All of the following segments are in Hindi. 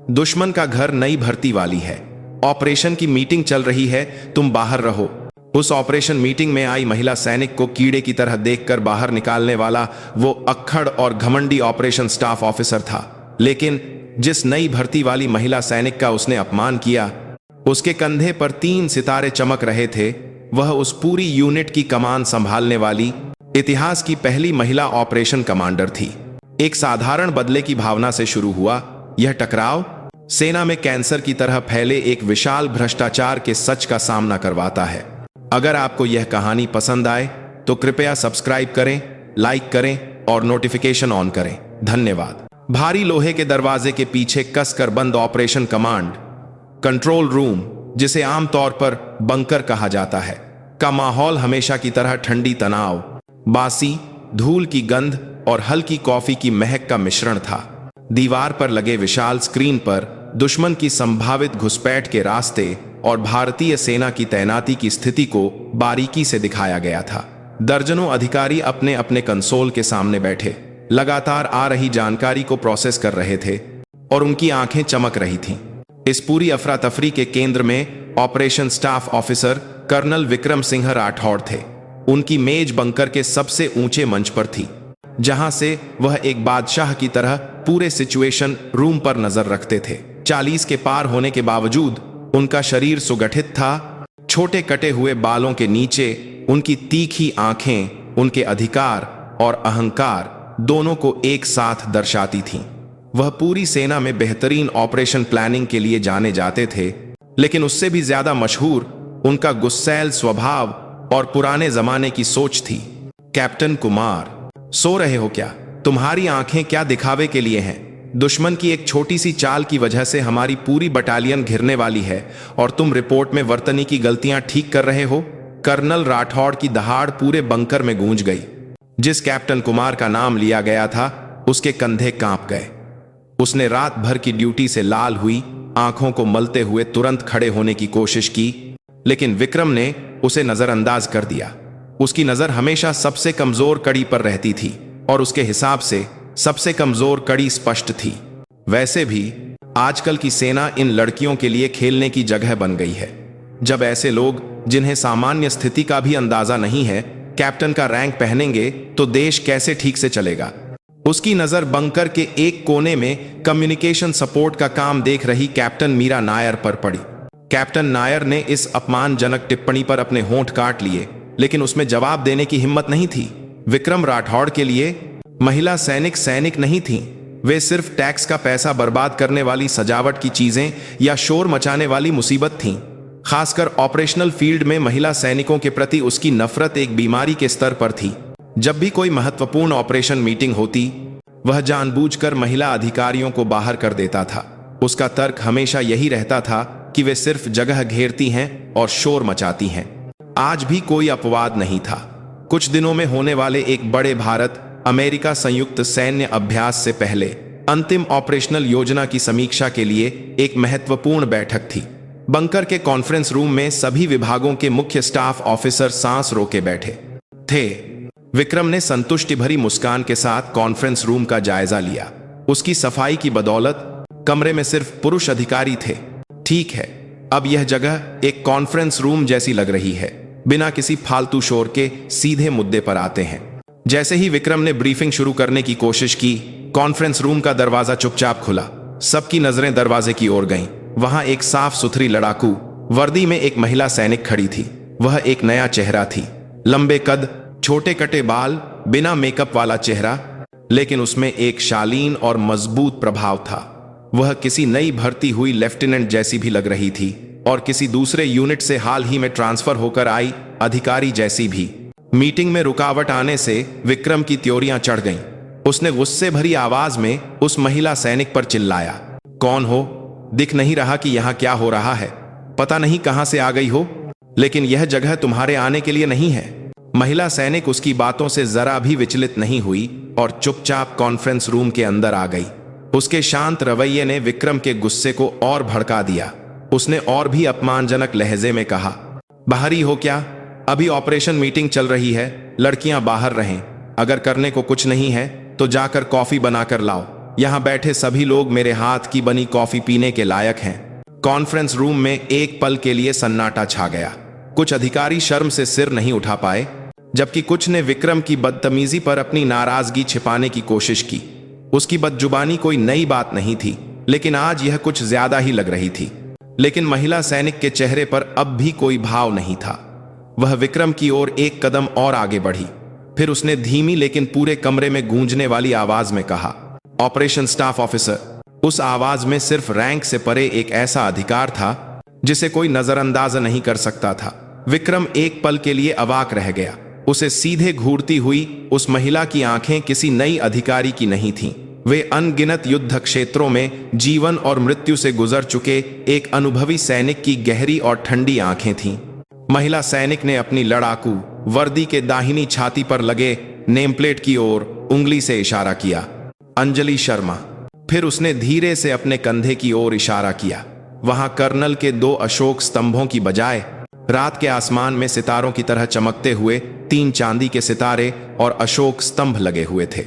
दुश्मन का घर नई भर्ती वाली है, ऑपरेशन की मीटिंग चल रही है, तुम बाहर रहो। उस ऑपरेशन मीटिंग में आई महिला सैनिक को कीड़े की तरह देखकर बाहर निकालने वाला वो अक्खड़ और घमंडी ऑपरेशन स्टाफ ऑफिसर था। लेकिन जिस नई भर्ती वाली महिला सैनिक का उसने अपमान किया, उसके कंधे पर 3 सितारे चमक रहे थे। वह उस पूरी यूनिट की कमान संभालने वाली इतिहास की पहली महिला ऑपरेशन कमांडर थी। एक साधारण बदले की भावना से शुरू हुआ यह टकराव सेना में कैंसर की तरह फैले एक विशाल भ्रष्टाचार के सच का सामना करवाता है। अगर आपको यह कहानी पसंद आए तो कृपया सब्सक्राइब करें, लाइक करें और नोटिफिकेशन ऑन करें। धन्यवाद। भारी लोहे के दरवाजे के पीछे कसकर बंद ऑपरेशन कमांड कंट्रोल रूम, जिसे आमतौर पर बंकर कहा जाता है, का माहौल हमेशा की तरह ठंडी तनाव, बासी धूल की गंध और हल्की कॉफी की महक का मिश्रण था। दीवार पर लगे विशाल स्क्रीन पर दुश्मन की संभावित घुसपैठ के रास्ते और भारतीय सेना की तैनाती की स्थिति को बारीकी से दिखाया गया था। दर्जनों अधिकारी अपने अपने कंसोल के सामने बैठे लगातार आ रही जानकारी को प्रोसेस कर रहे थे और उनकी आंखें चमक रही थीं। इस पूरी अफरा तफरी के केंद्र में operation staff officer colonel Vikram Singh Rathore थे। उनकी मेज बंकर के सबसे ऊंचे मंच पर थी, जहां से वह एक बादशाह की तरह पूरे सिचुएशन रूम पर नजर रखते थे। 40 के पार होने के बावजूद उनका शरीर सुगठित था। छोटे कटे हुए बालों के नीचे उनकी तीखी आंखें उनके अधिकार और अहंकार दोनों को एक साथ दर्शाती थीं। वह पूरी सेना में बेहतरीन ऑपरेशन प्लानिंग के लिए जाने जाते थे, लेकिन उससे भी ज्यादा मशहूर उनका गुस्सैल स्वभाव और पुराने जमाने की सोच थी। कैप्टन कुमार, सो रहे हो क्या? तुम्हारी आंखें क्या दिखावे के लिए हैं? दुश्मन की एक छोटी सी चाल की वजह से हमारी पूरी बटालियन घिरने वाली है और तुम रिपोर्ट में वर्तनी की गलतियां ठीक कर रहे हो। कर्नल राठौड़ की दहाड़ पूरे बंकर में गूंज गई। जिस कैप्टन कुमार का नाम लिया गया था, उसके कंधे कांप गए। उसने रात भर की ड्यूटी से लाल हुई आंखों को मलते हुए तुरंत खड़े होने की कोशिश की, लेकिन विक्रम ने उसे नजरअंदाज कर दिया। उसकी नजर हमेशा सबसे कमजोर कड़ी पर रहती थी और उसके हिसाब से सबसे कमजोर कड़ी स्पष्ट थी। वैसे भी आजकल की सेना इन लड़कियों के लिए खेलने की जगह बन गई है। जब ऐसे लोग जिन्हें सामान्य स्थिति का भी अंदाजा नहीं है कैप्टन का रैंक पहनेंगे तो देश कैसे ठीक से चलेगा। उसकी नजर बंकर के एक कोने में कम्युनिकेशन सपोर्ट का काम देख रही कैप्टन मीरा नायर पर पड़ी। कैप्टन नायर ने इस अपमानजनक टिप्पणी पर अपने होंठ काट लिए, लेकिन उसमें जवाब देने की हिम्मत नहीं थी। विक्रम राठौड़ के लिए महिला सैनिक नहीं थीं। वे सिर्फ टैक्स का पैसा बर्बाद करने वाली सजावट की चीजें या शोर मचाने वाली मुसीबत थीं। खासकर ऑपरेशनल फील्ड में महिला सैनिकों के प्रति उसकी नफरत एक बीमारी के स्तर पर थी। जब भी कोई महत्वपूर्ण ऑपरेशन मीटिंग होती, वह जानबूझकर महिला अधिकारियों को बाहर कर देता था। उसका तर्क हमेशा यही रहता था कि वे सिर्फ जगह घेरती हैं और शोर मचाती हैं। आज भी कोई अपवाद नहीं था। कुछ दिनों में होने वाले एक बड़े भारत अमेरिका संयुक्त सैन्य अभ्यास से पहले अंतिम ऑपरेशनल योजना की समीक्षा के लिए एक महत्वपूर्ण बैठक थी। बंकर के कॉन्फ्रेंस रूम में सभी विभागों के मुख्य स्टाफ ऑफिसर सांस रोके बैठे थे। विक्रम ने संतुष्टि भरी मुस्कान के साथ कॉन्फ्रेंस रूम का जायजा लिया। उसकी सफाई की बदौलत कमरे में सिर्फ पुरुष अधिकारी थे। ठीक है, अब यह जगह एक कॉन्फ्रेंस रूम जैसी लग रही है। बिना किसी फालतू शोर के सीधे मुद्दे पर आते हैं। जैसे ही विक्रम ने ब्रीफिंग शुरू करने की कोशिश की, कॉन्फ्रेंस रूम का दरवाजा चुपचाप खुला। सबकी नजरें दरवाजे की ओर गईं। वहां एक साफ सुथरी लड़ाकू वर्दी में एक महिला सैनिक खड़ी थी। वह एक नया चेहरा थी। लंबे कद, छोटे कटे बाल, बिना मेकअप वाला चेहरा, लेकिन उसमें एक शालीन और मजबूत प्रभाव था। वह किसी नई भर्ती हुई लेफ्टिनेंट जैसी भी लग रही थी और किसी दूसरे यूनिट से हाल ही में ट्रांसफर होकर आई अधिकारी जैसी भी। मीटिंग में रुकावट आने से विक्रम की त्योरियां चढ़ गईं। उसने गुस्से भरी आवाज में उस महिला सैनिक पर चिल्लाया, कौन हो? दिख नहीं रहा कि यहां क्या हो रहा है? पता नहीं कहां से आ गई हो, लेकिन यह जगह तुम्हारे आने के लिए नहीं है। महिला सैनिक उसकी बातों से जरा भी विचलित नहीं हुई और चुपचाप कॉन्फ्रेंस रूम के अंदर आ गई। उसके शांत रवैये ने विक्रम के गुस्से को और भड़का दिया। उसने और भी अपमानजनक लहजे में कहा, बाहरी हो क्या? अभी ऑपरेशन मीटिंग चल रही है, लड़कियां बाहर रहें। अगर करने को कुछ नहीं है तो जाकर कॉफी बनाकर लाओ। यहाँ बैठे सभी लोग मेरे हाथ की बनी कॉफी पीने के लायक हैं। कॉन्फ्रेंस रूम में एक पल के लिए सन्नाटा छा गया। कुछ अधिकारी शर्म से सिर नहीं उठा पाए, जबकि कुछ ने विक्रम की बदतमीजी पर अपनी नाराजगी छिपाने की कोशिश की। उसकी बदजुबानी कोई नई बात नहीं थी, लेकिन आज यह कुछ ज्यादा ही लग रही थी। लेकिन महिला सैनिक के चेहरे पर अब भी कोई भाव नहीं था। वह विक्रम की ओर एक कदम और आगे बढ़ी। फिर उसने धीमी लेकिन पूरे कमरे में गूंजने वाली आवाज में कहा, ऑपरेशन स्टाफ ऑफिसर। उस आवाज में सिर्फ रैंक से परे एक ऐसा अधिकार था जिसे कोई नजरअंदाज नहीं कर सकता था। विक्रम एक पल के लिए अवाक रह गया। उसे सीधे घूरती हुई उस महिला की आंखें किसी नई अधिकारी की नहीं थीं। वे अनगिनत युद्ध क्षेत्रों में जीवन और मृत्यु से गुजर चुके एक अनुभवी सैनिक की गहरी और ठंडी आंखें थीं। महिला सैनिक ने अपनी लड़ाकू वर्दी के दाहिनी छाती पर लगे नेमप्लेट की ओर उंगली से इशारा किया, अंजलि शर्मा। फिर उसने धीरे से अपने कंधे की ओर इशारा किया। वहां कर्नल के 2 अशोक स्तंभों की बजाय रात के आसमान में सितारों की तरह चमकते हुए 3 चांदी के सितारे और अशोक स्तंभ लगे हुए थे।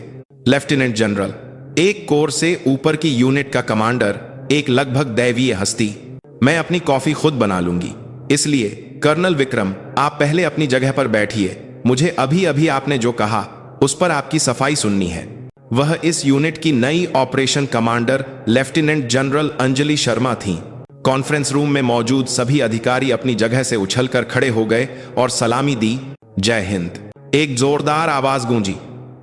लेफ्टिनेंट जनरल, एक कोर से ऊपर की यूनिट का कमांडर, एक लगभग दैवीय हस्ती। मैं अपनी कॉफी खुद बना लूंगी, इसलिए कर्नल विक्रम, आप पहले अपनी जगह पर बैठिए। मुझे अभी अभी आपने जो कहा उस पर आपकी सफाई सुननी है। वह इस यूनिट की नई operation commander lieutenant general Anjali Sharma थीं। कॉन्फ्रेंस रूम में मौजूद सभी अधिकारी अपनी जगह से उछलकर खड़े हो गए और सलामी दी। जय हिंद। एक जोरदार आवाज गूंजी,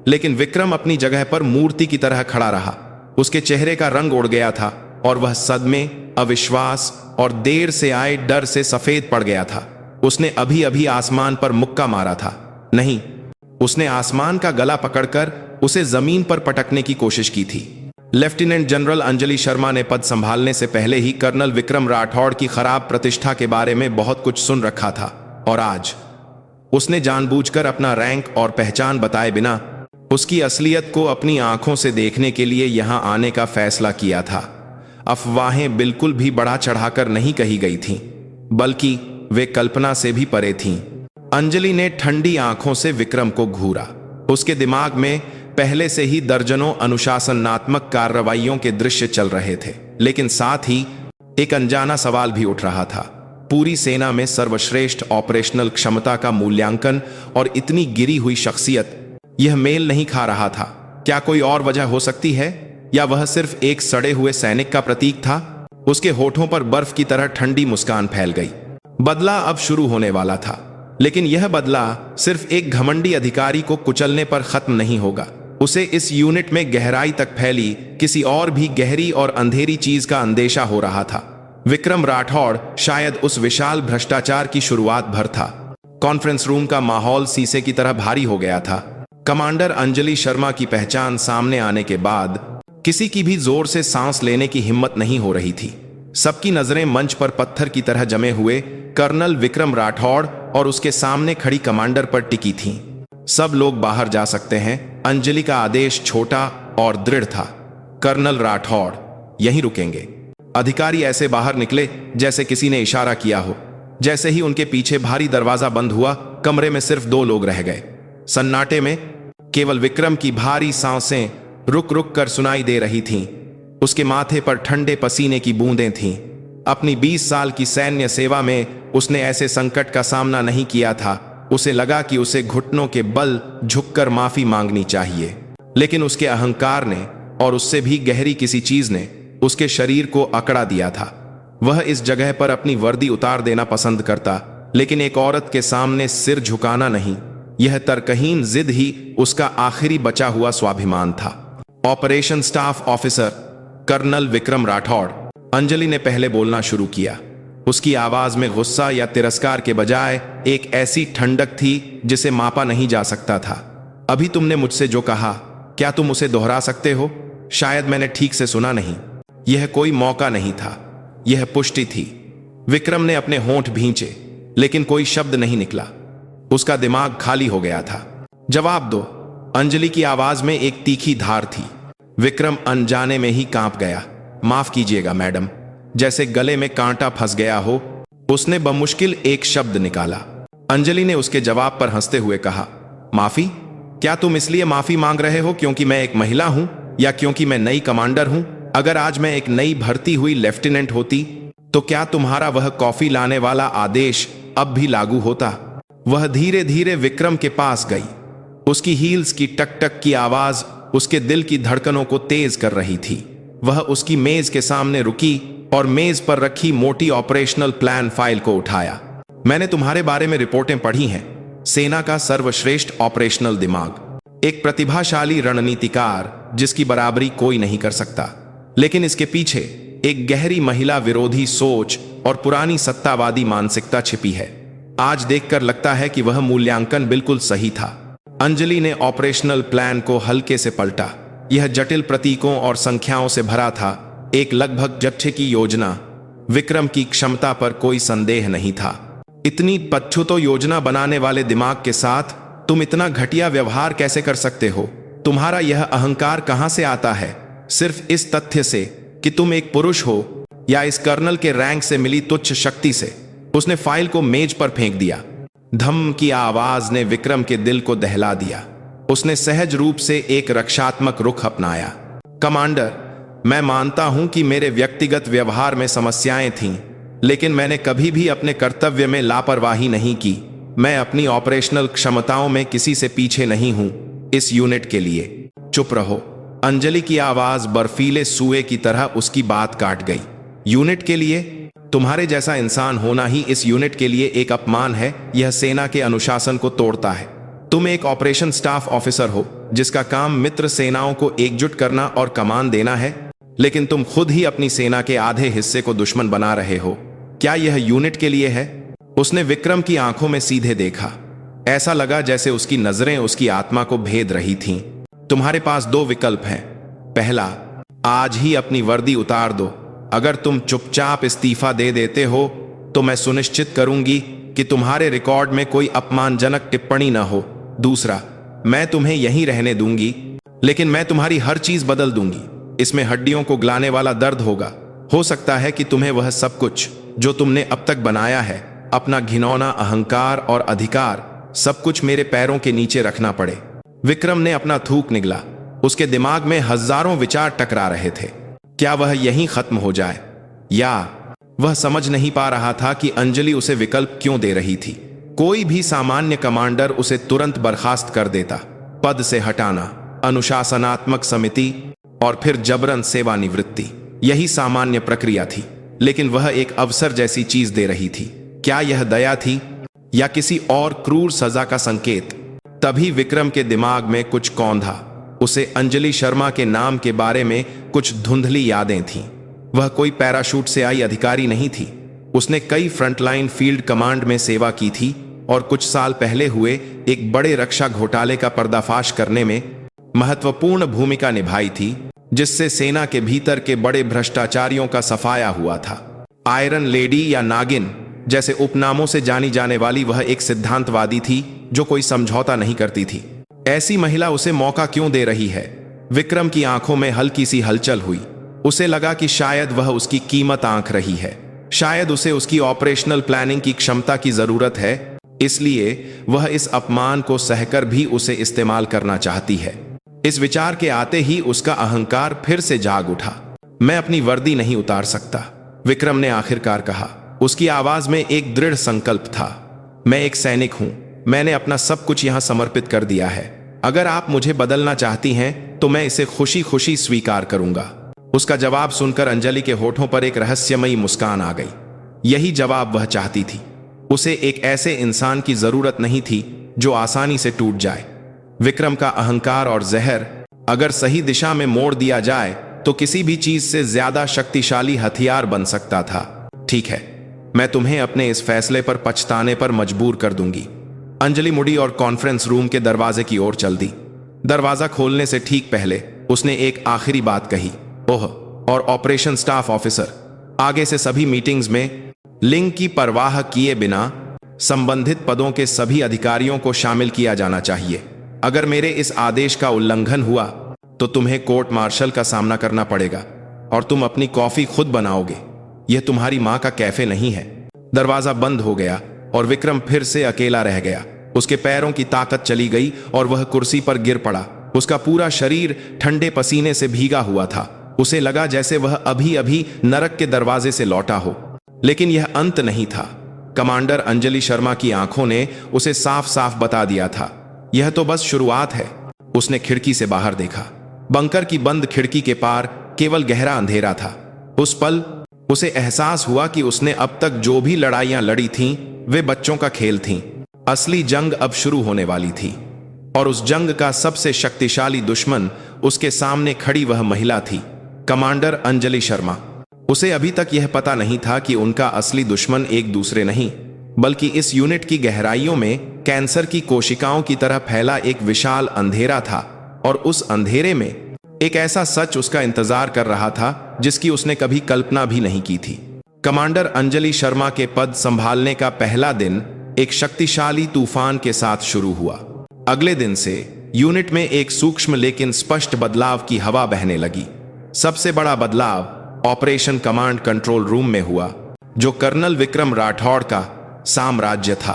लेकिन विक्रम अपनी जगह पर मूर्ति की तरह खड़ा रहा। उसके चेहरे का रंग उड़ गया था और वह सदमे, अविश्वास और देर से आए डर से सफेद पड़ गया था। उसने अभी अभी आसमान पर मुक्का मारा था। नहीं, उसने आसमान का गला पकड़कर उसे जमीन पर पटकने की कोशिश की थी। लेफ्टिनेंट जनरल अंजलि शर्मा ने पद संभालने से पहले ही कर्नल विक्रम राठौड़ की खराब प्रतिष्ठा के बारे में बहुत कुछ सुन रखा था, और आज उसने जानबूझकर अपना रैंक और पहचान बताए बिना उसकी असलियत को अपनी आंखों से देखने के लिए यहां आने का फैसला किया था। अफवाहें बिल्कुल भी बढ़ा चढ़ाकर नहीं कही गई थीं, बल्कि वे कल्पना से भी परे थीं। अंजलि ने ठंडी आंखों से विक्रम को घूरा। उसके दिमाग में पहले से ही दर्जनों अनुशासनात्मक कार्रवाइयों के दृश्य चल रहे थे, लेकिन साथ ही एक अनजाना सवाल भी उठ रहा था। पूरी सेना में सर्वश्रेष्ठ ऑपरेशनल क्षमता का मूल्यांकन और इतनी गिरी हुई शख्सियत, यह मेल नहीं खा रहा था। क्या कोई और वजह हो सकती है, या वह सिर्फ एक सड़े हुए सैनिक का प्रतीक था? उसके होठों पर बर्फ की तरह ठंडी मुस्कान फैल गई। बदला अब शुरू होने वाला था, लेकिन यह बदला सिर्फ एक घमंडी अधिकारी को कुचलने पर खत्म नहीं होगा। उसे इस यूनिट में गहराई तक फैली किसी और भी गहरी और अंधेरी चीज का अंदेशा हो रहा था। विक्रम राठौड़ शायद उस विशाल भ्रष्टाचार की शुरुआत भर था। कॉन्फ्रेंस रूम का माहौल शीशे की तरह भारी हो गया था। कमांडर अंजलि शर्मा की पहचान सामने आने के बाद किसी की भी जोर से सांस लेने की हिम्मत नहीं हो रही थी। सबकी नजरें मंच पर पत्थर की तरह जमे हुए कर्नल विक्रम राठौड़ और उसके सामने खड़ी कमांडर पर टिकी थीं। सब लोग बाहर जा सकते हैं। अंजलि का आदेश छोटा और दृढ़ था। कर्नल राठौड़ यहीं रुकेंगे। अधिकारी ऐसे बाहर निकले जैसे किसी ने इशारा किया हो। जैसे ही उनके पीछे भारी दरवाजा बंद हुआ, कमरे में सिर्फ 2 लोग रह गए। सन्नाटे में केवल विक्रम की भारी सांसें रुक रुक कर सुनाई दे रही थीं। उसके माथे पर ठंडे पसीने की बूंदें थीं। अपनी 20 साल की सैन्य सेवा में उसने ऐसे संकट का सामना नहीं किया था। उसे लगा कि उसे घुटनों के बल झुककर माफी मांगनी चाहिए, लेकिन उसके अहंकार ने और उससे भी गहरी किसी चीज ने उसके शरीर को अकड़ा दिया था। वह इस जगह पर अपनी वर्दी उतार देना पसंद करता, लेकिन एक औरत के सामने सिर झुकाना नहीं। यह तर्कहीन जिद ही उसका आखिरी बचा हुआ स्वाभिमान था। Operation staff officer colonel Vikram Rathore, Anjali ने पहले बोलना शुरू किया। उसकी आवाज में गुस्सा या तिरस्कार के बजाय एक ऐसी ठंडक थी जिसे मापा नहीं जा सकता था। अभी तुमने मुझसे जो कहा, क्या तुम उसे दोहरा सकते हो? शायद मैंने ठीक से सुना नहीं। यह कोई मौका नहीं था, यह पुष्टि थी। विक्रम ने अपने होंठ भींचे, लेकिन कोई शब्द नहीं निकला। उसका दिमाग खाली हो गया था। जवाब दो, अंजलि की आवाज में एक तीखी धार थी। विक्रम अनजाने में ही कांप गया। माफ कीजिएगा मैडम, जैसे गले में कांटा फंस गया हो। उसने बमुश्किल एक शब्द निकाला। अंजलि ने उसके जवाब पर हंसते हुए कहा, माफी? क्या तुम इसलिए माफी मांग रहे हो क्योंकि मैं एक महिला हूं? या क्योंकि मैं नई कमांडर हूं? अगर आज मैं एक नई भर्ती हुई लेफ्टिनेंट होती तो क्या तुम्हारा वह कॉफी लाने वाला आदेश अब भी लागू होता? वह धीरे धीरे विक्रम के पास गई। उसकी हील्स की टक टक की आवाज उसके दिल की धड़कनों को तेज कर रही थी। वह उसकी मेज के सामने रुकी और मेज पर रखी मोटी ऑपरेशनल प्लान फाइल को उठाया। मैंने तुम्हारे बारे में रिपोर्टें पढ़ी हैं। सेना का सर्वश्रेष्ठ ऑपरेशनल दिमाग, एक प्रतिभाशाली रणनीतिकार जिसकी बराबरी कोई नहीं कर सकता, लेकिन इसके पीछे एक गहरी महिला विरोधी सोच और पुरानी सत्तावादी मानसिकता छिपी है। आज देखकर लगता है कि वह मूल्यांकन बिल्कुल सही था। अंजलि ने ऑपरेशनल प्लान को हल्के से पलटा। यह जटिल प्रतीकों और संख्याओं से भरा था, एक लगभग जत्थे की योजना। विक्रम की क्षमता पर कोई संदेह नहीं था। इतनी पच्छुतो योजना बनाने वाले दिमाग के साथ तुम इतना घटिया व्यवहार कैसे कर सकते हो? तुम्हारा यह अहंकार कहां से आता है? सिर्फ इस तथ्य से कि तुम एक पुरुष हो या इस कर्नल के रैंक से मिली तुच्छ शक्ति से? उसने फाइल को मेज पर फेंक दिया। धम की आवाज ने विक्रम के दिल को दहला दिया। उसने सहज रूप से एक रक्षात्मक रुख अपनाया। कमांडर, मैं मानता हूं कि मेरे व्यक्तिगत व्यवहार में समस्याएं थीं, लेकिन मैंने कभी भी अपने कर्तव्य में लापरवाही नहीं की। मैं अपनी ऑपरेशनल क्षमताओं में किसी से पीछे नहीं हूं। इस यूनिट के लिए चुप रहो। अंजलि की आवाज बर्फीले सूए की तरह उसकी बात काट गई। यूनिट के लिए? तुम्हारे जैसा इंसान होना ही इस यूनिट के लिए एक अपमान है। यह सेना के अनुशासन को तोड़ता है। तुम एक ऑपरेशन स्टाफ ऑफिसर हो जिसका काम मित्र सेनाओं को एकजुट करना और कमान देना है, लेकिन तुम खुद ही अपनी सेना के आधे हिस्से को दुश्मन बना रहे हो। क्या यह यूनिट के लिए है? उसने विक्रम की आंखों में सीधे देखा। ऐसा लगा जैसे उसकी नजरें उसकी आत्मा को भेद रही थीं। तुम्हारे पास दो विकल्प हैं। पहला, आज ही अपनी वर्दी उतार दो। अगर तुम चुपचाप इस्तीफा दे देते हो तो मैं सुनिश्चित करूंगी कि तुम्हारे रिकॉर्ड में कोई अपमानजनक टिप्पणी न हो। दूसरा, मैं तुम्हें यहीं रहने दूंगी, लेकिन मैं तुम्हारी हर चीज बदल दूंगी। इसमें हड्डियों को गलाने वाला दर्द होगा। हो सकता है कि तुम्हें वह सब कुछ जो तुमने अब तक बनाया है, अपना घिनौना अहंकार और अधिकार, सब कुछ मेरे पैरों के नीचे रखना पड़े। विक्रम ने अपना थूक निगला। उसके दिमाग में हजारों विचार टकरा रहे थे। क्या वह यहीं खत्म हो जाए? या वह समझ नहीं पा रहा था कि अंजलि उसे विकल्प क्यों दे रही थी। कोई भी सामान्य कमांडर उसे तुरंत बर्खास्त कर देता। पद से हटाना, अनुशासनात्मक समिति और फिर जबरन सेवानिवृत्ति, यही सामान्य प्रक्रिया थी। लेकिन वह एक अवसर जैसी चीज दे रही थी। क्या यह दया थी या किसी और क्रूर सजा का संकेत? तभी विक्रम के दिमाग में कुछ कौंधा। उसे अंजलि शर्मा के नाम के बारे में कुछ धुंधली यादें थीं। वह कोई पैराशूट से आई अधिकारी नहीं थी। उसने कई फ्रंटलाइन फील्ड कमांड में सेवा की थी और कुछ साल पहले हुए एक बड़े रक्षा घोटाले का पर्दाफाश करने में महत्वपूर्ण भूमिका निभाई थी, जिससे सेना के भीतर के बड़े भ्रष्टाचारियों का सफाया हुआ था। आयरन लेडी या नागिन जैसे उपनामों से जानी जाने वाली वह एक सिद्धांतवादी थी जो कोई समझौता नहीं करती थी। ऐसी महिला उसे मौका क्यों दे रही है? विक्रम की आंखों में हल्की सी हलचल हुई। उसे लगा कि शायद वह उसकी कीमत आंक रही है। शायद उसे उसकी ऑपरेशनल प्लानिंग की क्षमता की जरूरत है, इसलिए वह इस अपमान को सहकर भी उसे इस्तेमाल करना चाहती है। इस विचार के आते ही उसका अहंकार फिर से जाग उठा। मैं अपनी वर्दी नहीं उतार सकता, विक्रम ने आखिरकार कहा। उसकी आवाज में एक दृढ़ संकल्प था। मैं एक सैनिक हूं। मैंने अपना सब कुछ यहां समर्पित कर दिया है। अगर आप मुझे बदलना चाहती हैं तो मैं इसे खुशी खुशी स्वीकार करूंगा। उसका जवाब सुनकर अंजलि के होठों पर एक रहस्यमयी मुस्कान आ गई। यही जवाब वह चाहती थी। उसे एक ऐसे इंसान की जरूरत नहीं थी जो आसानी से टूट जाए। विक्रम का अहंकार और जहर अगर सही दिशा में मोड़ दिया जाए तो किसी भी चीज से ज्यादा शक्तिशाली हथियार बन सकता था। ठीक है, मैं तुम्हें अपने इस फैसले पर पछताने पर मजबूर कर दूंगी। अंजलि मुड़ी और कॉन्फ्रेंस रूम के दरवाजे की ओर चल दी। दरवाजा खोलने से ठीक पहले उसने एक आखिरी बात कही। ओह, और ऑपरेशन स्टाफ ऑफिसर, आगे से सभी मीटिंग्स में लिंग की परवाह किए बिना संबंधित पदों के सभी अधिकारियों को शामिल किया जाना चाहिए। अगर मेरे इस आदेश का उल्लंघन हुआ तो तुम्हें कोर्ट मार्शल का सामना करना पड़ेगा और तुम अपनी कॉफी खुद बनाओगे। यह तुम्हारी मां का कैफे नहीं है। दरवाजा बंद हो गया और विक्रम फिर से अकेला रह गया। उसके पैरों की ताकत चली गई और वह कुर्सी पर गिर पड़ा। उसका पूरा शरीर ठंडे पसीने से भीगा हुआ था। उसे लगा जैसे वह अभी अभी नरक के दरवाजे से लौटा हो। लेकिन यह अंत नहीं था। कमांडर अंजलि शर्मा की आंखों ने उसे साफ साफ बता दिया था, यह तो बस शुरुआत है। उसने खिड़की से बाहर देखा। बंकर की बंद खिड़की के पार केवल गहरा अंधेरा था। उस पल उसे एहसास हुआ कि उसने अब तक जो भी लड़ाइयां लड़ी थीं, वे बच्चों का खेल थीं। असली जंग अब शुरू होने वाली थी और उस जंग का सबसे शक्तिशाली दुश्मन उसके सामने खड़ी वह महिला थी, कमांडर अंजलि शर्मा। उसे अभी तक यह पता नहीं था कि उनका असली दुश्मन एक दूसरे नहीं, बल्कि इस यूनिट की गहराइयों में कैंसर की कोशिकाओं की तरह फैला एक विशाल अंधेरा था। और उस अंधेरे में एक ऐसा सच उसका इंतजार कर रहा था जिसकी उसने कभी कल्पना भी नहीं की थी। कमांडर अंजलि शर्मा के पद संभालने का पहला दिन एक शक्तिशाली तूफान के साथ शुरू हुआ। अगले दिन से यूनिट में एक सूक्ष्म लेकिन स्पष्ट बदलाव की हवा बहने लगी। सबसे बड़ा बदलाव ऑपरेशन कमांड कंट्रोल रूम में हुआ, जो कर्नल विक्रम राठौड़ का साम्राज्य था।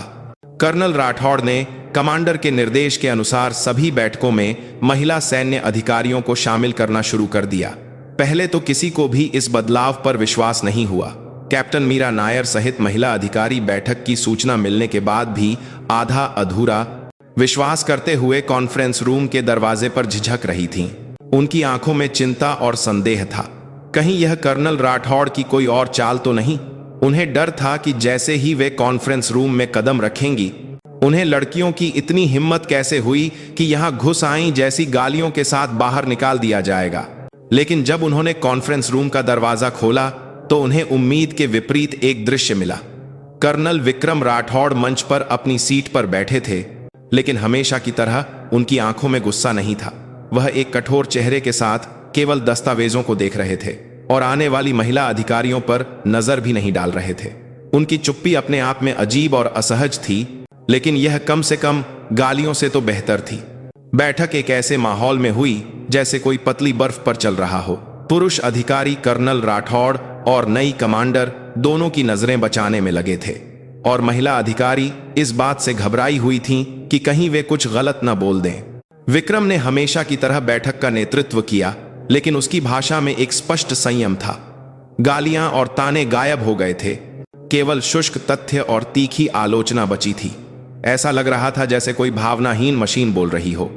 कर्नल राठौड़ ने कमांडर के निर्देश के अनुसार सभी बैठकों में महिला सैन्य अधिकारियों को शामिल करना शुरू कर दिया। पहले तो किसी को भी इस बदलाव पर विश्वास नहीं हुआ। कैप्टन मीरा नायर सहित महिला अधिकारी बैठक की सूचना मिलने के बाद भी आधा अधूरा विश्वास करते हुए कॉन्फ्रेंस रूम के दरवाजे पर झिझक रही थीं। उनकी आंखों में चिंता और संदेह था। कहीं यह कर्नल राठौड़ की कोई और चाल तो नहीं। उन्हें डर था कि जैसे ही वे कॉन्फ्रेंस रूम में कदम रखेंगी, उन्हें लड़कियों की इतनी हिम्मत कैसे हुई कि यहां घुस आईं जैसी गालियों के साथ बाहर निकाल दिया जाएगा। लेकिन जब उन्होंने कॉन्फ्रेंस रूम का दरवाजा खोला तो उन्हें उम्मीद के विपरीत एक दृश्य मिला। कर्नल विक्रम राठौड़ मंच पर अपनी सीट पर बैठे थे, लेकिन हमेशा की तरह उनकी आंखों में गुस्सा नहीं था। वह एक कठोर चेहरे के साथ केवल दस्तावेजों को देख रहे थे और आने वाली महिला अधिकारियों पर नजर भी नहीं डाल रहे थे। उनकी चुप्पी अपने आप में अजीब और असहज थी, लेकिन यह कम से कम गालियों से तो बेहतर थी। बैठक एक ऐसे माहौल में हुई जैसे कोई पतली बर्फ पर चल रहा हो। पुरुष अधिकारी कर्नल राठौड़ और नई कमांडर दोनों की नजरें बचाने में लगे थे, और महिला अधिकारी इस बात से घबराई हुई थीं कि कहीं वे कुछ गलत न बोल दें। विक्रम ने हमेशा की तरह बैठक का नेतृत्व किया, लेकिन उसकी भाषा में एक स्पष्ट संयम था। गालियां और ताने गायब हो गए थे, केवल शुष्क तथ्य और तीखी आलोचना बची थी। ऐसा लग रहा था जैसे कोई भावनाहीन मशीन बोल रही हो,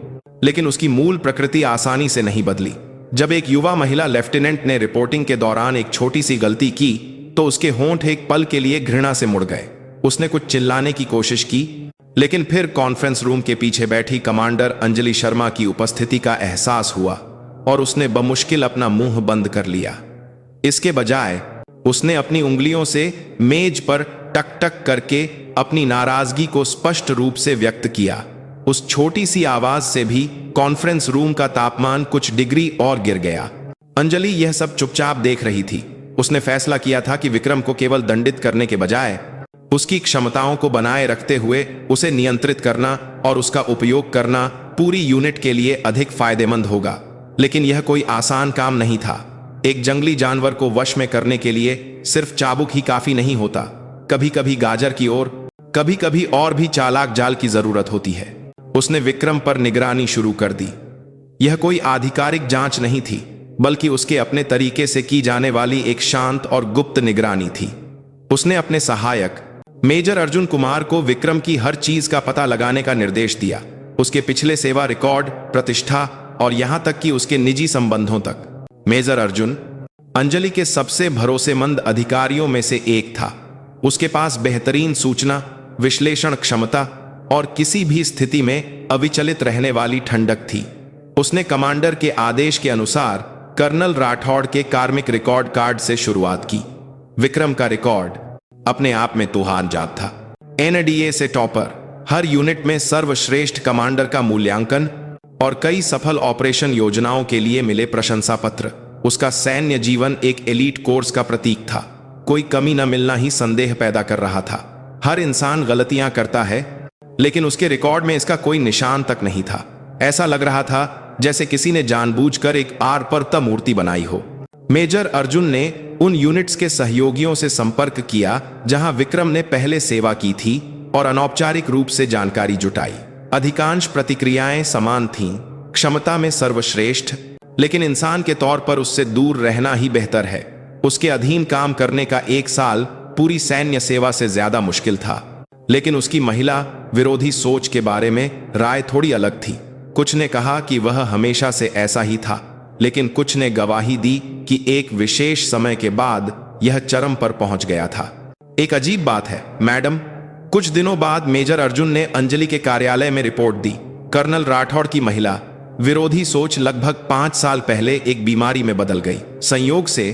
लेकिन उसकी मूल प्रकृति आसानी से नहीं बदली। जब एक युवा महिला लेफ्टिनेंट ने रिपोर्टिंग के दौरान एक छोटी सी गलती की, तो उसके होंठ एक पल के लिए घृणा से मुड़ गए। उसने कुछ चिल्लाने की कोशिश की, लेकिन फिर कॉन्फ्रेंस रूम के पीछे बैठी कमांडर अंजलि शर्मा की उपस्थिति का एहसास हुआ और उसने बमुश्किल अपना मुंह बंद कर लिया। इसके बजाय उसने अपनी उंगलियों से मेज पर टक टक करके अपनी नाराजगी को स्पष्ट रूप से व्यक्त किया। उस छोटी सी आवाज से भी कॉन्फ्रेंस रूम का तापमान कुछ डिग्री और गिर गया। अंजलि यह सब चुपचाप देख रही थी। उसने फैसला किया था कि विक्रम को केवल दंडित करने के बजाय उसकी क्षमताओं को बनाए रखते हुए उसे नियंत्रित करना और उसका उपयोग करना पूरी यूनिट के लिए अधिक फायदेमंद होगा। लेकिन यह कोई आसान काम नहीं था। एक जंगली जानवर को वश में करने के लिए सिर्फ चाबुक ही काफी नहीं होता। कभी कभी गाजर की ओर, कभी कभी और भी चालाक जाल की जरूरत होती है। उसने विक्रम पर निगरानी शुरू कर दी। यह कोई आधिकारिक जांच नहीं थी, बल्कि उसके अपने तरीके से की जाने वाली एक शांत और गुप्त निगरानी थी। उसने अपने सहायक मेजर अर्जुन कुमार को विक्रम की हर चीज का पता लगाने का निर्देश दिया, उसके पिछले सेवा रिकॉर्ड, प्रतिष्ठा और यहां तक कि उसके निजी संबंधों तक। मेजर अर्जुन अंजलि के सबसे भरोसेमंद अधिकारियों में से एक था। उसके पास बेहतरीन सूचना विश्लेषण क्षमता और किसी भी स्थिति में अविचलित रहने वाली ठंडक थी। उसने कमांडर के आदेश के अनुसार कर्नल राठौड़ के कार्मिक रिकॉर्ड कार्ड से शुरुआत की। विक्रम का रिकॉर्ड अपने आप में तुहार जात था। एनडीए से टॉपर, हर यूनिट में सर्वश्रेष्ठ कमांडर का मूल्यांकन और कई सफल ऑपरेशन योजनाओं के लिए मिले प्रशंसा पत्र। उसका सैन्य जीवन एक एलीट कोर्स का प्रतीक था। कोई कमी न मिलना ही संदेह पैदा कर रहा था। हर इंसान गलतियां करता है, लेकिन उसके रिकॉर्ड में इसका कोई निशान तक नहीं था। ऐसा लग रहा था जैसे किसी ने जानबूझकर एक आरपरता मूर्ति बनाई हो। मेजर अर्जुन ने उन यूनिट्स के सहयोगियों से संपर्क किया जहां विक्रम ने पहले सेवा की थी और अनौपचारिक रूप से जानकारी जुटाई। अधिकांश प्रतिक्रियाएं समान थीं। क्षमता में सर्वश्रेष्ठ, लेकिन इंसान के तौर पर उससे दूर रहना ही बेहतर है। उसके अधीन काम करने का 1 साल पूरी सैन्य सेवा से ज्यादा मुश्किल था। लेकिन उसकी महिला विरोधी सोच के बारे में राय थोड़ी अलग थी। कुछ ने कहा कि वह हमेशा से ऐसा ही था, लेकिन कुछ ने गवाही दी कि एक विशेष समय के बाद यह चरम पर पहुंच गया था। एक अजीब बात है मैडम, कुछ दिनों बाद मेजर अर्जुन ने अंजलि के कार्यालय में रिपोर्ट दी। कर्नल राठौड़ की महिला विरोधी सोच लगभग 5 साल पहले एक बीमारी में बदल गई। संयोग से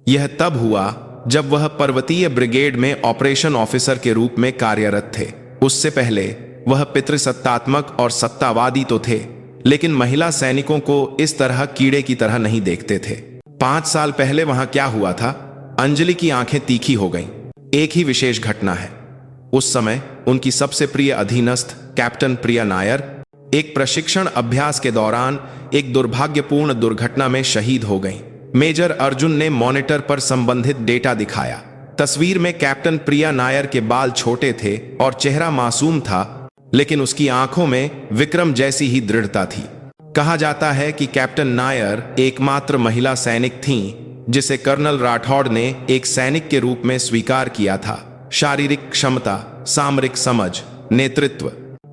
यह तब हुआ जब वह पर्वतीय ब्रिगेड में ऑपरेशन ऑफिसर के रूप में कार्यरत थे। उससे पहले वह पितृसत्तात्मक और सत्तावादी तो थे, लेकिन महिला सैनिकों को इस तरह कीड़े की तरह नहीं देखते थे। 5 साल पहले वहां क्या हुआ था? अंजलि की आंखें तीखी हो गईं। एक ही विशेष घटना है। उस समय उनकी सबसे प्रिय अधीनस्थ कैप्टन प्रिया नायर एक प्रशिक्षण अभ्यास के दौरान एक दुर्भाग्यपूर्ण दुर्घटना में शहीद हो गईं। मेजर अर्जुन ने मॉनिटर पर संबंधित डेटा दिखाया। तस्वीर में कैप्टन प्रिया नायर के बाल छोटे थे और चेहरा मासूम था, लेकिन उसकी आंखों में विक्रम जैसी ही दृढ़ता थी। कहा जाता है कि कैप्टन नायर एकमात्र महिला सैनिक थीं जिसे कर्नल राठौड़ ने एक सैनिक के रूप में स्वीकार किया था। शारीरिक क्षमता, सामरिक समझ, नेतृत्व,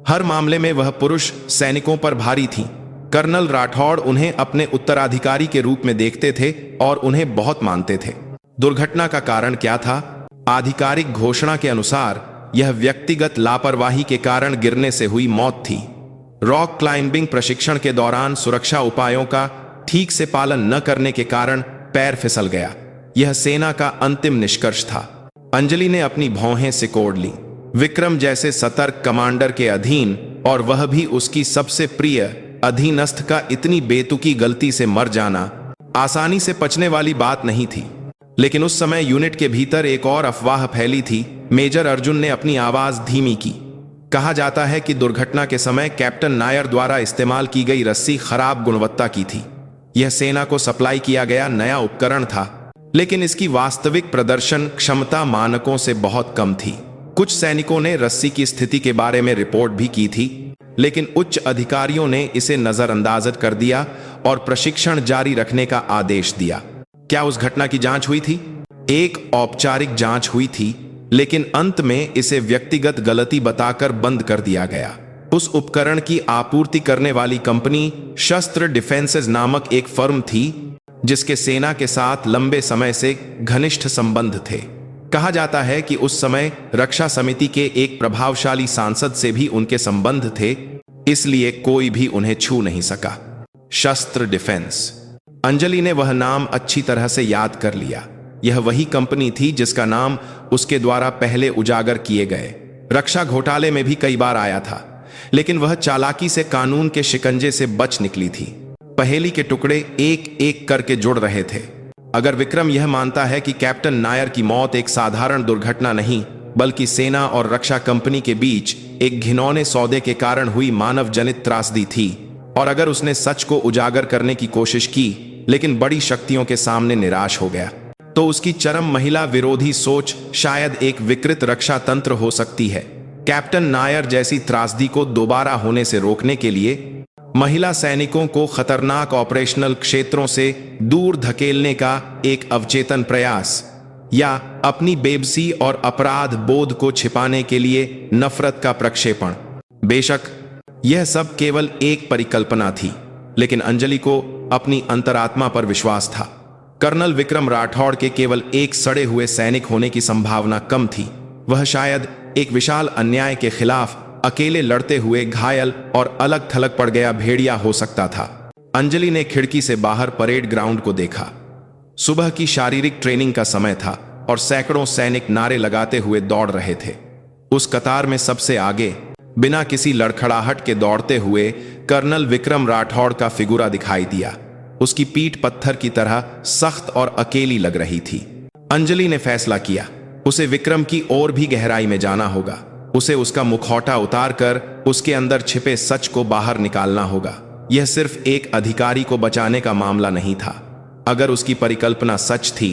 हर मामले में वह पुरुष सैनिकों पर भारी थीं। कर्नल राठौड़ उन्हें अपने उत्तराधिकारी के रूप में देखते थे और उन्हें बहुत मानते थे। दुर्घटना का कारण क्या था? आधिकारिक घोषणा के अनुसार यह व्यक्तिगत लापरवाही के कारण गिरने से हुई मौत थी। रॉक क्लाइंबिंग प्रशिक्षण के दौरान सुरक्षा उपायों का ठीक से पालन न करने के कारण पैर फिसल गया। यह सेना का अंतिम निष्कर्ष था। अंजलि ने अपनी भौहें सिकोड़ ली। विक्रम जैसे सतर्क कमांडर के अधीन, और वह भी उसकी सबसे प्रिय अधीनस्थ का इतनी बेतुकी गलती से मर जाना आसानी से पचने वाली बात नहीं थी। लेकिन उस समय यूनिट के भीतर एक और अफवाह फैली थी। मेजर अर्जुन ने अपनी आवाज धीमी की। कहा जाता है कि दुर्घटना के समय कैप्टन नायर द्वारा इस्तेमाल की गई रस्सी खराब गुणवत्ता की थी। यह सेना को सप्लाई किया गया नया उपकरण था, लेकिन इसकी वास्तविक प्रदर्शन क्षमता मानकों से बहुत कम थी। कुछ सैनिकों ने रस्सी की स्थिति के बारे में रिपोर्ट भी की थी, लेकिन उच्च अधिकारियों ने इसे नजरअंदाज कर दिया और प्रशिक्षण जारी रखने का आदेश दिया। क्या उस घटना की जांच हुई थी? एक औपचारिक जांच हुई थी, लेकिन अंत में इसे व्यक्तिगत गलती बताकर बंद कर दिया गया। उस उपकरण की आपूर्ति करने वाली कंपनी शस्त्र डिफेंसेस नामक एक फर्म थी, जिसके सेना के साथ लंबे समय से घनिष्ठ संबंध थे। कहा जाता है कि उस समय रक्षा समिति के एक प्रभावशाली सांसद से भी उनके संबंध थे, इसलिए कोई भी उन्हें छू नहीं सका। शस्त्र डिफेंस। अंजलि ने वह नाम अच्छी तरह से याद कर लिया। यह वही कंपनी थी जिसका नाम उसके द्वारा पहले उजागर किए गए रक्षा घोटाले में भी कई बार आया था, लेकिन वह चालाकी से कानून के शिकंजे से बच निकली थी। पहेली के टुकड़े एक एक करके जुड़ रहे थे। अगर विक्रम यह मानता है कि कैप्टन नायर की मौत एक साधारण दुर्घटना नहीं, बल्कि सेना और रक्षा कंपनी के बीच एक घिनौने सौदे के कारण हुई मानव जनित त्रासदी थी, और अगर उसने सच को उजागर करने की कोशिश की लेकिन बड़ी शक्तियों के सामने निराश हो गया, तो उसकी चरम महिला विरोधी सोच शायद एक विकृत रक्षा तंत्र हो सकती है। कैप्टन नायर जैसी त्रासदी को दोबारा होने से रोकने के लिए महिला सैनिकों को खतरनाक ऑपरेशनल क्षेत्रों से दूर धकेलने का एक अवचेतन प्रयास, या अपनी बेबसी और अपराध बोध को छिपाने के लिए नफरत का प्रक्षेपण। बेशक यह सब केवल एक परिकल्पना थी, लेकिन अंजलि को अपनी अंतरात्मा पर विश्वास था। कर्नल विक्रम राठौड़ के केवल एक सड़े हुए सैनिक होने की संभावना कम थी। वह शायद एक विशाल अन्याय के खिलाफ अकेले लड़ते हुए घायल और अलग थलग पड़ गया भेड़िया हो सकता था। अंजलि ने खिड़की से बाहर परेड ग्राउंड को देखा। सुबह की शारीरिक ट्रेनिंग का समय था और सैकड़ों सैनिक नारे लगाते हुए दौड़ रहे थे। उस कतार में सबसे आगे, बिना किसी लड़खड़ाहट के दौड़ते हुए, कर्नल विक्रम राठौड़ का फिगुरा दिखाई दिया। उसकी पीठ पत्थर की तरह सख्त और अकेली लग रही थी। अंजलि ने फैसला किया, उसे विक्रम की और भी गहराई में जाना होगा। उसे उसका मुखौटा उतारकर उसके अंदर छिपे सच को बाहर निकालना होगा। यह सिर्फ एक अधिकारी को बचाने का मामला नहीं था। अगर उसकी परिकल्पना सच थी,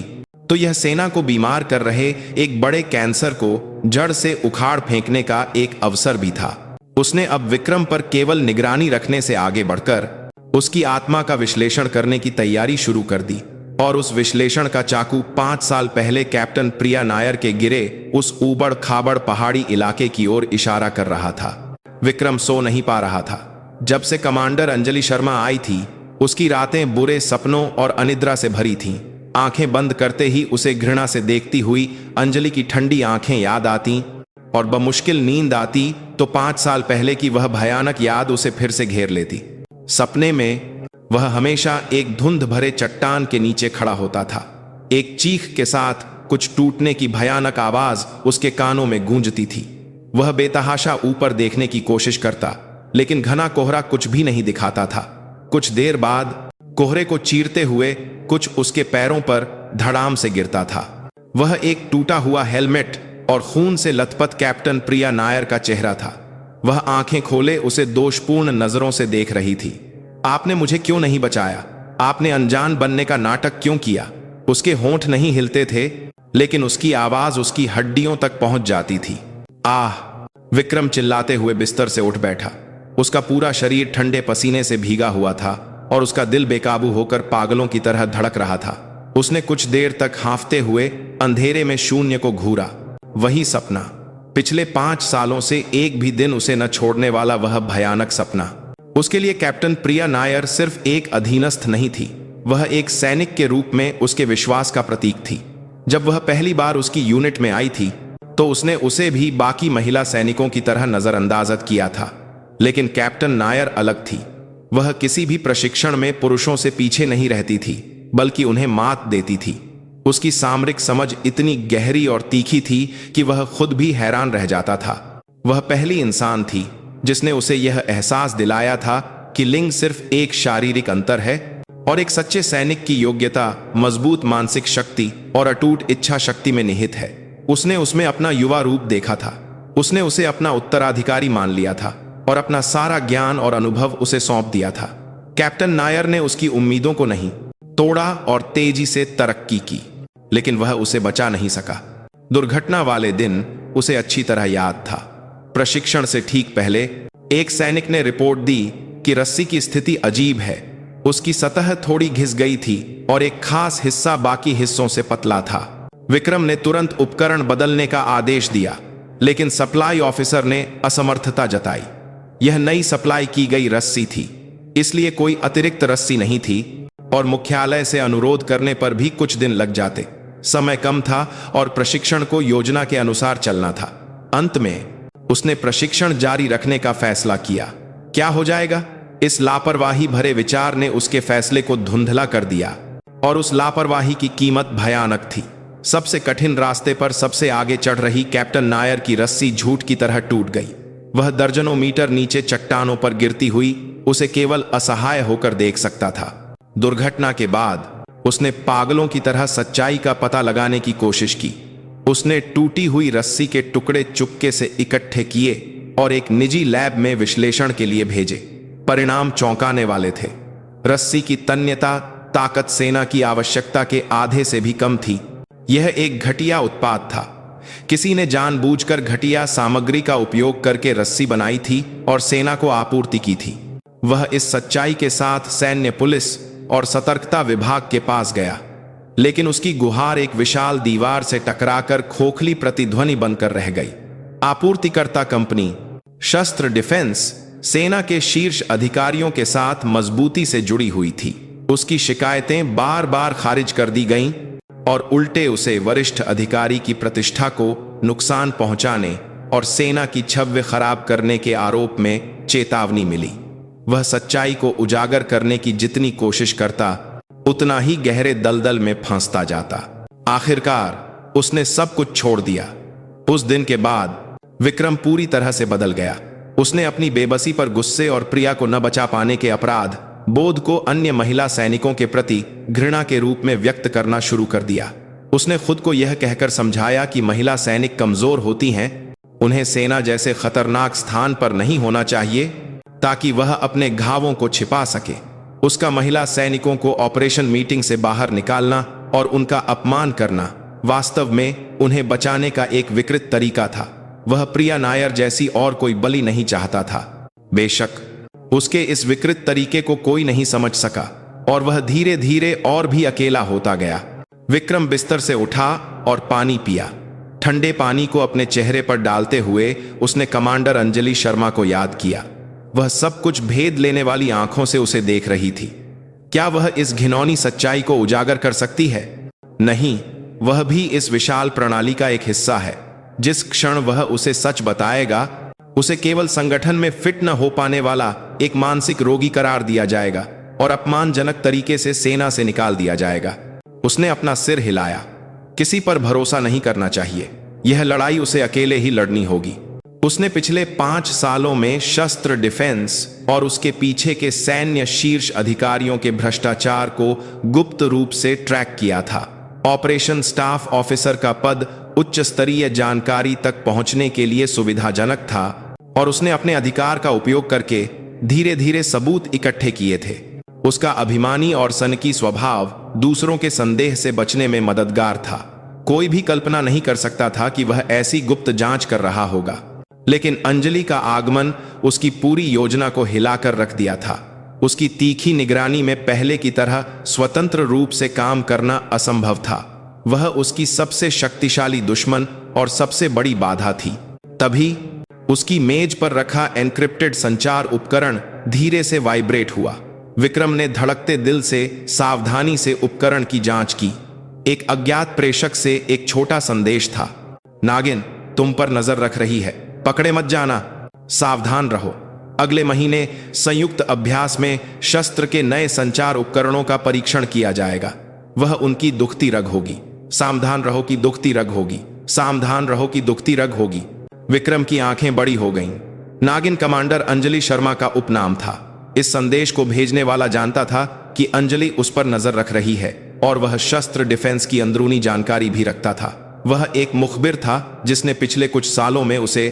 तो यह सेना को बीमार कर रहे एक बड़े कैंसर को जड़ से उखाड़ फेंकने का एक अवसर भी था। उसने अब विक्रम पर केवल निगरानी रखने से आगे बढ़कर उसकी आत्मा का विश्लेषण करने की तैयारी शुरू कर दी और उस विश्लेषण का चाकू 5 साल पहले कैप्टन प्रिया नायर के गिरे उस ऊबड़ खाबड़ पहाड़ी इलाके की ओर इशारा कर रहा था। विक्रम सो नहीं पा रहा था। जब से कमांडर अंजलि शर्मा आई थी, उसकी रातें बुरे सपनों और अनिद्रा से भरी थीं। आंखें बंद करते ही उसे घृणा से देखती हुई अंजलि की ठंडी आंखें याद आती और बमुश्किल नींद आती तो 5 साल पहले की वह भयानक याद उसे फिर से घेर लेती। सपने में वह हमेशा एक धुंध भरे चट्टान के नीचे खड़ा होता था। एक चीख के साथ कुछ टूटने की भयानक आवाज उसके कानों में गूंजती थी। वह बेतहाशा ऊपर देखने की कोशिश करता, लेकिन घना कोहरा कुछ भी नहीं दिखाता था। कुछ देर बाद कोहरे को चीरते हुए कुछ उसके पैरों पर धड़ाम से गिरता था। वह एक टूटा हुआ हेलमेट और खून से लथपथ कैप्टन प्रिया नायर का चेहरा था। वह आंखें खोले उसे दोषपूर्ण नजरों से देख रही थी। आपने मुझे क्यों नहीं बचाया? आपने अनजान बनने का नाटक क्यों किया? उसके होंठ नहीं हिलते थे, लेकिन उसकी आवाज उसकी हड्डियों तक पहुंच जाती थी। आह! विक्रम चिल्लाते हुए बिस्तर से उठ बैठा। उसका पूरा शरीर ठंडे पसीने से भीगा हुआ था और उसका दिल बेकाबू होकर पागलों की तरह धड़क रहा था। उसने कुछ देर तक हांफते हुए अंधेरे में शून्य को घूरा। वही सपना, पिछले 5 सालों से एक भी दिन उसे न छोड़ने वाला वह भयानक सपना। उसके लिए कैप्टन प्रिया नायर सिर्फ एक अधीनस्थ नहीं थी, वह एक सैनिक के रूप में उसके विश्वास का प्रतीक थी। जब वह पहली बार उसकी यूनिट में आई थी तो उसने उसे भी बाकी महिला सैनिकों की तरह नजरअंदाज किया था, लेकिन कैप्टन नायर अलग थी। वह किसी भी प्रशिक्षण में पुरुषों से पीछे नहीं रहती थी, बल्कि उन्हें मात देती थी। उसकी सामरिक समझ इतनी गहरी और तीखी थी कि वह खुद भी हैरान रह जाता था। वह पहली इंसान थी जिसने उसे यह एहसास दिलाया था कि लिंग सिर्फ एक शारीरिक अंतर है और एक सच्चे सैनिक की योग्यता मजबूत मानसिक शक्ति और अटूट इच्छा शक्ति में निहित है। उसने उसमें अपना युवा रूप देखा था। उसने उसे अपना उत्तराधिकारी मान लिया था और अपना सारा ज्ञान और अनुभव उसे सौंप दिया था। कैप्टन नायर ने उसकी उम्मीदों को नहीं तोड़ा और तेजी से तरक्की की, लेकिन वह उसे बचा नहीं सका। दुर्घटना वाले दिन उसे अच्छी तरह याद था। प्रशिक्षण से ठीक पहले एक सैनिक ने रिपोर्ट दी कि रस्सी की स्थिति अजीब है। उसकी सतह थोड़ी घिस गई थी और एक खास हिस्सा बाकी हिस्सों से पतला था। विक्रम ने तुरंत उपकरण बदलने का आदेश दिया, लेकिन सप्लाई ऑफिसर ने असमर्थता जताई। यह नई सप्लाई की गई रस्सी थी, इसलिए कोई अतिरिक्त रस्सी नहीं थी और मुख्यालय से अनुरोध करने पर भी कुछ दिन लग जाते। समय कम था और प्रशिक्षण को योजना के अनुसार चलना था। अंत में उसने प्रशिक्षण जारी रखने का फैसला किया। क्या हो जाएगा? इस लापरवाही भरे विचार ने उसके फैसले को धुंधला कर दिया और उस लापरवाही की कीमत भयानक थी। सबसे कठिन रास्ते पर सबसे आगे चढ़ रही कैप्टन नायर की रस्सी झूठ की तरह टूट गई। वह दर्जनों मीटर नीचे चट्टानों पर गिरती हुई उसे केवल असहाय होकर देख सकता था। दुर्घटना के बाद उसने पागलों की तरह सच्चाई का पता लगाने की कोशिश की। उसने टूटी हुई रस्सी के टुकड़े चुपके से इकट्ठे किए और एक निजी लैब में विश्लेषण के लिए भेजे। परिणाम चौंकाने वाले थे। रस्सी की तन्यता ताकत सेना की आवश्यकता के आधे से भी कम थी। यह एक घटिया उत्पाद था। किसी ने जानबूझकर घटिया सामग्री का उपयोग करके रस्सी बनाई थी और सेना को आपूर्ति की थी। वह इस सच्चाई के साथ सैन्य पुलिस और सतर्कता विभाग के पास गया, लेकिन उसकी गुहार एक विशाल दीवार से टकराकर खोखली प्रतिध्वनि बनकर रह गई। आपूर्तिकर्ता कंपनी शस्त्र डिफेंस सेना के शीर्ष अधिकारियों के साथ मजबूती से जुड़ी हुई थी। उसकी शिकायतें बार बार खारिज कर दी गईं और उल्टे उसे वरिष्ठ अधिकारी की प्रतिष्ठा को नुकसान पहुंचाने और सेना की छवि खराब करने के आरोप में चेतावनी मिली। वह सच्चाई को उजागर करने की जितनी कोशिश करता, उतना ही गहरे दलदल में फंसता जाता। आखिरकार उसने सब कुछ छोड़ दिया। उस दिन के बाद विक्रम पूरी तरह से बदल गया। उसने अपनी बेबसी पर गुस्से और प्रिया को न बचा पाने के अपराध बोध को अन्य महिला सैनिकों के प्रति घृणा के रूप में व्यक्त करना शुरू कर दिया। उसने खुद को यह कहकर समझाया कि महिला सैनिक कमजोर होती हैं, उन्हें सेना जैसे खतरनाक स्थान पर नहीं होना चाहिए ताकि वह अपने घावों को छिपा सके। उसका महिला सैनिकों को ऑपरेशन मीटिंग से बाहर निकालना और उनका अपमान करना वास्तव में उन्हें बचाने का एक विकृत तरीका था। वह प्रिया नायर जैसी और कोई बलि नहीं चाहता था। बेशक उसके इस विकृत तरीके को कोई नहीं समझ सका और वह धीरे धीरे और भी अकेला होता गया। विक्रम बिस्तर से उठा और पानी पिया। ठंडे पानी को अपने चेहरे पर डालते हुए उसने कमांडर अंजलि शर्मा को याद किया। वह सब कुछ भेद लेने वाली आंखों से उसे देख रही थी। क्या वह इस घिनौनी सच्चाई को उजागर कर सकती है? नहीं, वह भी इस विशाल प्रणाली का एक हिस्सा है। जिस क्षण वह उसे सच बताएगा, उसे केवल संगठन में फिट न हो पाने वाला एक मानसिक रोगी करार दिया जाएगा और अपमानजनक तरीके से सेना से निकाल दिया जाएगा। उसने अपना सिर हिलाया। किसी पर भरोसा नहीं करना चाहिए। यह लड़ाई उसे अकेले ही लड़नी होगी। उसने पिछले 5 सालों में शस्त्र डिफेंस और उसके पीछे के सैन्य शीर्ष अधिकारियों के भ्रष्टाचार को गुप्त रूप से ट्रैक किया था। ऑपरेशन स्टाफ ऑफिसर का पद उच्च स्तरीय जानकारी तक पहुंचने के लिए सुविधाजनक था और उसने अपने अधिकार का उपयोग करके धीरे धीरे सबूत इकट्ठे किए थे। उसका अभिमानी और सनकी स्वभाव दूसरों के संदेह से बचने में मददगार था। कोई भी कल्पना नहीं कर सकता था कि वह ऐसी गुप्त जांच कर रहा होगा, लेकिन अंजलि का आगमन उसकी पूरी योजना को हिलाकर रख दिया था। उसकी तीखी निगरानी में पहले की तरह स्वतंत्र रूप से काम करना असंभव था। वह उसकी सबसे शक्तिशाली दुश्मन और सबसे बड़ी बाधा थी। तभी उसकी मेज पर रखा एन्क्रिप्टेड संचार उपकरण धीरे से वाइब्रेट हुआ। विक्रम ने धड़कते दिल से सावधानी से उपकरण की जांच की। एक अज्ञात प्रेषक से एक छोटा संदेश था। नागिन तुम पर नजर रख रही है, पकड़े मत जाना, सावधान रहो। अगले महीने संयुक्त अभ्यास में शस्त्र के नए संचार उपकरणों का परीक्षण किया जाएगा। वह उनकी दुखती रग होगी। सावधान रहो कि दुखती रग होगी, सावधान रहो कि दुखती रग होगी। विक्रम की आंखें बड़ी हो गईं। नागिन कमांडर अंजलि शर्मा का उपनाम था। इस संदेश को भेजने वाला जानता था कि अंजलि उस पर नजर रख रही है और वह शस्त्र डिफेंस की अंदरूनी जानकारी भी रखता था। वह एक मुखबिर था जिसने पिछले कुछ सालों में उसे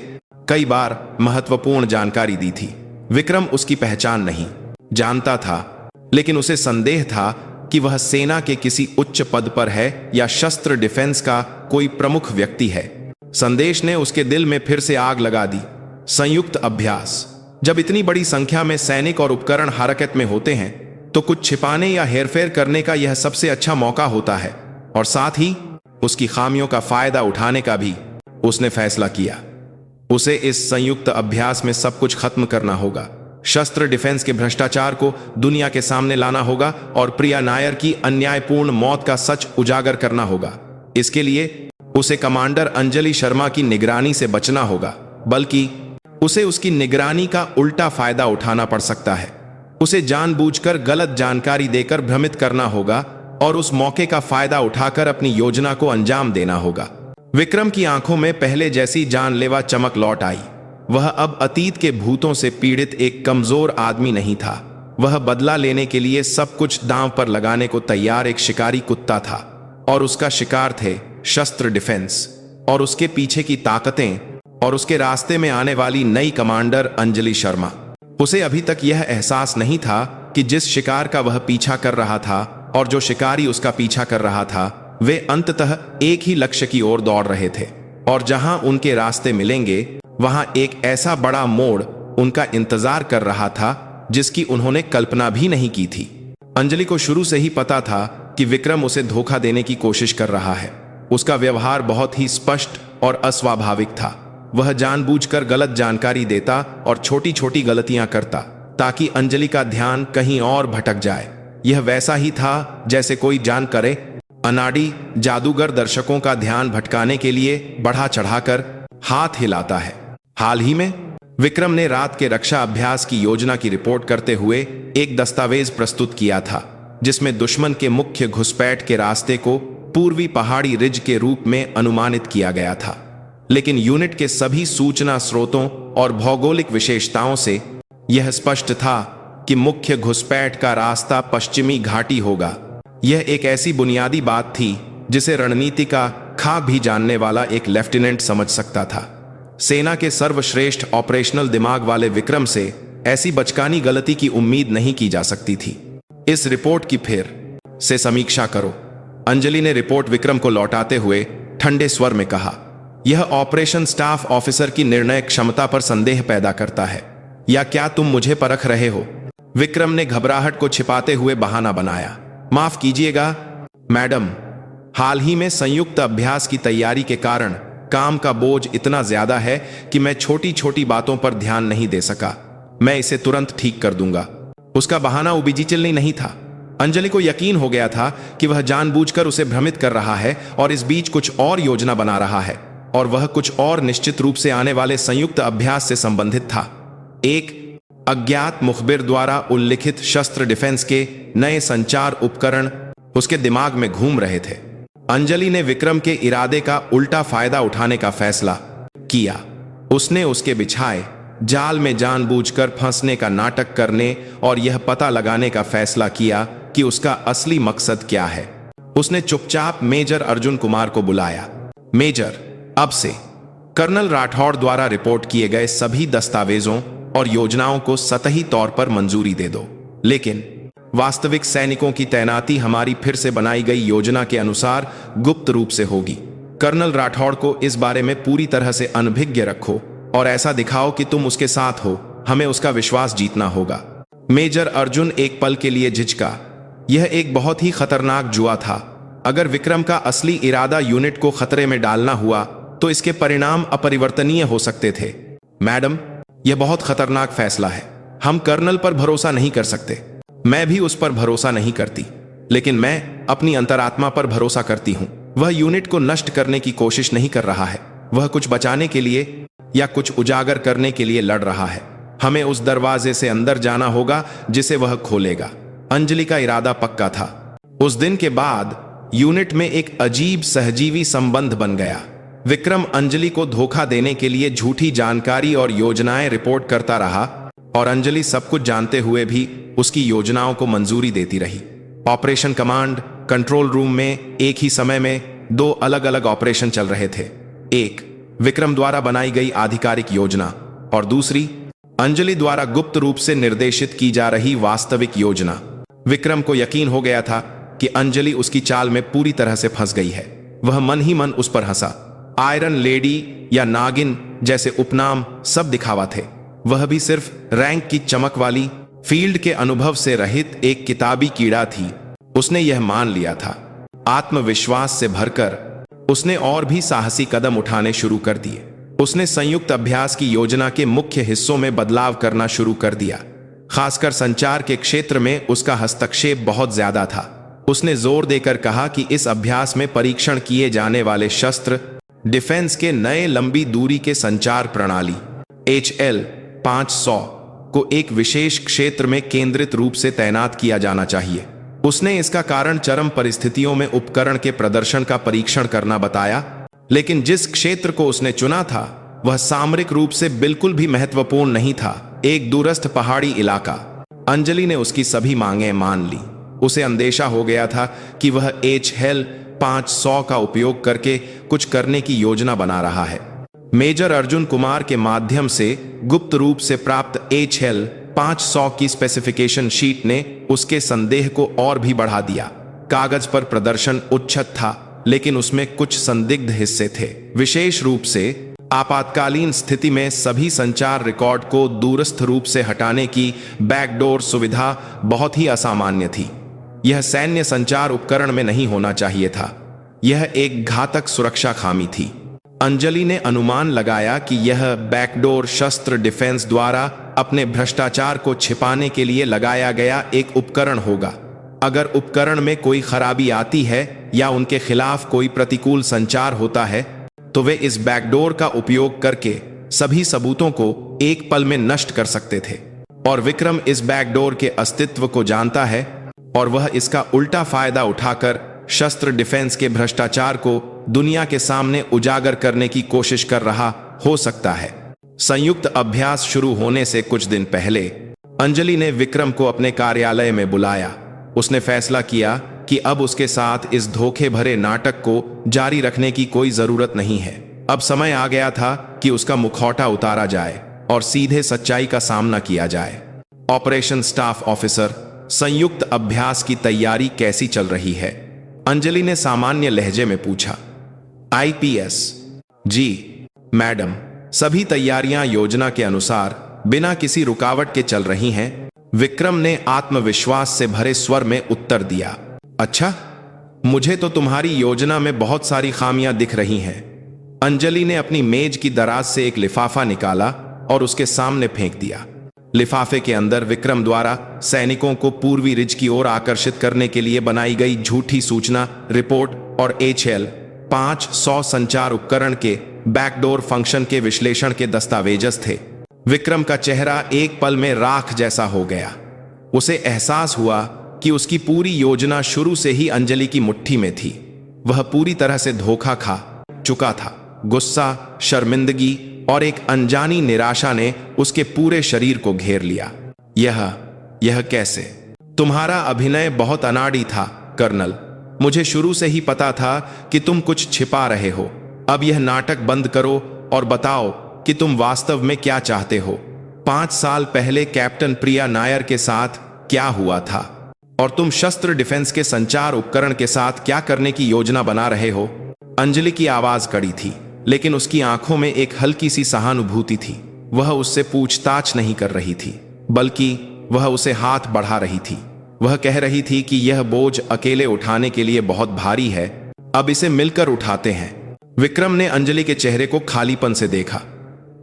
कई बार महत्वपूर्ण जानकारी दी थी। विक्रम उसकी पहचान नहीं जानता था, लेकिन उसे संदेह था कि वह सेना के किसी उच्च पद पर है या शस्त्र डिफेंस का कोई प्रमुख व्यक्ति है। संदेश ने उसके दिल में फिर से आग लगा दी। संयुक्त अभ्यास। जब इतनी बड़ी संख्या में सैनिक और उपकरण हरकत में होते हैं तो कुछ छिपाने या हेरफेर करने का यह सबसे अच्छा मौका होता है, और साथ ही उसकी खामियों का फायदा उठाने का भी। उसने फैसला किया, उसे इस संयुक्त अभ्यास में सब कुछ खत्म करना होगा। शस्त्र डिफेंस के भ्रष्टाचार को दुनिया के सामने लाना होगा और प्रिया नायर की अन्यायपूर्ण मौत का सच उजागर करना होगा। इसके लिए उसे कमांडर अंजलि शर्मा की निगरानी से बचना होगा, बल्कि उसे उसकी निगरानी का उल्टा फायदा उठाना पड़ सकता है। उसे जानबूझकर गलत जानकारी देकर भ्रमित करना होगा और उस मौके का फायदा उठाकर अपनी योजना को अंजाम देना होगा। विक्रम की आंखों में पहले जैसी जानलेवा चमक लौट आई। वह अब अतीत के भूतों से पीड़ित एक कमजोर आदमी नहीं था। वह बदला लेने के लिए सब कुछ दांव पर लगाने को तैयार एक शिकारी कुत्ता था, और उसका शिकार थे शस्त्र डिफेंस और उसके पीछे की ताकतें और उसके रास्ते में आने वाली नई कमांडर अंजलि शर्मा। उसे अभी तक यह एहसास नहीं था कि जिस शिकार का वह पीछा कर रहा था और जो शिकारी उसका पीछा कर रहा था, वे अंततः एक ही लक्ष्य की ओर दौड़ रहे थे, और जहां उनके रास्ते मिलेंगे वहां एक ऐसा बड़ा मोड़ उनका इंतजार कर रहा था जिसकी उन्होंने कल्पना भी नहीं की थी। अंजलि को शुरू से ही पता था कि विक्रम उसे धोखा देने की कोशिश कर रहा है। उसका व्यवहार बहुत ही स्पष्ट और अस्वाभाविक था। वह जानबूझकर गलत जानकारी देता और छोटी छोटी गलतियां करता ताकि अंजलि का ध्यान कहीं और भटक जाए। यह वैसा ही था जैसे कोई जान करे अनाड़ी जादूगर दर्शकों का ध्यान भटकाने के लिए बढ़ा चढ़ाकर हाथ हिलाता है। हाल ही में विक्रम ने रात के रक्षा अभ्यास की योजना की रिपोर्ट करते हुए एक दस्तावेज प्रस्तुत किया था, जिसमें दुश्मन के मुख्य घुसपैठ के रास्ते को पूर्वी पहाड़ी रिज के रूप में अनुमानित किया गया था। लेकिन यूनिट के सभी सूचना स्रोतों और भौगोलिक विशेषताओं से यह स्पष्ट था कि मुख्य घुसपैठ का रास्ता पश्चिमी घाटी होगा। यह एक ऐसी बुनियादी बात थी जिसे रणनीति का खाक भी जानने वाला एक लेफ्टिनेंट समझ सकता था। सेना के सर्वश्रेष्ठ ऑपरेशनल दिमाग वाले विक्रम से ऐसी बचकानी गलती की उम्मीद नहीं की जा सकती थी। इस रिपोर्ट की फिर से समीक्षा करो, अंजलि ने रिपोर्ट विक्रम को लौटाते हुए ठंडे स्वर में कहा। यह ऑपरेशन स्टाफ ऑफिसर की निर्णय क्षमता पर संदेह पैदा करता है। या क्या तुम मुझे परख रहे हो? विक्रम ने घबराहट को छिपाते हुए बहाना बनाया। माफ कीजिएगा मैडम, हाल ही में संयुक्त अभ्यास की तैयारी के कारण काम का बोझ इतना ज्यादा है कि मैं छोटी छोटी बातों पर ध्यान नहीं दे सका। मैं इसे तुरंत ठीक कर दूंगा। उसका बहाना उबिजिचलनी नहीं था। अंजलि को यकीन हो गया था कि वह जानबूझकर उसे भ्रमित कर रहा है और इस बीच कुछ और योजना बना रहा है, और वह कुछ और निश्चित रूप से आने वाले संयुक्त अभ्यास से संबंधित था। एक अज्ञात मुखबिर द्वारा उल्लिखित शस्त्र डिफेंस के नए संचार उपकरण उसके दिमाग में घूम रहे थे। अंजलि ने विक्रम के इरादे का उल्टा फायदा उठाने का फैसला किया। उसने उसके बिछाए जाल में जानबूझकर फंसने का नाटक करने और यह पता लगाने का फैसला किया कि उसका असली मकसद क्या है। उसने चुपचाप मेजर अर्जुन कुमार को बुलाया। मेजर, अब से कर्नल राठौड़ द्वारा रिपोर्ट किए गए सभी दस्तावेजों और योजनाओं को सतही तौर पर मंजूरी दे दो, लेकिन वास्तविक सैनिकों की तैनाती हमारी फिर से बनाई गई योजना के अनुसार गुप्त रूप से होगी। कर्नल राठौड़ को इस बारे में पूरी तरह से अनभिज्ञ रखो और ऐसा दिखाओ कि तुम उसके साथ हो। हमें उसका विश्वास जीतना होगा। मेजर अर्जुन एक पल के लिए झिझका। यह एक बहुत ही खतरनाक जुआ था। अगर विक्रम का असली इरादा यूनिट को खतरे में डालना हुआ तो इसके परिणाम अपरिवर्तनीय हो सकते थे। मैडम, यह बहुत खतरनाक फैसला है। हम कर्नल पर भरोसा नहीं कर सकते। मैं भी उस पर भरोसा नहीं करती, लेकिन मैं अपनी अंतरात्मा पर भरोसा करती हूं। वह यूनिट को नष्ट करने की कोशिश नहीं कर रहा है। वह कुछ बचाने के लिए या कुछ उजागर करने के लिए लड़ रहा है। हमें उस दरवाजे से अंदर जाना होगा जिसे वह खोलेगा। अंजलि का इरादा पक्का था। उस दिन के बाद यूनिट में एक अजीब सहजीवी संबंध बन गया। विक्रम अंजलि को धोखा देने के लिए झूठी जानकारी और योजनाएं रिपोर्ट करता रहा, और अंजलि सब कुछ जानते हुए भी उसकी योजनाओं को मंजूरी देती रही। ऑपरेशन कमांड कंट्रोल रूम में एक ही समय में दो अलग अलग ऑपरेशन चल रहे थे। एक विक्रम द्वारा बनाई गई आधिकारिक योजना, और दूसरी अंजलि द्वारा गुप्त रूप से निर्देशित की जा रही वास्तविक योजना। विक्रम को यकीन हो गया था कि अंजलि उसकी चाल में पूरी तरह से फंस गई है। वह मन ही मन उस पर हंसा। आयरन लेडी या नागिन जैसे उपनाम सब दिखावा थे। वह भी सिर्फ रैंक की चमक वाली, फील्ड के अनुभव से रहित एक किताबी कीड़ा थी। उसने यह मान लिया था। आत्मविश्वास से भरकर उसने और भी साहसी कदम उठाने शुरू कर दिए। उसने संयुक्त अभ्यास की योजना के मुख्य हिस्सों में बदलाव करना शुरू कर दिया। खासकर संचार के क्षेत्र में उसका हस्तक्षेप बहुत ज्यादा था। उसने जोर देकर कहा कि इस अभ्यास में परीक्षण किए जाने वाले शस्त्र डिफेंस के नए लंबी दूरी के संचार प्रणाली HL 500 को एक विशेष क्षेत्र में केंद्रित रूप से तैनात किया जाना चाहिए। उसने इसका कारण चरम परिस्थितियों में उपकरण के प्रदर्शन का परीक्षण करना बताया, लेकिन जिस क्षेत्र को उसने चुना था वह सामरिक रूप से बिल्कुल भी महत्वपूर्ण नहीं था। एक दूरस्थ पहाड़ी इलाका। अंजलि ने उसकी सभी मांगें मान ली। उसे अंदेशा हो गया था कि वह HL 500 का उपयोग करके कुछ करने की योजना बना रहा है। मेजर अर्जुन कुमार के माध्यम से गुप्त रूप से प्राप्त HL 500 की स्पेसिफिकेशन शीट ने उसके संदेह को और भी बढ़ा दिया। कागज पर प्रदर्शन उच्चत था, लेकिन उसमें कुछ संदिग्ध हिस्से थे। विशेष रूप से आपातकालीन स्थिति में सभी संचार रिकॉर्ड को दूरस्थ रूप से हटाने की बैकडोर सुविधा बहुत ही असामान्य थी। यह सैन्य संचार उपकरण में नहीं होना चाहिए था। यह एक घातक सुरक्षा खामी थी। अंजलि ने अनुमान लगाया कि यह बैकडोर शस्त्र डिफेंस द्वारा अपने भ्रष्टाचार को छिपाने के लिए लगाया गया एक उपकरण होगा। अगर उपकरण में कोई खराबी आती है या उनके खिलाफ कोई प्रतिकूल संचार होता है तो वे इस बैकडोर का उपयोग करके सभी सबूतों को एक पल में नष्ट कर सकते थे। और विक्रम इस बैकडोर के अस्तित्व को जानता है और वह इसका उल्टा फायदा उठाकर शस्त्र डिफेंस के भ्रष्टाचार को दुनिया के सामने उजागर करने की कोशिश कर रहा हो सकता है। संयुक्त अभ्यास शुरू होने से कुछ दिन पहले अंजलि ने विक्रम को अपने कार्यालय में बुलाया। उसने फैसला किया कि अब उसके साथ इस धोखे भरे नाटक को जारी रखने की कोई जरूरत नहीं है। अब समय आ गया था कि उसका मुखौटा उतारा जाए और सीधे सच्चाई का सामना किया जाए। ऑपरेशन स्टाफ ऑफिसर, संयुक्त अभ्यास की तैयारी कैसी चल रही है? अंजलि ने सामान्य लहजे में पूछा। IPS: जी मैडम, सभी तैयारियां योजना के अनुसार बिना किसी रुकावट के चल रही हैं। विक्रम ने आत्मविश्वास से भरे स्वर में उत्तर दिया। अच्छा, मुझे तो तुम्हारी योजना में बहुत सारी खामियां दिख रही हैं। अंजलि ने अपनी मेज की दराज से एक लिफाफा निकाला और उसके सामने फेंक दिया। लिफाफे के अंदर विक्रम द्वारा सैनिकों को पूर्वी रिज की ओर आकर्षित करने के लिए बनाई गई झूठी सूचना रिपोर्ट और HL 500 संचार उपकरण के बैकडोर फंक्शन के विश्लेषण के दस्तावेजस थे। विक्रम का चेहरा एक पल में राख जैसा हो गया। उसे एहसास हुआ कि उसकी पूरी योजना शुरू से ही अंजलि की मुट्ठी में थी। वह पूरी तरह से धोखा खा चुका था। गुस्सा, शर्मिंदगी और एक अनजानी निराशा ने उसके पूरे शरीर को घेर लिया। यह कैसे? तुम्हारा अभिनय बहुत अनाड़ी था कर्नल। मुझे शुरू से ही पता था कि तुम कुछ छिपा रहे हो। अब यह नाटक बंद करो और बताओ कि तुम वास्तव में क्या चाहते हो। 5 साल पहले कैप्टन प्रिया नायर के साथ क्या हुआ था और तुम शस्त्र डिफेंस के संचार उपकरण के साथ क्या करने की योजना बना रहे हो? अंजलि की आवाज कड़ी थी, लेकिन उसकी आंखों में एक हल्की सी सहानुभूति थी। वह उससे पूछताछ नहीं कर रही थी, बल्कि वह उसे हाथ बढ़ा रही थी। वह कह रही थी कि यह बोझ अकेले उठाने के लिए बहुत भारी है, अब इसे मिलकर उठाते हैं। विक्रम ने अंजलि के चेहरे को खालीपन से देखा।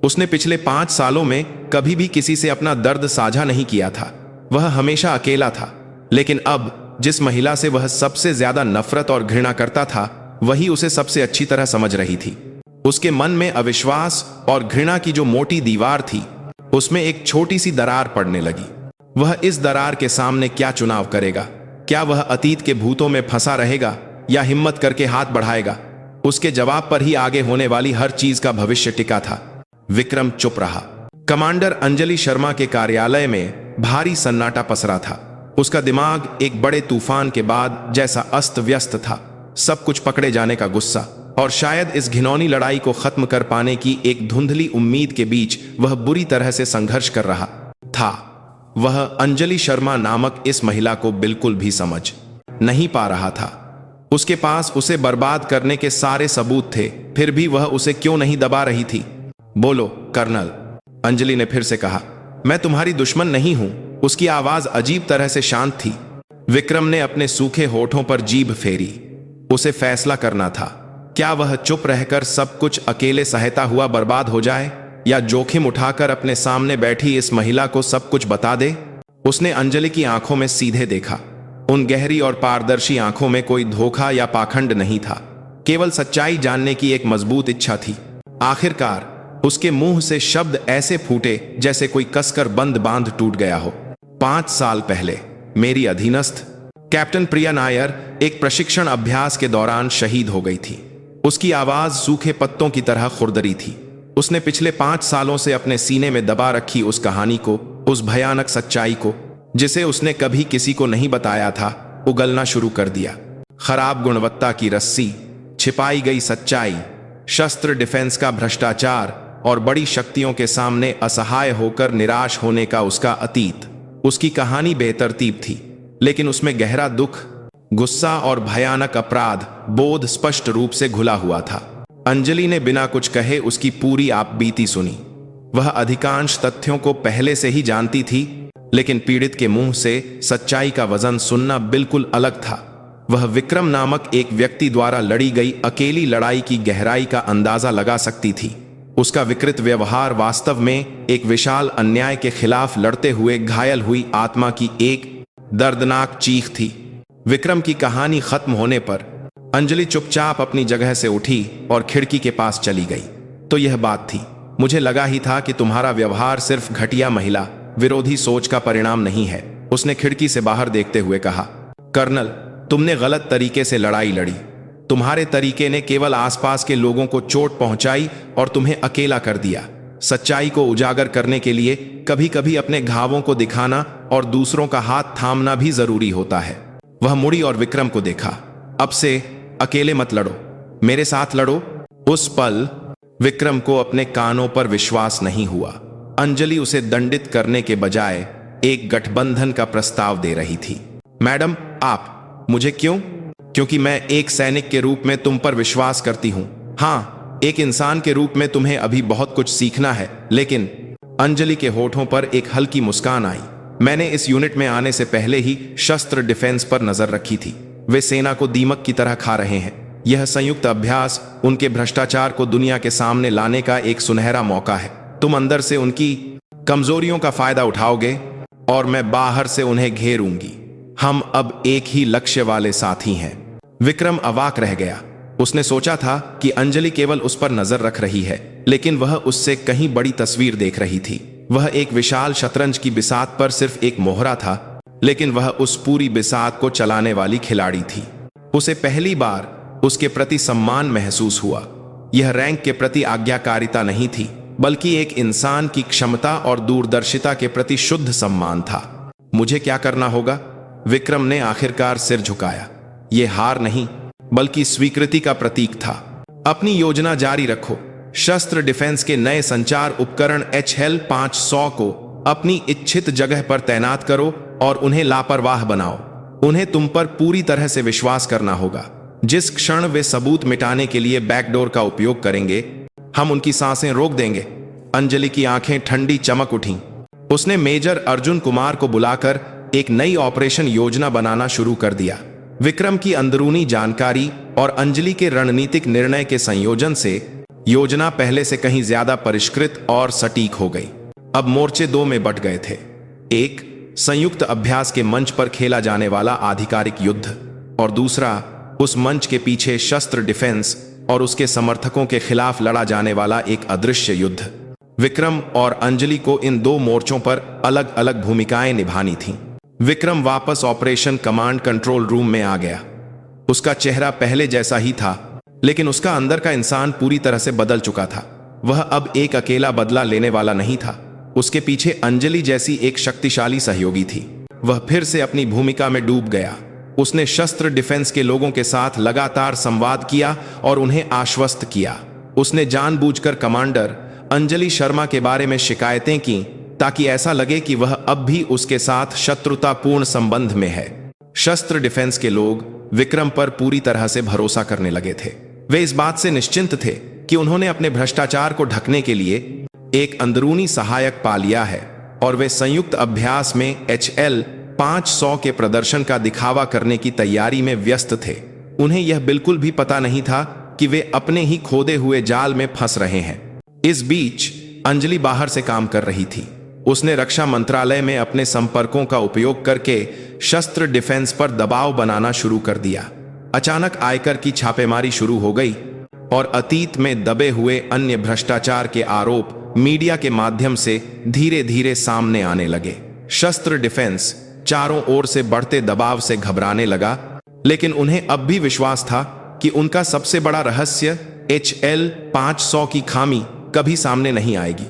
उसने पिछले 5 सालों में कभी भी किसी से अपना दर्द साझा नहीं किया था। वह हमेशा अकेला था, लेकिन अब जिस महिला से वह सबसे ज्यादा नफरत और घृणा करता था, वही उसे सबसे अच्छी तरह समझ रही थी। उसके मन में अविश्वास और घृणा की जो मोटी दीवार थी, उसमें एक छोटी सी दरार पड़ने लगी। वह इस दरार के सामने क्या चुनाव करेगा? क्या वह अतीत के भूतों में फंसा रहेगा या हिम्मत करके हाथ बढ़ाएगा? उसके जवाब पर ही आगे होने वाली हर चीज का भविष्य टिका था। विक्रम चुप रहा। कमांडर अंजलि शर्मा के कार्यालय में भारी सन्नाटा पसरा था। उसका दिमाग एक बड़े तूफान के बाद जैसा अस्त व्यस्त था। सब कुछ पकड़े जाने का गुस्सा और शायद इस घिनौनी लड़ाई को खत्म कर पाने की एक धुंधली उम्मीद के बीच वह बुरी तरह से संघर्ष कर रहा था। वह अंजलि शर्मा नामक इस महिला को बिल्कुल भी समझ नहीं पा रहा था। उसके पास उसे बर्बाद करने के सारे सबूत थे, फिर भी वह उसे क्यों नहीं दबा रही थी? बोलो कर्नल, अंजलि ने फिर से कहा। मैं तुम्हारी दुश्मन नहीं हूं। उसकी आवाज अजीब तरह से शांत थी। विक्रम ने अपने सूखे होठों पर जीभ फेरी। उसे फैसला करना था, क्या वह चुप रहकर सब कुछ अकेले सहता हुआ बर्बाद हो जाए या जोखिम उठाकर अपने सामने बैठी इस महिला को सब कुछ बता दे? उसने अंजलि की आंखों में सीधे देखा। उन गहरी और पारदर्शी आंखों में कोई धोखा या पाखंड नहीं था, केवल सच्चाई जानने की एक मजबूत इच्छा थी। आखिरकार उसके मुंह से शब्द ऐसे फूटे जैसे कोई कसकर बंद बांध टूट गया हो। 5 साल पहले मेरी अधीनस्थ कैप्टन प्रिया नायर एक प्रशिक्षण अभ्यास के दौरान शहीद हो गई थी। उसकी आवाज सूखे पत्तों की तरह खुरदरी थी। उसने पिछले 5 सालों से अपने सीने में दबा रखी उस कहानी को, उस भयानक सच्चाई को जिसे उसने कभी किसी को नहीं बताया था, उगलना शुरू कर दिया। खराब गुणवत्ता की रस्सी, छिपाई गई सच्चाई, शस्त्र डिफेंस का भ्रष्टाचार और बड़ी शक्तियों के सामने असहाय होकर निराश होने का उसका अतीत। उसकी कहानी बेतरतीब थी, लेकिन उसमें गहरा दुख, गुस्सा और भयानक अपराध बोध स्पष्ट रूप से घुला हुआ था। अंजलि ने बिना कुछ कहे उसकी पूरी आपबीती सुनी। वह अधिकांश तथ्यों को पहले से ही जानती थी, लेकिन पीड़ित के मुंह से सच्चाई का वजन सुनना बिल्कुल अलग था। वह विक्रम नामक एक व्यक्ति द्वारा लड़ी गई अकेली लड़ाई की गहराई का अंदाजा लगा सकती थी। उसका विकृत व्यवहार वास्तव में एक विशाल अन्याय के खिलाफ लड़ते हुए घायल हुई आत्मा की एक दर्दनाक चीख थी। विक्रम की कहानी खत्म होने पर अंजलि चुपचाप अपनी जगह से उठी और खिड़की के पास चली गई। तो यह बात थी। मुझे लगा ही था कि तुम्हारा व्यवहार सिर्फ घटिया महिला विरोधी सोच का परिणाम नहीं है, उसने खिड़की से बाहर देखते हुए कहा। कर्नल, तुमने गलत तरीके से लड़ाई लड़ी। तुम्हारे तरीके ने केवल आसपास के लोगों को चोट पहुंचाई और तुम्हें अकेला कर दिया। सच्चाई को उजागर करने के लिए कभी कभी अपने घावों को दिखाना और दूसरों का हाथ थामना भी जरूरी होता है। वह मुड़ी और विक्रम को देखा। अब से अकेले मत लड़ो, मेरे साथ लड़ो। उस पल विक्रम को अपने कानों पर विश्वास नहीं हुआ। अंजलि उसे दंडित करने के बजाय एक गठबंधन का प्रस्ताव दे रही थी। मैडम, आप मुझे क्यों? क्योंकि मैं एक सैनिक के रूप में तुम पर विश्वास करती हूं। हाँ, एक इंसान के रूप में तुम्हें अभी बहुत कुछ सीखना है, लेकिन अंजलि के होठों पर एक हल्की मुस्कान आई। मैंने इस यूनिट में आने से पहले ही शस्त्र डिफेंस पर नजर रखी थी। वे सेना को दीमक की तरह खा रहे हैं। यह संयुक्त अभ्यास उनके भ्रष्टाचार को दुनिया के सामने लाने का एक सुनहरा मौका है। तुम अंदर से उनकी कमजोरियों का फायदा उठाओगे और मैं बाहर से उन्हें घेरूंगी। हम अब एक ही लक्ष्य वाले साथी हैं। विक्रम अवाक रह गया। उसने सोचा था कि अंजलि केवल उस पर नजर रख रही है, लेकिन वह उससे कहीं बड़ी तस्वीर देख रही थी। वह एक विशाल शतरंज की बिसात पर सिर्फ एक मोहरा था, लेकिन वह उस पूरी बिसात को चलाने वाली खिलाड़ी थी। उसे पहली बार उसके प्रति सम्मान महसूस हुआ। यह रैंक के प्रति आज्ञाकारिता नहीं थी, बल्कि एक इंसान की क्षमता और दूरदर्शिता के प्रति शुद्ध सम्मान था। मुझे क्या करना होगा? विक्रम ने आखिरकार सिर झुकाया। यह हार नहीं, बल्कि स्वीकृति का प्रतीक था। अपनी योजना जारी रखो। शस्त्र डिफेंस के नए संचार उपकरण HL-500 को अपनी इच्छित जगह पर तैनात करो और उन्हें लापरवाह बनाओ। उन्हें तुम पर पूरी तरह से विश्वास करना होगा। जिस क्षण वे सबूत मिटाने के लिए बैकडोर का उपयोग करेंगे, हम उनकी सांसें रोक देंगे। अंजलि की आंखें ठंडी चमक उठीं। उसने मेजर अर्जुन कुमार को बुलाकर एक नई ऑपरेशन योजना बनाना शुरू कर दिया। विक्रम की अंदरूनी जानकारी और अंजलि के रणनीतिक निर्णय के संयोजन से योजना पहले से कहीं ज्यादा परिष्कृत और सटीक हो गई। अब मोर्चे दो में बंट गए थे। एक, संयुक्त अभ्यास के मंच पर खेला जाने वाला आधिकारिक युद्ध, और दूसरा, उस मंच के पीछे शस्त्र डिफेंस और उसके समर्थकों के खिलाफ लड़ा जाने वाला एक अदृश्य युद्ध। विक्रम और अंजलि को इन दो मोर्चों पर अलग अलग भूमिकाएं निभानी थीं। विक्रम वापस ऑपरेशन कमांड कंट्रोल रूम में आ गया। उसका चेहरा पहले जैसा ही था, लेकिन उसका अंदर का इंसान पूरी तरह से बदल चुका था। वह अब एक अकेला बदला लेने वाला नहीं था। उसके पीछे अंजलि जैसी एक शक्तिशाली सहयोगी थी। वह फिर से अपनी भूमिका में डूब गया। उसने शस्त्र डिफेंस के लोगों के साथ लगातार संवाद किया और उन्हें आश्वस्त किया। उसने जानबूझकर कमांडर अंजलि शर्मा के बारे में शिकायतें की, ताकि ऐसा लगे कि वह अब भी उसके साथ शत्रुतापूर्ण संबंध में है। शस्त्र डिफेंस के लोग विक्रम पर पूरी तरह से भरोसा करने लगे थे। वे इस बात से निश्चिंत थे कि उन्होंने अपने भ्रष्टाचार को ढकने के लिए एक अंदरूनी सहायक पा लिया है, और वे संयुक्त अभ्यास में HL-500 के प्रदर्शन का दिखावा करने की तैयारी में व्यस्त थे। उन्हें यह बिल्कुल भी पता नहीं था कि वे अपने ही खोदे हुए जाल में फंस रहे हैं। इस बीच अंजलि बाहर से काम कर रही थी। उसने रक्षा मंत्रालय में अपने संपर्कों का उपयोग करके शस्त्र डिफेंस पर दबाव बनाना शुरू कर दिया। अचानक आयकर की छापेमारी शुरू हो गई और अतीत में दबे हुए अन्य भ्रष्टाचार के आरोप मीडिया के माध्यम से धीरे धीरे सामने आने लगे। शस्त्र डिफेंस चारों ओर से बढ़ते दबाव से घबराने लगा, लेकिन उन्हें अब भी विश्वास था कि उनका सबसे बड़ा रहस्य HL-500 की खामी कभी सामने नहीं आएगी।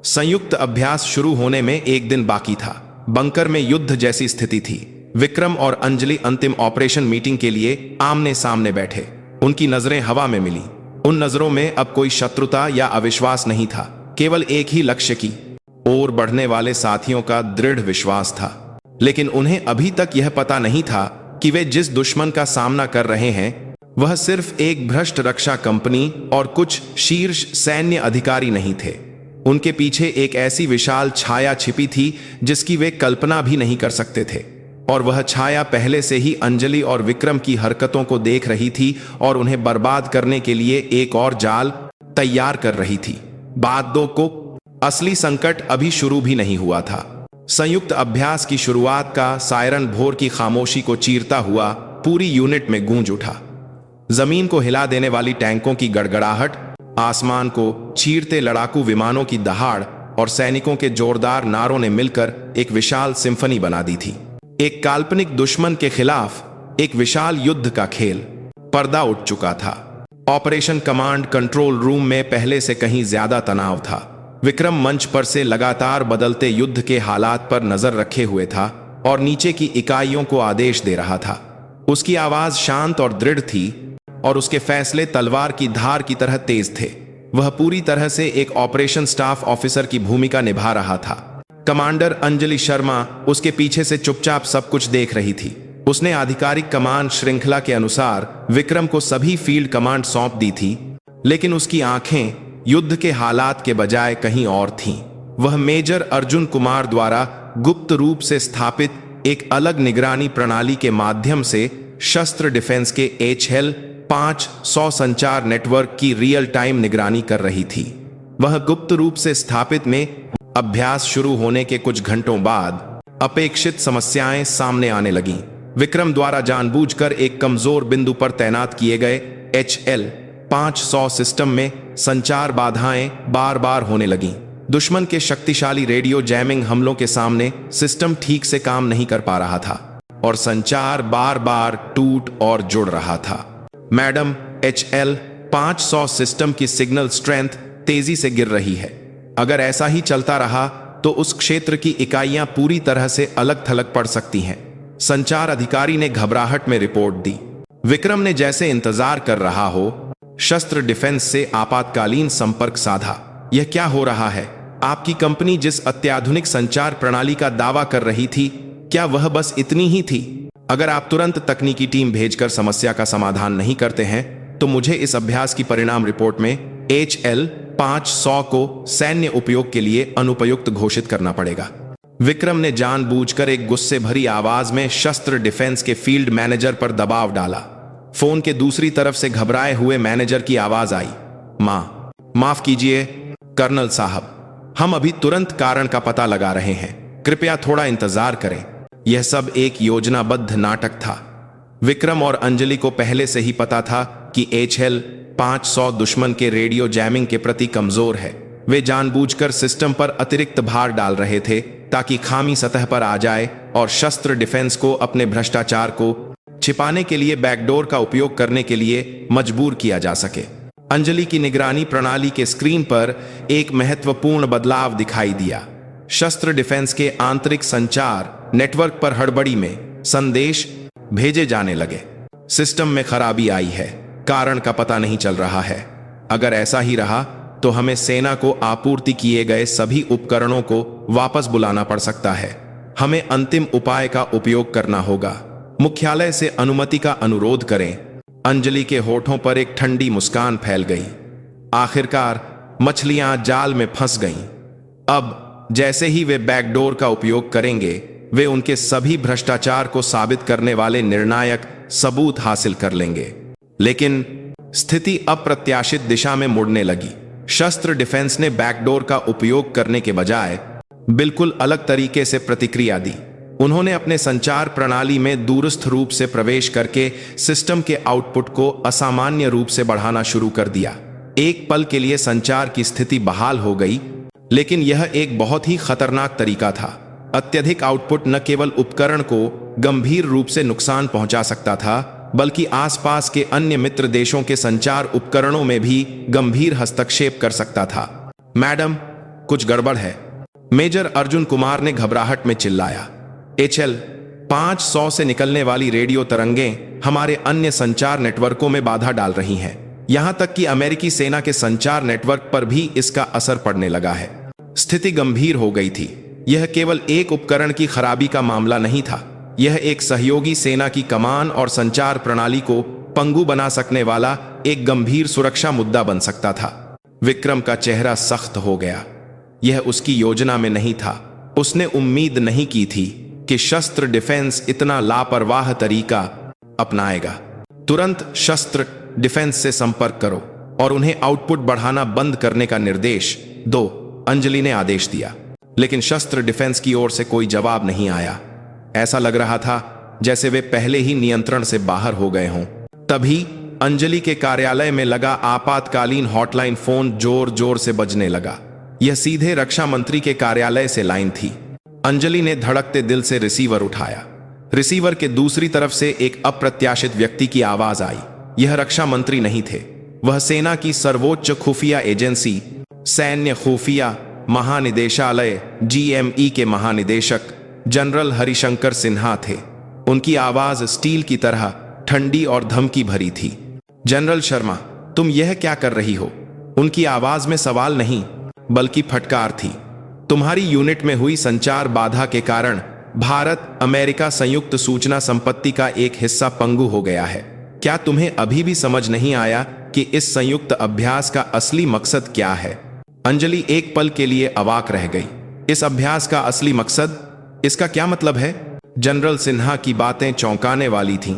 संयुक्त अभ्यास शुरू होने में एक दिन बाकी था। बंकर में युद्ध जैसी स्थिति थी। विक्रम और अंजलि अंतिम ऑपरेशन मीटिंग के लिए आमने सामने बैठे। उनकी नजरें हवा में मिली। उन नजरों में अब कोई शत्रुता या अविश्वास नहीं था, केवल एक ही लक्ष्य की ओर बढ़ने वाले साथियों का दृढ़ विश्वास था। लेकिन उन्हें अभी तक यह पता नहीं था कि वे जिस दुश्मन का सामना कर रहे हैं वह सिर्फ एक भ्रष्ट रक्षा कंपनी और कुछ शीर्ष सैन्य अधिकारी नहीं थे। उनके पीछे एक ऐसी विशाल छाया छिपी थी जिसकी वे कल्पना भी नहीं कर सकते थे, और वह छाया पहले से ही अंजलि और विक्रम की हरकतों को देख रही थी और उन्हें बर्बाद करने के लिए एक और जाल तैयार कर रही थी। बात दो को असली संकट अभी शुरू भी नहीं हुआ था। संयुक्त अभ्यास की शुरुआत का सायरन भोर की खामोशी को चीरता हुआ पूरी यूनिट में गूंज उठा। जमीन को हिला देने वाली टैंकों की गड़गड़ाहट, आसमान को चीरते लड़ाकू विमानों की दहाड़ और सैनिकों के जोरदार नारों ने मिलकर एक विशाल सिम्फनी बना दी थी। एक काल्पनिक दुश्मन के खिलाफ एक विशाल युद्ध का खेल पर्दा उठ चुका था। ऑपरेशन कमांड कंट्रोल रूम में पहले से कहीं ज्यादा तनाव था। विक्रम मंच पर से लगातार बदलते युद्ध के हालात पर नजर रखे हुए था और नीचे की इकाइयों को आदेश दे रहा था। उसकी आवाज शांत और दृढ़ थी और उसके फैसले तलवार की धार की तरह तेज थे। वह पूरी तरह से एक ऑपरेशन स्टाफ ऑफिसर की भूमिका निभा रहा था। कमांडर अंजलि शर्मा उसके पीछे से चुपचाप सब कुछ देख रही थी। उसने आधिकारिक कमान श्रृंखला के अनुसार विक्रम को सभी फील्ड कमांड सौंप दी थी, लेकिन उसकी आंखें युद्ध के हालात के बजाय कहीं और थीं। वह मेजर अर्जुन कुमार द्वारा गुप्त रूप से स्थापित एक अलग निगरानी प्रणाली के माध्यम से शस्त्र डिफेंस के HL 500 संचार नेटवर्क की रियल टाइम निगरानी कर रही थी। वह गुप्त रूप से स्थापित में अभ्यास शुरू होने के कुछ घंटों बाद अपेक्षित समस्याएं सामने आने लगीं। विक्रम द्वारा जानबूझकर एक कमजोर बिंदु पर तैनात किए गए HL 500 सिस्टम में संचार बाधाएं बार बार होने लगीं। दुश्मन के शक्तिशाली रेडियो जैमिंग हमलों के सामने सिस्टम ठीक से काम नहीं कर पा रहा था और संचार बार बार टूट और जुड़ रहा था। मैडम, HL 500 सिस्टम की सिग्नल स्ट्रेंथ तेजी से गिर रही है। अगर ऐसा ही चलता रहा तो उस क्षेत्र की इकाइयां पूरी तरह से अलग थलग पड़ सकती हैं। संचार अधिकारी ने घबराहट में रिपोर्ट दी। विक्रम ने जैसे इंतजार कर रहा हो शस्त्र डिफेंस से आपातकालीन संपर्क साधा। यह क्या हो रहा है? आपकी कंपनी जिस अत्याधुनिक संचार प्रणाली का दावा कर रही थी, क्या वह बस इतनी ही थी? अगर आप तुरंत तकनीकी टीम भेजकर समस्या का समाधान नहीं करते हैं तो मुझे इस अभ्यास की परिणाम रिपोर्ट में HL 500 को सैन्य उपयोग के लिए अनुपयुक्त घोषित करना पड़ेगा। विक्रम ने जानबूझकर एक गुस्से भरी आवाज में शस्त्र डिफेंस के फील्ड मैनेजर पर दबाव डाला। फोन के दूसरी तरफ से घबराए हुए मैनेजर की आवाज आई, माफ कीजिए कर्नल साहब, हम अभी तुरंत कारण का पता लगा रहे हैं, कृपया थोड़ा इंतजार करें। यह सब एक योजनाबद्ध नाटक था। विक्रम और अंजलि को पहले से ही पता था कि HL 500 दुश्मन के रेडियो जैमिंग के प्रति कमजोर है। वे जानबूझकर सिस्टम पर अतिरिक्त भार डाल रहे थे ताकि खामी सतह पर आ जाए और शस्त्र डिफेंस को अपने भ्रष्टाचार को छिपाने के लिए बैकडोर का उपयोग करने के लिए मजबूर किया जा सके। अंजलि की निगरानी प्रणाली के स्क्रीन पर एक महत्वपूर्ण बदलाव दिखाई दिया। शस्त्र डिफेंस के आंतरिक संचार नेटवर्क पर हड़बड़ी में संदेश भेजे जाने लगे। सिस्टम में खराबी आई है, कारण का पता नहीं चल रहा है। अगर ऐसा ही रहा तो हमें सेना को आपूर्ति किए गए सभी उपकरणों को वापस बुलाना पड़ सकता है। हमें अंतिम उपाय का उपयोग करना होगा। मुख्यालय से अनुमति का अनुरोध करें। अंजलि के होठों पर एक ठंडी मुस्कान फैल गई। आखिरकार मछलियां जाल में फंस गईं। अब जैसे ही वे बैकडोर का उपयोग करेंगे, वे उनके सभी भ्रष्टाचार को साबित करने वाले निर्णायक सबूत हासिल कर लेंगे। लेकिन स्थिति अप्रत्याशित दिशा में मुड़ने लगी। शस्त्र डिफेंस ने बैकडोर का उपयोग करने के बजाय बिल्कुल अलग तरीके से प्रतिक्रिया दी। उन्होंने अपने संचार प्रणाली में दूरस्थ रूप से प्रवेश करके सिस्टम के आउटपुट को असामान्य रूप से बढ़ाना शुरू कर दिया। एक पल के लिए संचार की स्थिति बहाल हो गई, लेकिन यह एक बहुत ही खतरनाक तरीका था। अत्यधिक आउटपुट न केवल उपकरण को गंभीर रूप से नुकसान पहुंचा सकता था, बल्कि आसपास के अन्य मित्र देशों के संचार उपकरणों में भी गंभीर हस्तक्षेप कर सकता था। मैडम, कुछ गड़बड़ है, मेजर अर्जुन कुमार ने घबराहट में चिल्लाया। HL 500 से निकलने वाली रेडियो तरंगें हमारे अन्य संचार नेटवर्कों में बाधा डाल रही हैं। यहां तक कि अमेरिकी सेना के संचार नेटवर्क पर भी इसका असर पड़ने लगा है। स्थिति गंभीर हो गई थी। यह केवल एक उपकरण की खराबी का मामला नहीं था, यह एक सहयोगी सेना की कमान और संचार प्रणाली को पंगु बना सकने वाला एक गंभीर सुरक्षा मुद्दा बन सकता था। विक्रम का चेहरा सख्त हो गया। यह उसकी योजना में नहीं था। उसने उम्मीद नहीं की थी कि शस्त्र डिफेंस इतना लापरवाह तरीका अपनाएगा। तुरंत शस्त्र डिफेंस से संपर्क करो और उन्हें आउटपुट बढ़ाना बंद करने का निर्देश दो, अंजलि ने आदेश दिया। लेकिन शस्त्र डिफेंस की ओर से कोई जवाब नहीं आया। ऐसा लग रहा था जैसे वे पहले ही नियंत्रण से बाहर हो गए हों। तभी अंजलि के कार्यालय में लगा आपातकालीन हॉटलाइन फोन जोर जोर से बजने लगा। यह सीधे रक्षा मंत्री के कार्यालय से लाइन थी। अंजलि ने धड़कते दिल से रिसीवर उठाया। रिसीवर के दूसरी तरफ से एक अप्रत्याशित व्यक्ति की आवाज आई। यह रक्षा मंत्री नहीं थे, वह सेना की सर्वोच्च खुफिया एजेंसी सैन्य खुफिया महानिदेशालय GME के महानिदेशक जनरल हरिशंकर सिन्हा थे। उनकी आवाज स्टील की तरह ठंडी और धमकी भरी थी। जनरल शर्मा, तुम यह क्या कर रही हो? उनकी आवाज में सवाल नहीं बल्कि फटकार थी। तुम्हारी यूनिट में हुई संचार बाधा के कारण भारत अमेरिका संयुक्त सूचना संपत्ति का एक हिस्सा पंगु हो गया है। क्या तुम्हें अभी भी समझ नहीं आया कि इस संयुक्त अभ्यास का असली मकसद क्या है? अंजलि एक पल के लिए अवाक रह गई। इस अभ्यास का असली मकसद, इसका क्या मतलब है? जनरल सिन्हा की बातें चौंकाने वाली थीं।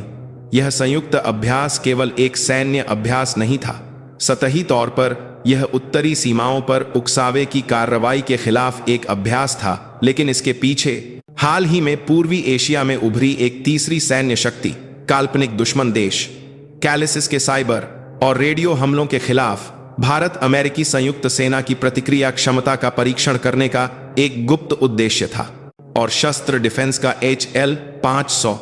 यह संयुक्त अभ्यास केवल एक सैन्य अभ्यास नहीं था। सतही तौर पर यह उत्तरी सीमाओं पर उकसावे की कार्रवाई के खिलाफ एक अभ्यास था, लेकिन इसके पीछे हाल ही में पूर्वी एशिया में उभरी एक तीसरी सैन्य शक्ति, काल्पनिक दुश्मन देश कैलिसिस के साइबर और रेडियो हमलों के खिलाफ भारत अमेरिकी संयुक्त सेना की प्रतिक्रिया क्षमता का परीक्षण करने का एक गुप्त उद्देश्य था। और शस्त्र डिफेंस का HL 500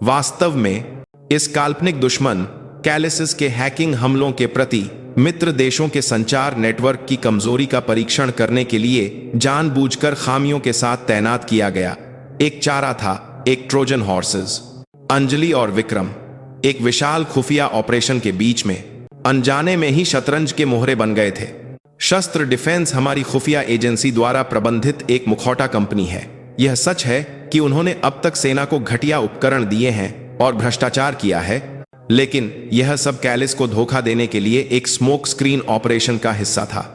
वास्तव में इस काल्पनिक दुश्मन कैलिसिस के हैकिंग हमलों के प्रति मित्र देशों के संचार नेटवर्क की कमजोरी का परीक्षण करने के लिए जानबूझकर खामियों के साथ तैनात किया गया एक चारा था, एक ट्रोजन हॉर्सेस। अंजलि और विक्रम एक विशाल खुफिया ऑपरेशन के बीच में अनजाने में ही शतरंज के मोहरे बन गए थे। शस्त्र डिफेंस हमारी खुफिया एजेंसी द्वारा प्रबंधित एक मुखौटा कंपनी है। यह सच है कि उन्होंने अब तक सेना को घटिया उपकरण दिए हैं और भ्रष्टाचार किया है, लेकिन यह सब कैलिस को धोखा देने के लिए एक स्मोक स्क्रीन ऑपरेशन का हिस्सा था।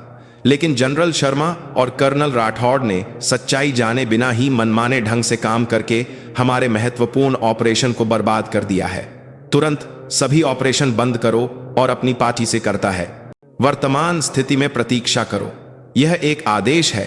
लेकिन जनरल शर्मा और कर्नल राठौड़ ने सच्चाई जाने बिना ही मनमाने ढंग से काम करके हमारे महत्वपूर्ण ऑपरेशन को बर्बाद कर दिया है। तुरंत सभी ऑपरेशन बंद करो और अपनी पार्टी से करता है। वर्तमान स्थिति में प्रतीक्षा करो। यह एक आदेश है।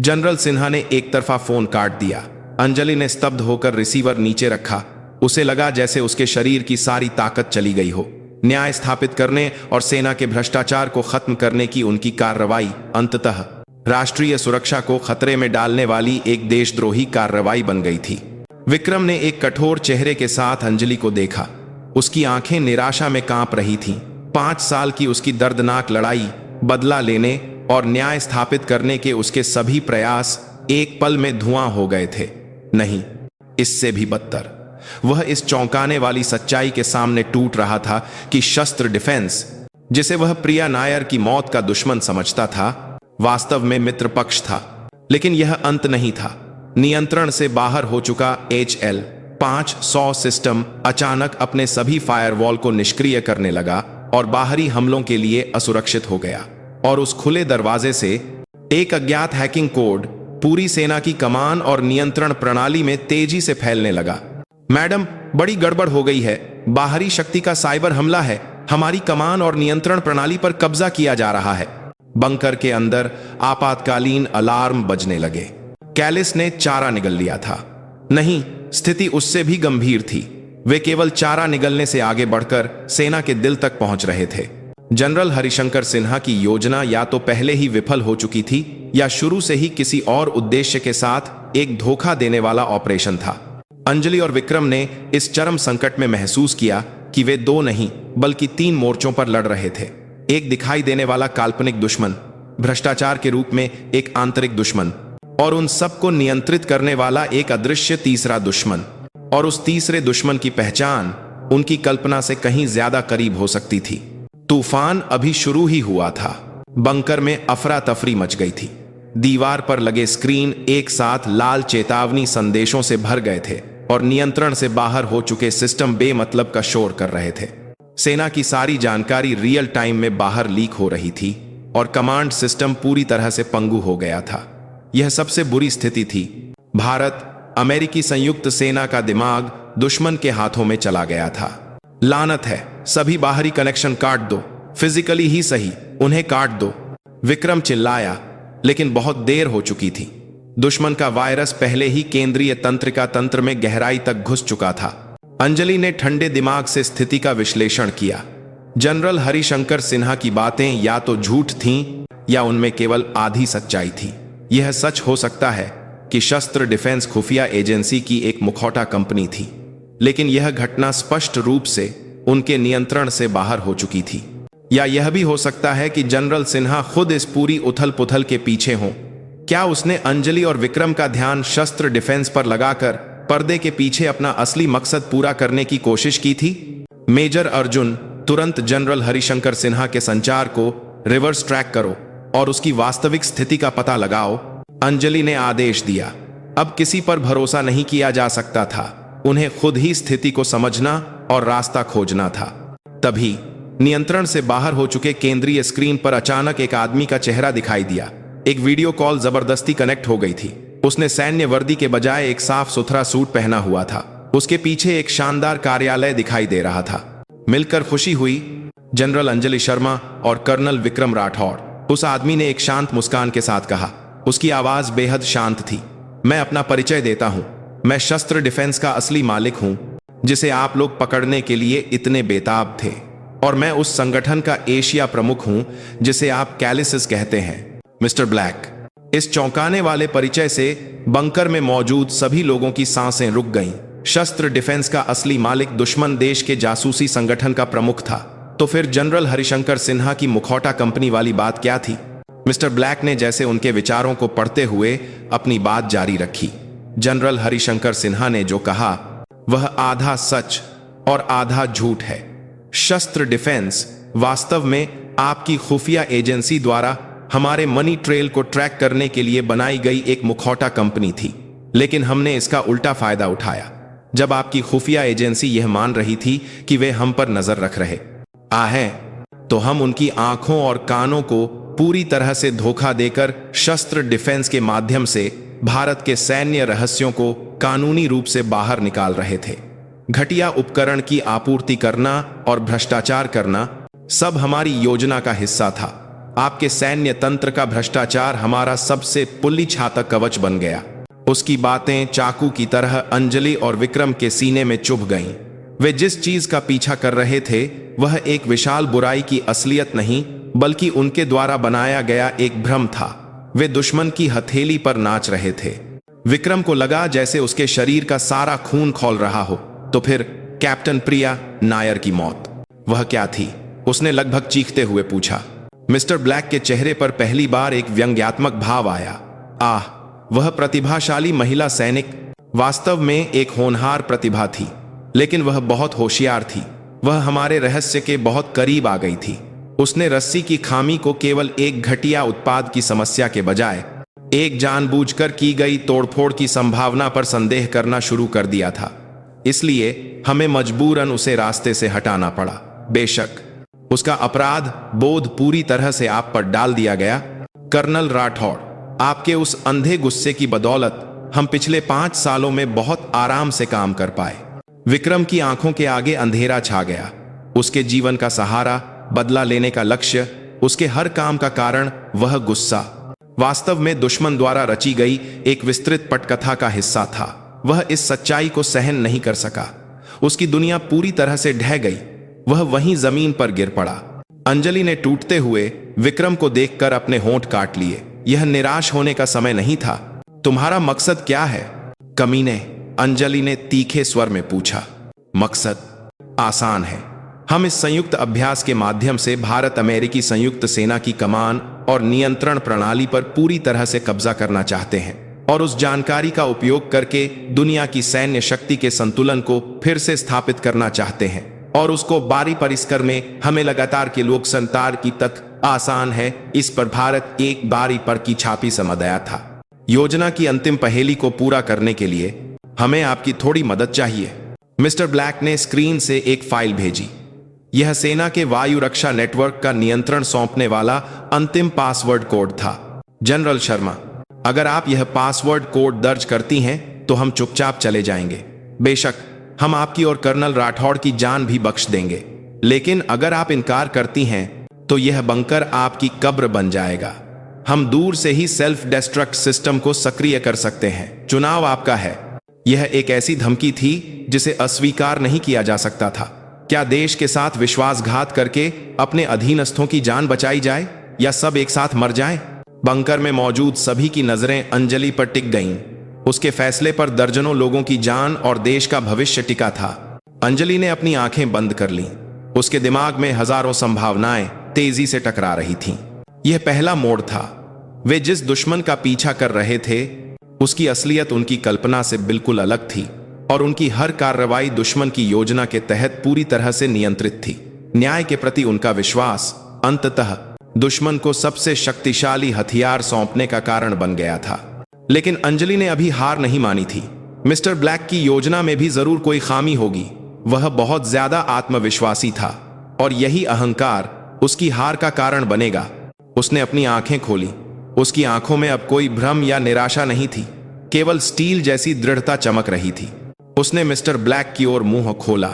जनरल सिन्हा ने एक तरफा फोन काट दिया। अंजलि ने स्तब्ध होकर रिसीवर नीचे रखा। उसे लगा जैसे उसके शरीर की सारी ताकत चली गई हो। न्याय स्थापित करने और सेना के भ्रष्टाचार को खत्म करने की उनकी कार्रवाई अंततः राष्ट्रीय सुरक्षा को खतरे में डालने वाली एक देशद्रोही कार्रवाई बन गई थी। विक्रम ने एक कठोर चेहरे के साथ अंजलि को देखा। उसकी आंखें निराशा में कांप रही थीं। 5 साल की उसकी दर्दनाक लड़ाई, बदला लेने और न्याय स्थापित करने के उसके सभी प्रयास एक पल में धुआं हो गए थे। नहीं, इससे भी बदतर, वह इस चौंकाने वाली सच्चाई के सामने टूट रहा था कि शस्त्र डिफेंस, जिसे वह प्रिया नायर की मौत का दुश्मन समझता था, वास्तव में मित्र पक्ष था। लेकिन यह अंत नहीं था। नियंत्रण से बाहर हो चुका HL 500 सिस्टम अचानक अपने सभी फायरवॉल को निष्क्रिय करने लगा और बाहरी हमलों के लिए असुरक्षित हो गया। और उस खुले दरवाजे से एक अज्ञात हैकिंग कोड पूरी सेना की कमान और नियंत्रण प्रणाली में तेजी से फैलने लगा। मैडम, बड़ी गड़बड़ हो गई है। बाहरी शक्ति का साइबर हमला है। हमारी कमान और नियंत्रण प्रणाली पर कब्जा किया जा रहा है। बंकर के अंदर आपातकालीन अलार्म बजने लगे। कैलिस ने चारा निगल लिया था। नहीं, स्थिति उससे भी गंभीर थी। वे केवल चारा निगलने से आगे बढ़कर सेना के दिल तक पहुंच रहे थे। जनरल हरिशंकर सिन्हा की योजना या तो पहले ही विफल हो चुकी थी या शुरू से ही किसी और उद्देश्य के साथ एक धोखा देने वाला ऑपरेशन था। अंजलि और विक्रम ने इस चरम संकट में महसूस किया कि वे 2 नहीं बल्कि 3 मोर्चों पर लड़ रहे थे। एक दिखाई देने वाला काल्पनिक दुश्मन, भ्रष्टाचार के रूप में एक आंतरिक दुश्मन, और उन सबको नियंत्रित करने वाला एक अदृश्य तीसरा दुश्मन। और उस तीसरे दुश्मन की पहचान उनकी कल्पना से कहीं ज्यादा करीब हो सकती थी। तूफान अभी शुरू ही हुआ था। बंकर में अफरा तफरी मच गई थी। दीवार पर लगे स्क्रीन एक साथ लाल चेतावनी संदेशों से भर गए थे और नियंत्रण से बाहर हो चुके सिस्टम बेमतलब का शोर कर रहे थे। सेना की सारी जानकारी रियल टाइम में बाहर लीक हो रही थी और कमांड सिस्टम पूरी तरह से पंगु हो गया था। यह सबसे बुरी स्थिति थी। भारत अमेरिकी संयुक्त सेना का दिमाग दुश्मन के हाथों में चला गया था। लानत है, सभी बाहरी कनेक्शन काट दो, फिजिकली ही सही, उन्हें काट दो। विक्रम चिल्लाया, लेकिन बहुत देर हो चुकी थी। दुश्मन का वायरस पहले ही केंद्रीय तंत्रिका तंत्र में गहराई तक घुस चुका था। अंजलि ने ठंडे दिमाग से स्थिति का विश्लेषण किया। जनरल हरिशंकर सिन्हा की बातें या तो झूठ थीं या उनमें केवल आधी सच्चाई थी। यह सच हो सकता है कि शस्त्र डिफेंस खुफिया एजेंसी की एक मुखौटा कंपनी थी, लेकिन यह घटना स्पष्ट रूप से उनके नियंत्रण से बाहर हो चुकी थी। या यह भी हो सकता है कि जनरल सिन्हा खुद इस पूरी उथल पुथल के पीछे हों। क्या उसने अंजलि और विक्रम का ध्यान शस्त्र डिफेंस पर लगाकर पर्दे के पीछे अपना असली मकसद पूरा करने की कोशिश की थी? मेजर अर्जुन, तुरंत जनरल हरिशंकर सिन्हा के संचार को रिवर्स ट्रैक करो और उसकी वास्तविक स्थिति का पता लगाओ, अंजलि ने आदेश दिया। अब किसी पर भरोसा नहीं किया जा सकता था। उन्हें खुद ही स्थिति को समझना और रास्ता खोजना था। तभी नियंत्रण से बाहर हो चुके केंद्रीय स्क्रीन पर अचानक एक आदमी का चेहरा दिखाई दिया। एक वीडियो कॉल जबरदस्ती कनेक्ट हो गई थी। उसने सैन्य वर्दी के बजाय एक साफ सुथरा सूट पहना हुआ था। उसके पीछे एक शानदार कार्यालय दिखाई दे रहा था। मिलकर खुशी हुई, जनरल अंजलि शर्मा और कर्नल विक्रम राठौड़, उस आदमी ने एक शांत मुस्कान के साथ कहा। उसकी आवाज बेहद शांत थी। मैं अपना परिचय देता हूं। मैं शस्त्र डिफेंस का असली मालिक हूं, जिसे आप लोग पकड़ने के लिए इतने बेताब थे। और मैं उस संगठन का एशिया प्रमुख हूं, जिसे आप कैलिसिस कहते हैं। मिस्टर ब्लैक, इस चौंकाने वाले परिचय से बंकर में मौजूद सभी लोगों की सांसें रुक गईं। शस्त्र डिफेंस का असली मालिक दुश्मन देश के जासूसी संगठन का प्रमुख था, तो फिर जनरल हरिशंकर सिन्हा की मुखौटा कंपनी वाली बात क्या थी? मिस्टर ब्लैक ने जैसे उनके विचारों को पढ़ते हुए अपनी बात जारी रखी। जनरल हरिशंकर सिन्हा ने जो कहा वह आधा सच और आधा झूठ है। शस्त्र डिफेंस वास्तव में आपकी खुफिया एजेंसी द्वारा हमारे मनी ट्रेल को ट्रैक करने के लिए बनाई गई एक मुखौटा कंपनी थी, लेकिन हमने इसका उल्टा फायदा उठाया। जब आपकी खुफिया एजेंसी यह मान रही थी कि वे हम पर नजर रख रहे हैं, तो हम उनकी आंखों और कानों को पूरी तरह से धोखा देकर शस्त्र डिफेंस के माध्यम से भारत के सैन्य रहस्यों को कानूनी रूप से बाहर निकाल रहे थे। घटिया उपकरण की आपूर्ति करना और भ्रष्टाचार करना सब हमारी योजना का हिस्सा था। आपके सैन्य तंत्र का भ्रष्टाचार हमारा सबसे पुल्ली छाता कवच बन गया। उसकी बातें चाकू की तरह अंजलि और विक्रम के सीने में चुभ गईं। वे जिस चीज का पीछा कर रहे थे वह एक विशाल बुराई की असलियत नहीं, बल्कि उनके द्वारा बनाया गया एक भ्रम था। वे दुश्मन की हथेली पर नाच रहे थे। विक्रम को लगा जैसे उसके शरीर का सारा खून खौल रहा हो। तो फिर कैप्टन प्रिया नायर की मौत, वह क्या थी? उसने लगभग चीखते हुए पूछा। मिस्टर ब्लैक के चेहरे पर पहली बार एक व्यंग्यात्मक भाव आया। आह, वह प्रतिभाशाली महिला सैनिक वास्तव में एक होनहार प्रतिभा थी, लेकिन वह बहुत होशियार थी। वह हमारे रहस्य के बहुत करीब आ गई थी। उसने रस्सी की खामी को केवल एक घटिया उत्पाद की समस्या के बजाय एक जानबूझकर की गई तोड़फोड़ की संभावना पर संदेह करना शुरू कर दिया था। इसलिए हमें मजबूरन उसे रास्ते से हटाना पड़ा। बेशक उसका अपराध बोध पूरी तरह से आप पर डाल दिया गया। कर्नल राठौड़, आपके उस अंधे गुस्से की बदौलत हम पिछले 5 सालों में बहुत आराम से काम कर पाए। विक्रम की आंखों के आगे अंधेरा छा गया। उसके जीवन का सहारा, बदला लेने का लक्ष्य, उसके हर काम का कारण वह गुस्सा वास्तव में दुश्मन द्वारा रची गई एक विस्तृत पटकथा का हिस्सा था। वह इस सच्चाई को सहन नहीं कर सका। उसकी दुनिया पूरी तरह से ढह गई। वह वहीं जमीन पर गिर पड़ा। अंजलि ने टूटते हुए विक्रम को देखकर अपने होंठ काट लिए। यह निराश होने का समय नहीं था। तुम्हारा मकसद क्या है, कमीने? अंजलि ने तीखे स्वर में पूछा। मकसद आसान है। हम इस संयुक्त अभ्यास के माध्यम से भारत अमेरिकी संयुक्त सेना की कमान और नियंत्रण प्रणाली पर पूरी तरह से कब्जा करना चाहते हैं और उस जानकारी का उपयोग करके दुनिया की सैन्य शक्ति के संतुलन को फिर से स्थापित करना चाहते हैं और उसको बारी परिष्कर में हमें लगातार के लोक संतार की तक आसान है। इस पर भारत एक बारी पर की छापी समझ आया था। योजना की अंतिम पहेली को पूरा करने के लिए हमें आपकी थोड़ी मदद चाहिए। मिस्टर ब्लैक ने स्क्रीन से एक फाइल भेजी। यह सेना के वायु रक्षा नेटवर्क का नियंत्रण सौंपने वाला अंतिम पासवर्ड कोड था। जनरल शर्मा, अगर आप यह पासवर्ड कोड दर्ज करती हैं तो हम चुपचाप चले जाएंगे। बेशक हम आपकी और कर्नल राठौड़ की जान भी बख्श देंगे, लेकिन अगर आप इनकार करती हैं तो यह बंकर आपकी कब्र बन जाएगा। हम दूर से ही सेल्फ डिस्ट्रक्ट सिस्टम को सक्रिय कर सकते हैं। चुनाव आपका है। यह एक ऐसी धमकी थी जिसे अस्वीकार नहीं किया जा सकता था। क्या देश के साथ विश्वासघात करके अपने अधीनस्थों की जान बचाई जाए या सब एक साथ मर जाएं? बंकर में मौजूद सभी की नजरें अंजलि पर टिक गईं। उसके फैसले पर दर्जनों लोगों की जान और देश का भविष्य टिका था। अंजलि ने अपनी आंखें बंद कर लीं। उसके दिमाग में हजारों संभावनाएं तेजी से टकरा रही थीं। यह पहला मोड़ था। वे जिस दुश्मन का पीछा कर रहे थे उसकी असलियत उनकी कल्पना से बिल्कुल अलग थी और उनकी हर कार्रवाई दुश्मन की योजना के तहत पूरी तरह से नियंत्रित थी। न्याय के प्रति उनका विश्वास अंततः दुश्मन को सबसे शक्तिशाली हथियार सौंपने का कारण बन गया था। लेकिन अंजलि ने अभी हार नहीं मानी थी। मिस्टर ब्लैक की योजना में भी जरूर कोई खामी होगी। वह बहुत ज्यादा आत्मविश्वासी था। और यही अहंकार उसकी हार का कारण बनेगा। उसने अपनी आंखें खोली। उसकी आंखों में अब कोई भ्रम या निराशा नहीं थी, केवल स्टील जैसी दृढ़ता चमक रही थी। उसने मिस्टर ब्लैक की ओर मुंह खोला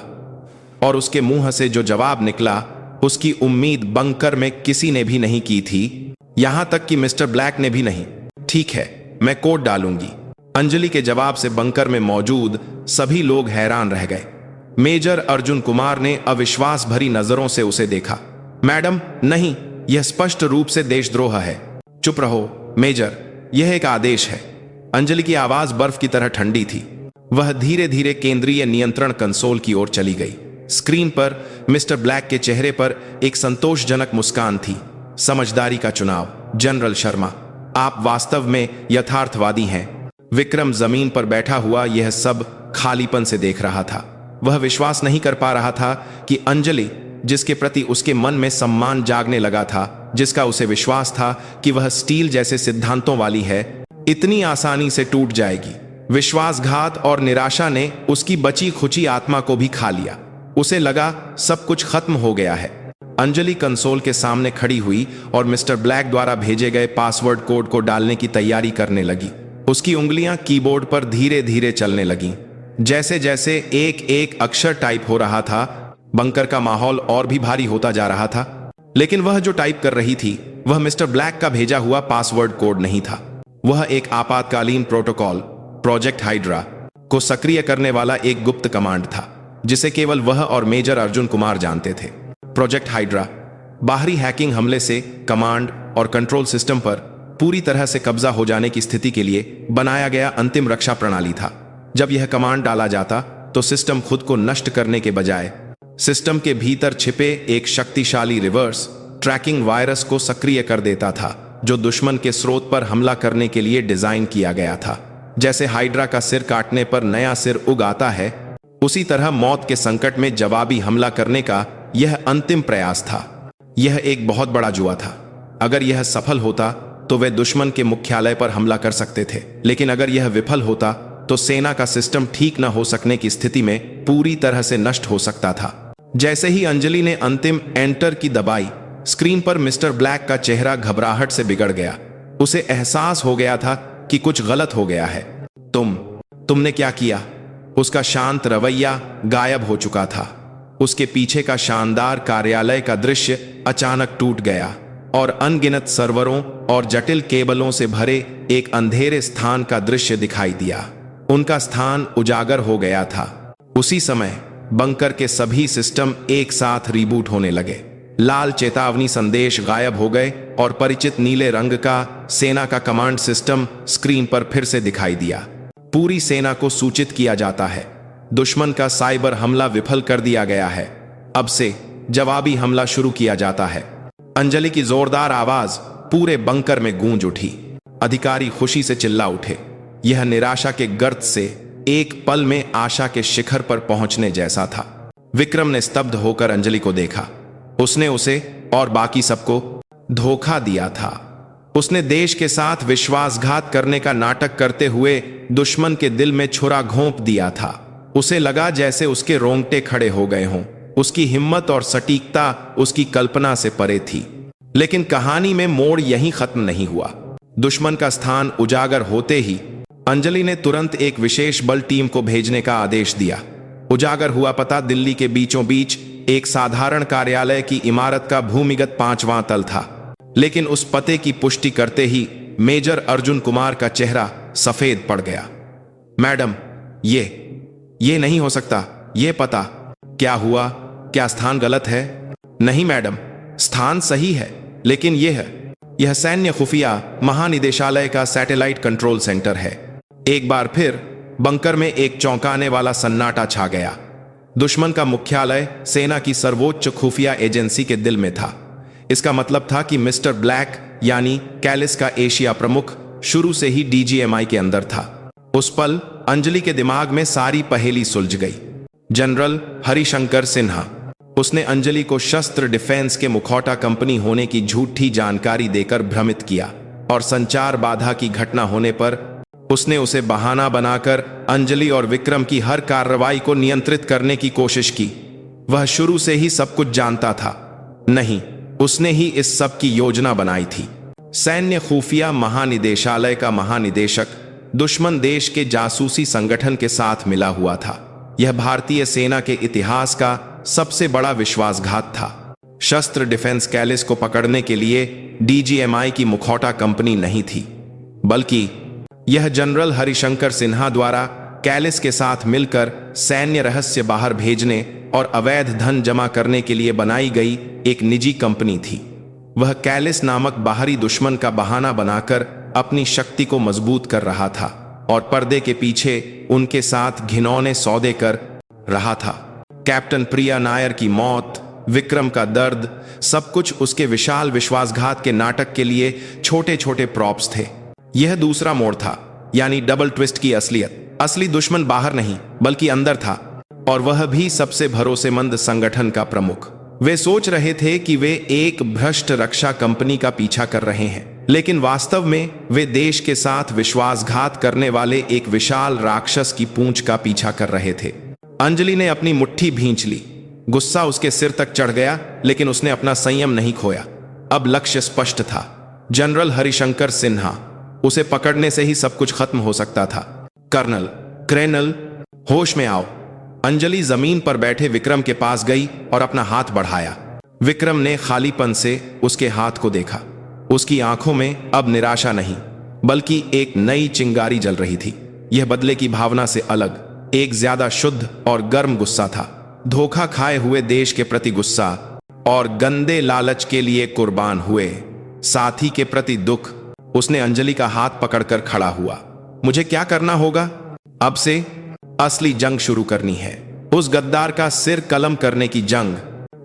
और उसके मुंह से जो जवाब निकला उसकी उम्मीद बंकर में किसी ने भी नहीं की थी, यहां तक कि मिस्टर ब्लैक ने भी नहीं। ठीक है, मैं कोड डालूंगी। अंजलि के जवाब से बंकर में मौजूद सभी लोग हैरान रह गए। मेजर अर्जुन कुमार ने अविश्वास भरी नजरों से उसे देखा। मैडम, नहीं, यह स्पष्ट रूप से देशद्रोह है। चुप रहो मेजर, यह एक आदेश है। अंजलि की आवाज बर्फ की तरह ठंडी थी। वह धीरे धीरे केंद्रीय नियंत्रण कंसोल की ओर चली गई। स्क्रीन पर मिस्टर ब्लैक के चेहरे पर एक संतोषजनक मुस्कान थी। समझदारी का चुनाव, जनरल शर्मा। आप वास्तव में यथार्थवादी हैं। विक्रम जमीन पर बैठा हुआ यह सब खालीपन से देख रहा था। वह विश्वास नहीं कर पा रहा था कि अंजलि, जिसके प्रति उसके मन में सम्मान जागने लगा था, जिसका उसे विश्वास था कि वह स्टील जैसे सिद्धांतों वाली है, इतनी आसानी से टूट जाएगी। विश्वासघात और निराशा ने उसकी बची खुची आत्मा को भी खा लिया। उसे लगा सब कुछ खत्म हो गया है। अंजलि कंसोल के सामने खड़ी हुई और मिस्टर ब्लैक द्वारा भेजे गए पासवर्ड कोड को डालने की तैयारी करने लगी। उसकी उंगलियां कीबोर्ड पर धीरे धीरे चलने लगीं। जैसे जैसे एक एक अक्षर टाइप हो रहा था, बंकर का माहौल और भी भारी होता जा रहा था। लेकिन वह जो टाइप कर रही थी वह मिस्टर ब्लैक का भेजा हुआ पासवर्ड कोड नहीं था। वह एक आपातकालीन प्रोटोकॉल, प्रोजेक्ट हाइड्रा, को सक्रिय करने वाला एक गुप्त कमांड था, जिसे केवल वह और मेजर अर्जुन कुमार जानते थे। प्रोजेक्ट हाइड्रा बाहरी हैकिंग हमले से कमांड और कंट्रोल सिस्टम पर पूरी तरह से कब्जा हो जाने की स्थिति के लिए बनाया गया अंतिम रक्षा प्रणाली था। जब यह कमांड डाला जाता तो सिस्टम खुद को नष्ट करने के बजाय सिस्टम के भीतर छिपे एक शक्तिशाली रिवर्स ट्रैकिंग वायरस को सक्रिय कर देता था, जो दुश्मन के स्रोत पर हमला करने के लिए डिजाइन किया गया था। जैसे हाइड्रा का सिर काटने पर नया सिर उग आता है, उसी तरह मौत के संकट में जवाबी हमला करने का यह अंतिम प्रयास था। यह एक बहुत बड़ा जुआ था। अगर यह सफल होता तो वे दुश्मन के मुख्यालय पर हमला कर सकते थे, लेकिन अगर यह विफल होता तो सेना का सिस्टम ठीक न हो सकने की स्थिति में पूरी तरह से नष्ट हो सकता था। जैसे ही अंजलि ने अंतिम एंटर की दबाई, स्क्रीन पर मिस्टर ब्लैक का चेहरा घबराहट से बिगड़ गया। उसे एहसास हो गया था कि कुछ गलत हो गया है। तुमने क्या किया? उसका शांत रवैया गायब हो चुका था। उसके पीछे का शानदार कार्यालय का दृश्य अचानक टूट गया और अनगिनत सर्वरों और जटिल केबलों से भरे एक अंधेरे स्थान का दृश्य दिखाई दिया। उनका स्थान उजागर हो गया था। उसी समय बंकर के सभी सिस्टम एक साथ रिबूट होने लगे। लाल चेतावनी संदेश गायब हो गए और परिचित नीले रंग का सेना का कमांड सिस्टम स्क्रीन पर फिर से दिखाई दिया। पूरी सेना को सूचित किया जाता है, दुश्मन का साइबर हमला विफल कर दिया गया है। अब से जवाबी हमला शुरू किया जाता है। अंजलि की जोरदार आवाज पूरे बंकर में गूंज उठी। अधिकारी खुशी से चिल्ला उठे। यह निराशा के गर्त से एक पल में आशा के शिखर पर पहुंचने जैसा था। विक्रम ने स्तब्ध होकर अंजलि को देखा। उसने उसे और बाकी सबको धोखा दिया था। उसने देश के साथ विश्वासघात करने का नाटक करते हुए दुश्मन के दिल में छुरा घोंप दिया था। उसे लगा जैसे उसके रोंगटे खड़े हो गए हों। उसकी हिम्मत और सटीकता उसकी कल्पना से परे थी। लेकिन कहानी में मोड़ यहीं खत्म नहीं हुआ। दुश्मन का स्थान उजागर होते ही अंजलि ने तुरंत एक विशेष बल टीम को भेजने का आदेश दिया। उजागर हुआ पता दिल्ली के बीचों बीच एक साधारण कार्यालय की इमारत का भूमिगत 5वां तल था। लेकिन उस पते की पुष्टि करते ही मेजर अर्जुन कुमार का चेहरा सफेद पड़ गया। मैडम, ये नहीं हो सकता। ये पता क्या हुआ? क्या स्थान गलत है? नहीं मैडम, स्थान सही है, लेकिन यह सैन्य खुफिया महानिदेशालय का सैटेलाइट कंट्रोल सेंटर है। एक बार फिर बंकर में एक चौंकाने वाला सन्नाटा छा गया। दुश्मन का मुख्यालय सेना की सर्वोच्च खुफिया एजेंसी के दिल में था। इसका मतलब था कि मिस्टर ब्लैक यानी कैलिस का एशिया प्रमुख शुरू से ही डीजीएमआई के अंदर था। उस पल अंजलि के दिमाग में सारी पहेली सुलझ गई। जनरल हरिशंकर सिन्हा, उसने अंजलि को शस्त्र डिफेंस के मुखौटा कंपनी होने की झूठी जानकारी देकर भ्रमित किया और संचार बाधा की घटना होने पर उसने उसे बहाना बनाकर अंजलि और विक्रम की हर कार्रवाई को नियंत्रित करने की कोशिश की। वह शुरू से ही सब कुछ जानता था। नहीं, उसने ही इस सब की योजना बनाई थी। सैन्य खुफिया महानिदेशालय का महानिदेशक दुश्मन देश के जासूसी संगठन के साथ मिला हुआ था। यह भारतीय सेना के इतिहास का सबसे बड़ा विश्वासघात था। शस्त्र डिफेंस कैलिस को पकड़ने के लिए डीजीएमआई की मुखौटा कंपनी नहीं थी, बल्कि यह जनरल हरिशंकर सिन्हा द्वारा कैलिस के साथ मिलकर सैन्य रहस्य बाहर भेजने और अवैध धन जमा करने के लिए बनाई गई एक निजी कंपनी थी। वह कैलिस नामक बाहरी दुश्मन का बहाना बनाकर अपनी शक्ति को मजबूत कर रहा था और पर्दे के पीछे उनके साथ घिनौने सौदे कर रहा था। कैप्टन प्रिया नायर की मौत, विक्रम का दर्द, सब कुछ उसके विशाल विश्वासघात के नाटक के लिए छोटे छोटे प्रॉप्स थे। यह दूसरा मोड़ था, यानी डबल ट्विस्ट की असलियत। असली दुश्मन बाहर नहीं बल्कि अंदर था, और वह भी सबसे भरोसेमंद संगठन का प्रमुख। वे सोच रहे थे कि वे एक भ्रष्ट रक्षा कंपनी का पीछा कर रहे हैं, लेकिन वास्तव में वे देश के साथ विश्वासघात करने वाले एक विशाल राक्षस की पूंछ का पीछा कर रहे थे। अंजलि ने अपनी मुट्ठी भींच ली। गुस्सा उसके सिर तक चढ़ गया, लेकिन उसने अपना संयम नहीं खोया। अब लक्ष्य स्पष्ट था, जनरल हरिशंकर सिन्हा। उसे पकड़ने से ही सब कुछ खत्म हो सकता था। कर्नल, क्रेनल, होश में आओ। अंजलि जमीन पर बैठे विक्रम के पास गई और अपना हाथ बढ़ाया। विक्रम ने खालीपन से उसके हाथ को देखा। उसकी आंखों में अब निराशा नहीं, बल्कि एक नई चिंगारी जल रही थी। यह बदले की भावना से अलग एक ज्यादा शुद्ध और गर्म गुस्सा था। धोखा खाए हुए देश के प्रति गुस्सा और गंदे लालच के लिए कुर्बान हुए साथी के प्रति दुख। उसने अंजलि का हाथ पकड़कर खड़ा हुआ। मुझे क्या करना होगा? अब से असली जंग शुरू करनी है, उस गद्दार का सिर कलम करने की जंग।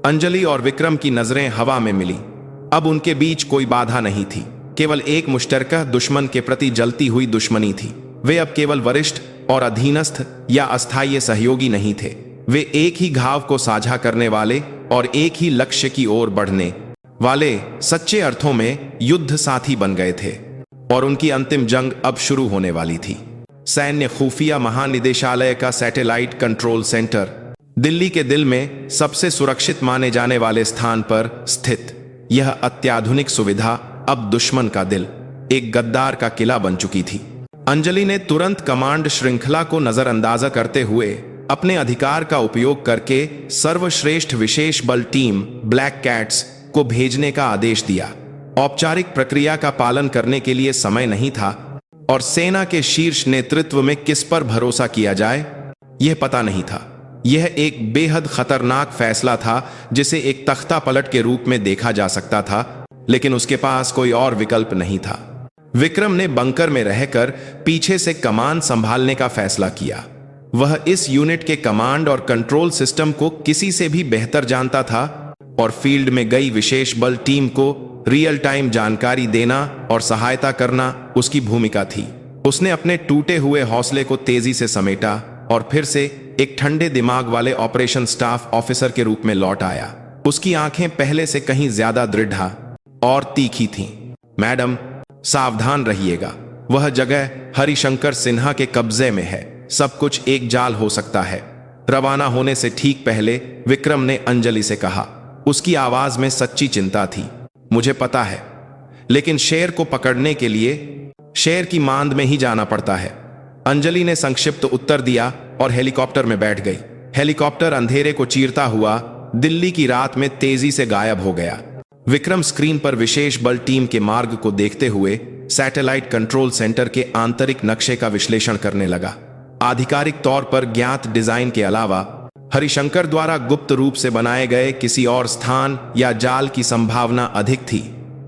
अंजलि और विक्रम की नजरें हवा में मिली। अब उनके बीच कोई बाधा नहीं थी, केवल एक मुश्तरका दुश्मन के प्रति जलती हुई दुश्मनी थी। वे अब केवल वरिष्ठ और अधीनस्थ या अस्थायी सहयोगी नहीं थे। वे एक ही घाव को साझा करने वाले और एक ही लक्ष्य की ओर बढ़ने वाले सच्चे अर्थों में युद्ध साथी बन गए थे। और उनकी अंतिम जंग अब शुरू होने वाली थी। सैन्य खुफिया महानिदेशालय का सैटेलाइट कंट्रोल सेंटर दिल्ली के दिल में सबसे सुरक्षित माने जाने वाले स्थान पर स्थित यह अत्याधुनिक सुविधा अब दुश्मन का दिल, एक गद्दार का किला बन चुकी थी। अंजलि ने तुरंत कमांड श्रृंखला को नजरअंदाज करते हुए अपने अधिकार का उपयोग करके सर्वश्रेष्ठ विशेष बल टीम ब्लैक कैट्स को भेजने का आदेश दिया। औपचारिक प्रक्रिया का पालन करने के लिए समय नहीं था, और सेना के शीर्ष नेतृत्व में किस पर भरोसा किया जाए यह पता नहीं था। यह एक बेहद खतरनाक फैसला था जिसे एक तख्ता पलट के रूप में देखा जा सकता था, लेकिन उसके पास कोई और विकल्प नहीं था। विक्रम ने बंकर में रहकर पीछे से कमान संभालने का फैसला किया। वह इस यूनिट के कमांड और कंट्रोल सिस्टम को किसी से भी बेहतर जानता था, और फील्ड में गई विशेष बल टीम को रियल टाइम जानकारी देना और सहायता करना उसकी भूमिका थी। उसने अपने टूटे हुए हौसले को तेजी से समेटा और फिर से एक ठंडे दिमाग वाले ऑपरेशन स्टाफ ऑफिसर के रूप में लौट आया। उसकी आंखें पहले से कहीं ज्यादा दृढ़ और तीखी थीं। मैडम, सावधान रहिएगा। वह जगह हरिशंकर सिन्हा के कब्जे में है। सब कुछ एक जाल हो सकता है। रवाना होने से ठीक पहले विक्रम ने अंजलि से कहा। उसकी आवाज में सच्ची चिंता थी। मुझे पता है, लेकिन शेर को पकड़ने के लिए शेर की मांद में ही जाना पड़ता है। अंजलि ने संक्षिप्त उत्तर दिया और हेलीकॉप्टर में बैठ गई। हेलीकॉप्टर अंधेरे को चीरता हुआ दिल्ली की रात में तेजी से गायब हो गया। विक्रम स्क्रीन पर विशेष बल टीम के मार्ग को देखते हुए सैटेलाइट कंट्रोल सेंटर के आंतरिक नक्शे का विश्लेषण करने लगा। आधिकारिक तौर पर ज्ञात डिजाइन के अलावा हरिशंकर द्वारा गुप्त रूप से बनाए गए किसी और स्थान या जाल की संभावना अधिक थी।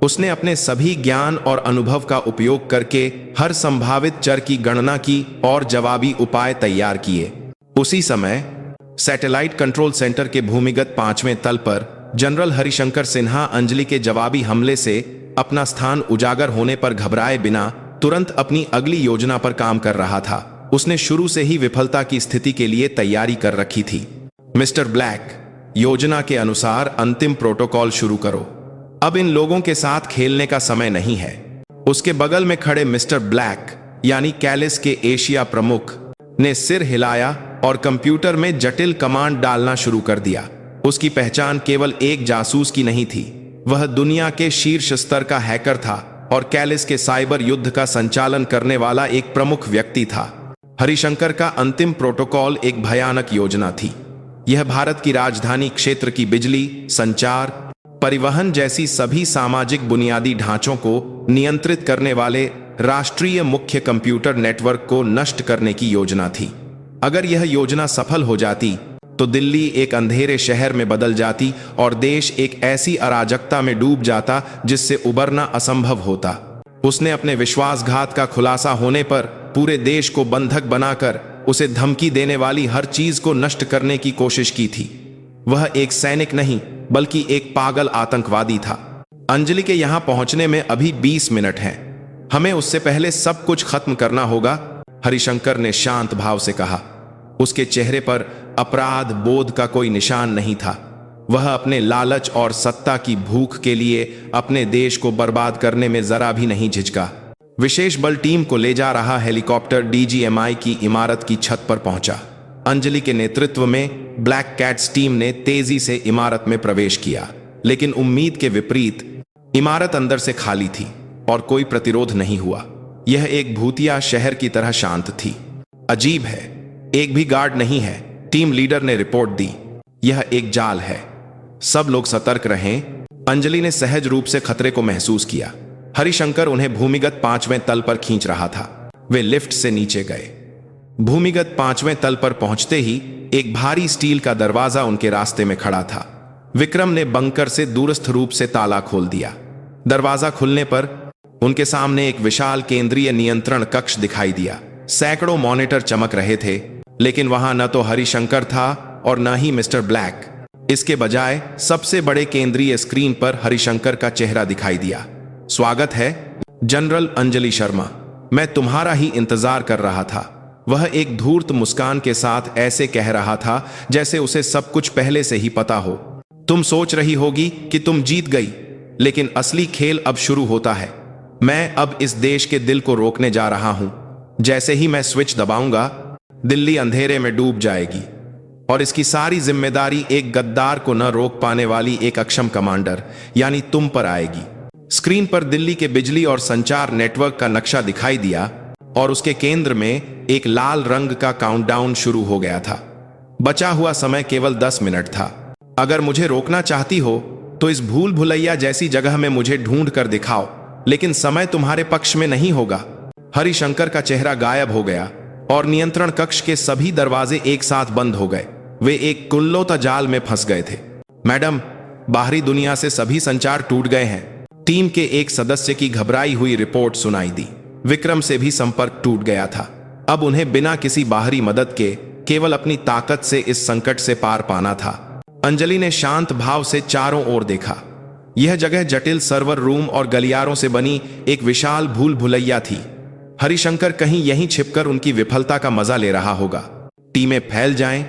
उसने अपने सभी ज्ञान और अनुभव का उपयोग करके हर संभावित चर की गणना की और जवाबी उपाय तैयार किए। उसी समय सैटेलाइट कंट्रोल सेंटर के भूमिगत 5वें तल पर जनरल हरिशंकर सिन्हा अंजलि के जवाबी हमले से अपना स्थान उजागर होने पर घबराए बिना तुरंत अपनी अगली योजना पर काम कर रहा था। उसने शुरू से ही विफलता की स्थिति के लिए तैयारी कर रखी थी। मिस्टर ब्लैक, योजना के अनुसार अंतिम प्रोटोकॉल शुरू करो। अब इन लोगों के साथ खेलने का समय नहीं है। उसके बगल में खड़े मिस्टर ब्लैक यानी कैलिस के एशिया प्रमुख ने सिर हिलाया और कंप्यूटर में जटिल कमांड डालना शुरू कर दिया। उसकी पहचान केवल एक जासूस की नहीं थी, वह दुनिया के शीर्ष स्तर का हैकर था और कैलिस के साइबर युद्ध का संचालन करने वाला एक प्रमुख व्यक्ति था। हरिशंकर का अंतिम प्रोटोकॉल एक भयानक योजना थी। यह भारत की राजधानी क्षेत्र की बिजली, संचार, परिवहन जैसी सभी सामाजिक बुनियादी ढांचों को नियंत्रित करने वाले राष्ट्रीय मुख्य कंप्यूटर नेटवर्क को नष्ट करने की योजना थी। अगर यह योजना सफल हो जाती तो दिल्ली एक अंधेरे शहर में बदल जाती और देश एक ऐसी अराजकता में डूब जाता जिससे उबरना असंभव होता। उसने अपने विश्वासघात का खुलासा होने पर पूरे देश को बंधक बनाकर उसे धमकी देने वाली हर चीज को नष्ट करने की कोशिश की थी। वह एक सैनिक नहीं बल्कि एक पागल आतंकवादी था। अंजलि के यहां पहुंचने में अभी 20 मिनट हैं। हमें उससे पहले सब कुछ खत्म करना होगा, हरिशंकर ने शांत भाव से कहा। उसके चेहरे पर अपराध बोध का कोई निशान नहीं था। वह अपने लालच और सत्ता की भूख के लिए अपने देश को बर्बाद करने में जरा भी नहीं झिझका। विशेष बल टीम को ले जा रहा हेलीकॉप्टर डीजीएमआई की इमारत की छत पर पहुंचा। अंजलि के नेतृत्व में ब्लैक कैट्स टीम ने तेजी से इमारत में प्रवेश किया, लेकिन उम्मीद के विपरीत इमारत अंदर से खाली थी और कोई प्रतिरोध नहीं हुआ। यह एक भूतिया शहर की तरह शांत थी। अजीब है, एक भी गार्ड नहीं है, टीम लीडर ने रिपोर्ट दी। यह एक जाल है, सब लोग सतर्क रहें। अंजलि ने सहज रूप से खतरे को महसूस किया। हरिशंकर उन्हें भूमिगत 5वें तल पर खींच रहा था। वे लिफ्ट से नीचे गए। भूमिगत 5वें तल पर पहुंचते ही एक भारी स्टील का दरवाजा उनके रास्ते में खड़ा था। विक्रम ने बंकर से दूरस्थ रूप से ताला खोल दिया। दरवाजा खुलने पर उनके सामने एक विशाल केंद्रीय नियंत्रण कक्ष दिखाई दिया। सैकड़ों मॉनिटर चमक रहे थे, लेकिन वहां न तो हरिशंकर था और न ही मिस्टर ब्लैक। इसके बजाय सबसे बड़े केंद्रीय स्क्रीन पर हरिशंकर का चेहरा दिखाई दिया। स्वागत है जनरल अंजलि शर्मा, मैं तुम्हारा ही इंतजार कर रहा था। वह एक धूर्त मुस्कान के साथ ऐसे कह रहा था जैसे उसे सब कुछ पहले से ही पता हो। तुम सोच रही होगी कि तुम जीत गई, लेकिन असली खेल अब शुरू होता है। मैं अब इस देश के दिल को रोकने जा रहा हूं। जैसे ही मैं स्विच दबाऊंगा, दिल्ली अंधेरे में डूब जाएगी और इसकी सारी जिम्मेदारी एक गद्दार को न रोक पाने वाली एक अक्षम कमांडर यानी तुम पर आएगी। स्क्रीन पर दिल्ली के बिजली और संचार नेटवर्क का नक्शा दिखाई दिया और उसके केंद्र में एक लाल रंग का काउंटडाउन शुरू हो गया था। बचा हुआ समय केवल 10 मिनट था। अगर मुझे रोकना चाहती हो तो इस भूल भुलैया जैसी जगह में मुझे ढूंढ कर दिखाओ, लेकिन समय तुम्हारे पक्ष में नहीं होगा। हरिशंकर का चेहरा गायब हो गया और नियंत्रण कक्ष के सभी दरवाजे एक साथ बंद हो गए। वे एक कुल्लोता जाल में फंस गए थे। मैडम, बाहरी दुनिया से सभी संचार टूट गए हैं, टीम के एक सदस्य की घबराई हुई रिपोर्ट सुनाई दी। विक्रम से भी संपर्क टूट गया था। अब उन्हें बिना किसी बाहरी मदद के केवल अपनी ताकत से इस संकट से पार पाना था। अंजलि ने शांत भाव से चारों ओर देखा। यह जगह जटिल सर्वर रूम और गलियारों से बनी एक विशाल भूल भुलैया थी। हरिशंकर कहीं यहीं छिपकर उनकी विफलता का मजा ले रहा होगा। टीमें फैल जाएं,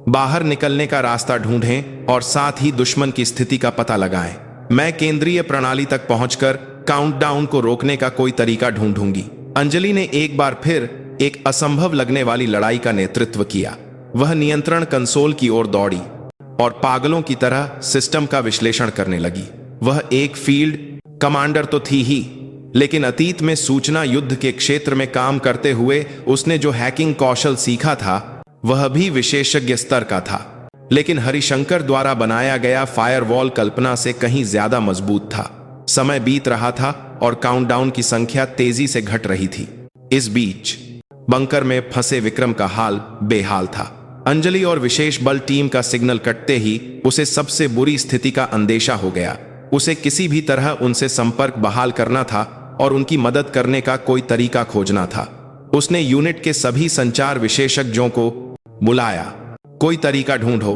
बाहर निकलने का रास्ता ढूंढें और साथ ही दुश्मन की स्थिति का पता लगाएं। मैं केंद्रीय प्रणाली तक पहुंचकर काउंटडाउन को रोकने का कोई तरीका ढूंढूंगी। अंजलि ने एक बार फिर एक असंभव लगने वाली लड़ाई का नेतृत्व किया। वह नियंत्रण कंसोल की ओर दौड़ी और पागलों की तरह सिस्टम का विश्लेषण करने लगी। वह एक फील्ड कमांडर तो थी ही, लेकिन अतीत में सूचना युद्ध के क्षेत्र में काम करते हुए उसने जो हैकिंग कौशल सीखा था वह भी विशेषज्ञ स्तर का था। लेकिन हरिशंकर द्वारा बनाया गया फायरवॉल कल्पना से कहीं ज्यादा मजबूत था। समय बीत रहा था और काउंटडाउन की संख्या तेजी से घट रही थी। इस बीच बंकर में फंसे विक्रम का हाल बेहाल था। अंजलि और विशेष बल टीम का सिग्नल कटते ही उसे सबसे बुरी स्थिति का अंदेशा हो गया। उसे किसी भी तरह उनसे संपर्क बहाल करना था और उनकी मदद करने का कोई तरीका खोजना था। उसने यूनिट के सभी संचार विशेषज्ञों को बुलाया। कोई तरीका ढूंढो,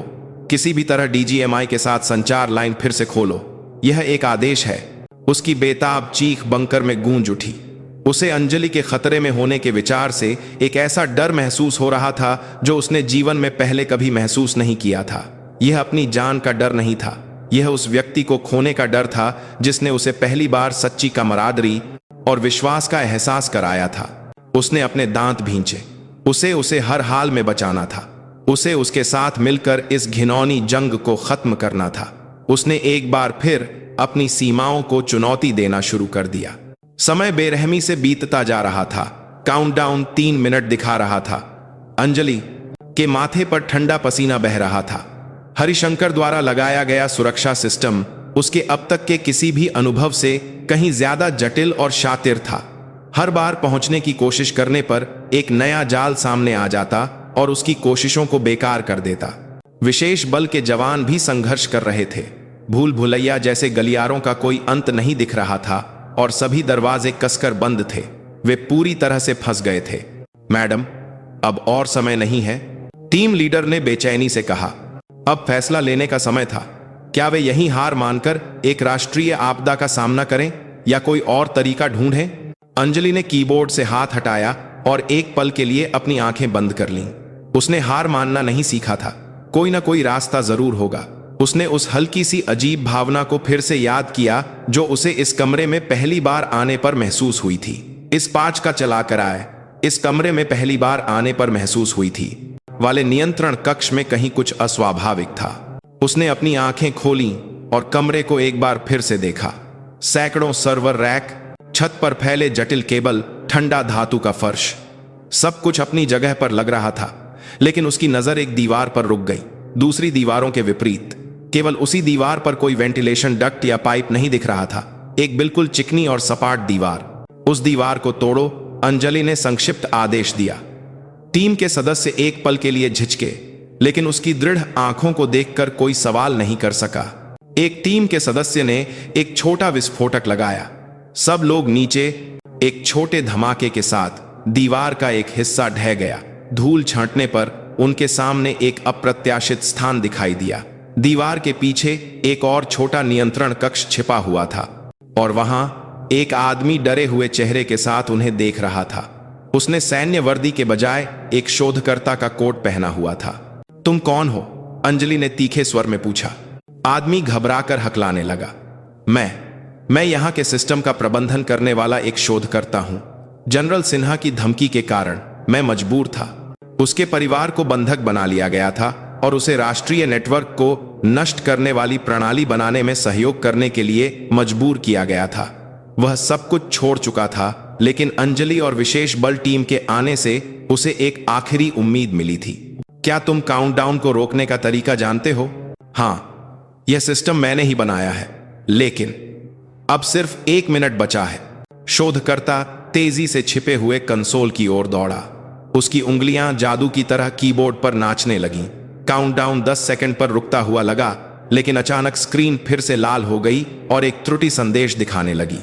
किसी भी तरह डीजीएमआई के साथ संचार लाइन फिर से खोलो। यह एक आदेश है। उसकी बेताब चीख बंकर में गूंज उठी। उसे अंजलि के खतरे में होने के विचार से एक ऐसा डर महसूस हो रहा था जो उसने जीवन में पहले कभी महसूस नहीं किया था। यह अपनी जान का डर नहीं था, यह उस व्यक्ति को खोने का डर था जिसने उसे पहली बार सच्ची कमरादरी और विश्वास का एहसास कराया था। उसने अपने दांत भींचे। उसे हर हाल में बचाना था। उसे उसके साथ मिलकर इस घिनौनी जंग को खत्म करना था। उसने एक बार फिर अपनी सीमाओं को चुनौती देना शुरू कर दिया। समय बेरहमी से बीतता जा रहा था। काउंटडाउन 3 मिनट दिखा रहा था। अंजलि के माथे पर ठंडा पसीना बह रहा था। हरिशंकर द्वारा लगाया गया सुरक्षा सिस्टम उसके अब तक के किसी भी अनुभव से कहीं ज्यादा जटिल और शातिर था। हर बार पहुंचने की कोशिश करने पर एक नया जाल सामने आ जाता और उसकी कोशिशों को बेकार कर देता। विशेष बल के जवान भी संघर्ष कर रहे थे। भूल भुलैया जैसे गलियारों का कोई अंत नहीं दिख रहा था और सभी दरवाजे कसकर बंद थे। वे पूरी तरह से फंस गए थे। मैडम, अब और समय नहीं है, टीम लीडर ने बेचैनी से कहा। अब फैसला लेने का समय था। क्या वे यहीं हार मानकर एक राष्ट्रीय आपदा का सामना करें या कोई और तरीका ढूंढें? अंजलि ने कीबोर्ड से हाथ हटाया और एक पल के लिए अपनी आंखें बंद कर लीं। उसने हार मानना नहीं सीखा था। कोई ना कोई रास्ता जरूर होगा। उसने उस हल्की सी अजीब भावना को फिर से याद किया जो उसे इस कमरे में पहली बार आने पर महसूस हुई थी। इस 5 का चला कर आए इस कमरे में पहली बार आने पर महसूस हुई थी वाले नियंत्रण कक्ष में कहीं कुछ अस्वाभाविक था। उसने अपनी आंखें खोलीं और कमरे को एक बार फिर से देखा। सैकड़ों सर्वर रैक, छत पर फैले जटिल केबल, ठंडा धातु का फर्श, सब कुछ अपनी जगह पर लग रहा था। लेकिन उसकी नजर एक दीवार पर रुक गई। दूसरी दीवारों के विपरीत केवल उसी दीवार पर कोई वेंटिलेशन डक्ट या पाइप नहीं दिख रहा था। एक बिल्कुल चिकनी और सपाट दीवार। उस दीवार को तोड़ो, अंजलि ने संक्षिप्त आदेश दिया। टीम के सदस्य एक पल के लिए झिझके, लेकिन उसकी दृढ़ आंखों को देखकर कोई सवाल नहीं कर सका। एक टीम के सदस्य ने एक छोटा विस्फोटक लगाया। सब लोग नीचे। एक छोटे धमाके के साथ दीवार का एक हिस्सा ढह गया। धूल छांटने पर उनके सामने एक अप्रत्याशित स्थान दिखाई दिया। दीवार के पीछे एक और छोटा नियंत्रण कक्ष छिपा हुआ था और वहां एक आदमी डरे हुए चेहरे के साथ उन्हें देख रहा था। उसने सैन्य वर्दी के बजाय एक शोधकर्ता का कोट पहना हुआ था। तुम कौन हो? अंजलि ने तीखे स्वर में पूछा। आदमी घबराकर हकलाने लगा। मैं यहां के सिस्टम का प्रबंधन करने वाला एक शोधकर्ता हूं। जनरल सिन्हा की धमकी के कारण मैं मजबूर था। उसके परिवार को बंधक बना लिया गया था और उसे राष्ट्रीय नेटवर्क को नष्ट करने वाली प्रणाली बनाने में सहयोग करने के लिए मजबूर किया गया था। वह सब कुछ छोड़ चुका था, लेकिन अंजलि और विशेष बल टीम के आने से उसे एक आखिरी उम्मीद मिली थी। क्या तुम काउंटडाउन को रोकने का तरीका जानते हो? हाँ, यह सिस्टम मैंने ही बनाया है, लेकिन अब सिर्फ 1 मिनट बचा है। शोधकर्ता तेजी से छिपे हुए कंसोल की ओर दौड़ा। उसकी उंगलियां जादू की तरह कीबोर्ड पर नाचने लगीं। काउंटडाउन 10 सेकंड पर रुकता हुआ लगा, लेकिन अचानक स्क्रीन फिर से लाल हो गई और एक त्रुटि संदेश दिखाने लगी।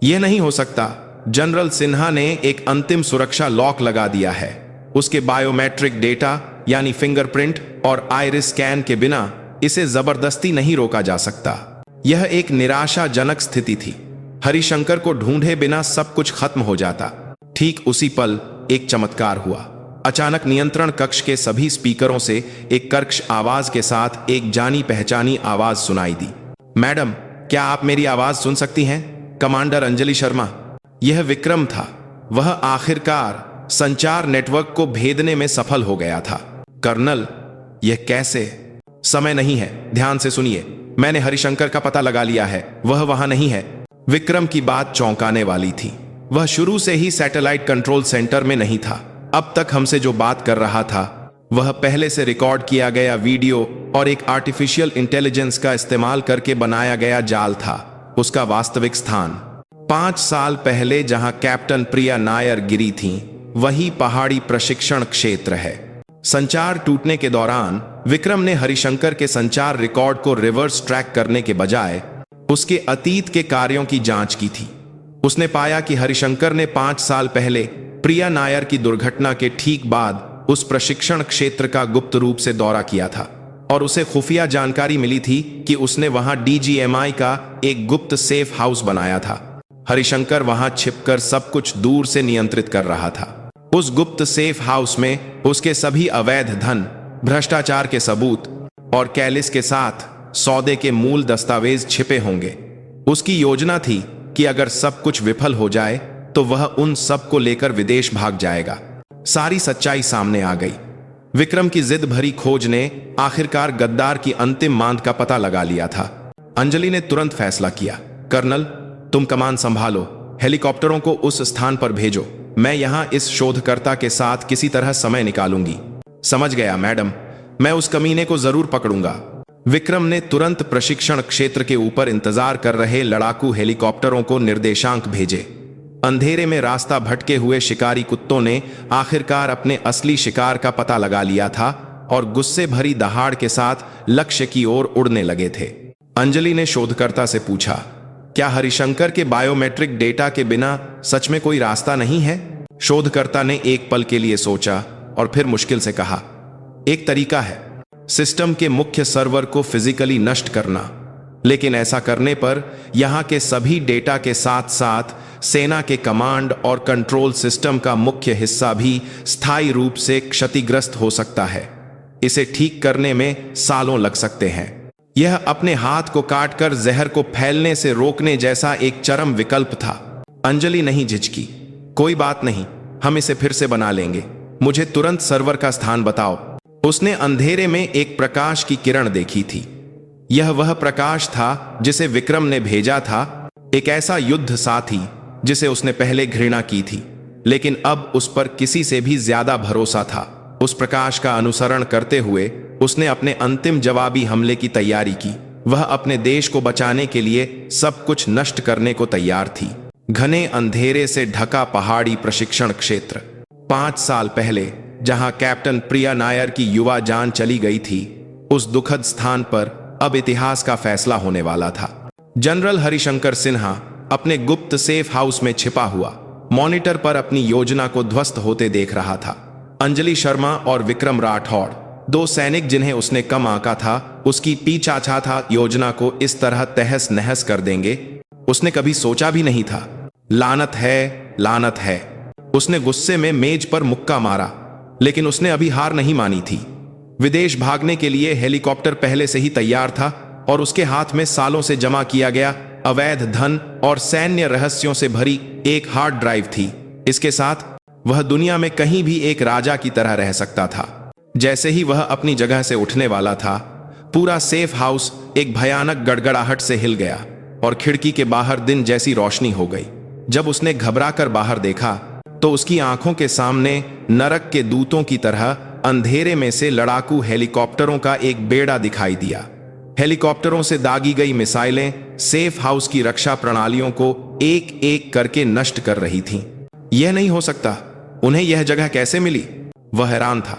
यह नहीं हो सकता। जनरल सिन्हा ने एक अंतिम सुरक्षा लॉक लगा दिया है। उसके बायोमेट्रिक डेटा यानी फिंगरप्रिंट और आइरिस स्कैन के बिना इसे जबरदस्ती नहीं रोका जा सकता। यह एक निराशाजनक स्थिति थी। हरिशंकर को ढूंढे बिना सब कुछ खत्म हो जाता। ठीक उसी पल एक चमत्कार हुआ। अचानक नियंत्रण कक्ष के सभी स्पीकरों से एक कर्कश आवाज के साथ एक जानी पहचानी आवाज सुनाई दी। मैडम, क्या आप मेरी आवाज सुन सकती हैं? कमांडर अंजलि शर्मा। यह विक्रम था। वह आखिरकार संचार नेटवर्क को भेदने में सफल हो गया था। कर्नल, यह कैसे? समय नहीं है, ध्यान से सुनिए। मैंने हरिशंकर का पता लगा लिया है। वह वहां नहीं है। विक्रम की बात चौंकाने वाली थी। वह शुरू से ही सैटेलाइट कंट्रोल सेंटर में नहीं था। अब तक हमसे जो बात कर रहा था वह पहले से रिकॉर्ड किया गया वीडियो और एक आर्टिफिशियल इंटेलिजेंस का इस्तेमाल करके बनाया गया जाल था। उसका वास्तविक स्थान 5 साल पहले जहां कैप्टन प्रिया नायर गिरी थीं, वही पहाड़ी प्रशिक्षण क्षेत्र है। संचार टूटने के दौरान विक्रम ने हरिशंकर के संचार रिकॉर्ड को रिवर्स ट्रैक करने के बजाय उसके अतीत के कार्यों की जांच की थी। उसने पाया कि हरिशंकर ने 5 साल पहले प्रिया नायर की दुर्घटना के ठीक बाद उस प्रशिक्षण क्षेत्र का गुप्त रूप से दौरा किया था और उसे खुफिया जानकारी मिली थी कि उसने वहां डीजीएमआई का एक गुप्त सेफ हाउस बनाया था। हरिशंकर वहां छिपकर सब कुछ दूर से नियंत्रित कर रहा था। उस गुप्त सेफ हाउस में उसके सभी अवैध धन, भ्रष्टाचार के सबूत और कैलिस के साथ सौदे के मूल दस्तावेज छिपे होंगे। उसकी योजना थी कि अगर सब कुछ विफल हो जाए तो वह उन सब को लेकर विदेश भाग जाएगा। सारी सच्चाई सामने आ गई। विक्रम की जिद भरी खोज ने आखिरकार गद्दार की अंतिम मांद का पता लगा लिया था। अंजलि ने तुरंत फैसला किया, कर्नल, तुम कमान संभालो, हेलीकॉप्टरों को उस स्थान पर भेजो। मैं यहां इस शोधकर्ता के साथ किसी तरह समय निकालूंगी। समझ गया मैडम, मैं उस कमीने को जरूर पकड़ूंगा। विक्रम ने तुरंत प्रशिक्षण क्षेत्र के ऊपर इंतजार कर रहे लड़ाकू हेलीकॉप्टरों को निर्देशांक भेजे। अंधेरे में रास्ता भटके हुए शिकारी कुत्तों ने आखिरकार अपने असली शिकार का पता लगा लिया था और गुस्से भरी दहाड़ के साथ लक्ष्य की ओर उड़ने लगे थे। अंजलि ने शोधकर्ता से पूछा, क्या हरिशंकर के बायोमेट्रिक डेटा के बिना सच में कोई रास्ता नहीं है? शोधकर्ता ने एक पल के लिए सोचा और फिर मुश्किल से कहा, एक तरीका है, सिस्टम के मुख्य सर्वर को फिजिकली नष्ट करना। लेकिन ऐसा करने पर यहां के सभी डेटा के साथ साथ सेना के कमांड और कंट्रोल सिस्टम का मुख्य हिस्सा भी स्थायी रूप से क्षतिग्रस्त हो सकता है। इसे ठीक करने में सालों लग सकते हैं। यह अपने हाथ को काटकर जहर को फैलने से रोकने जैसा एक चरम विकल्प था। अंजलि नहीं झिझकी, कोई बात नहीं, हम इसे फिर से बना लेंगे। मुझे तुरंत सर्वर का स्थान बताओ। उसने अंधेरे में एक प्रकाश की किरण देखी थी। यह वह प्रकाश था जिसे विक्रम ने भेजा था, एक ऐसा युद्ध साथी जिसे उसने पहले घृणा की थी, लेकिन अब उस पर किसी से भी ज्यादा भरोसा था। उस प्रकाश का अनुसरण करते हुए उसने अपने अंतिम जवाबी हमले की तैयारी की। वह अपने देश को बचाने के लिए सब कुछ नष्ट करने को तैयार थी। घने अंधेरे से ढका पहाड़ी प्रशिक्षण क्षेत्र। 5 साल पहले जहां कैप्टन प्रिया नायर की युवा जान चली गई थी, उस दुखद स्थान पर अब इतिहास का फैसला होने वाला था। जनरल हरिशंकर सिन्हा अपने गुप्त सेफ हाउस में छिपा हुआ मॉनिटर पर अपनी योजना को ध्वस्त होते देख रहा था। अंजलि शर्मा और विक्रम राठौड़, 2 सैनिक जिन्हें उसने कम आंका था, उसकी पीछा था योजना को इस तरह तहस नहस कर देंगे। उसने कभी सोचा भी नहीं था। लानत है, लानत है। उसने गुस्से में मेज पर मुक्का मारा, लेकिन उसने अभी हार नहीं मानी थी। विदेश भागने के लिए हेलीकॉप्टर पहले से ही तैयार था और उसके हाथ में सालों से जमा किया गया अवैध धन और सैन्य रहस्यों से भरी एक हार्ड ड्राइव थी। इसके साथ वह दुनिया में कहीं भी एक राजा की तरह रह सकता था। जैसे ही वह अपनी जगह से उठने वाला था, पूरा सेफ हाउस एक भयानक गड़गड़ाहट से हिल गया और खिड़की के बाहर दिन जैसी रोशनी हो गई। जब उसने घबराकर बाहर देखा तो उसकी आंखों के सामने नरक के दूतों की तरह अंधेरे में से लड़ाकू हेलीकॉप्टरों का एक बेड़ा दिखाई दिया। हेलीकॉप्टरों से दागी गई मिसाइलें सेफ हाउस की रक्षा प्रणालियों को एक एक करके नष्ट कर रही थीं। यह नहीं हो सकता, उन्हें यह जगह कैसे मिली? वह हैरान था।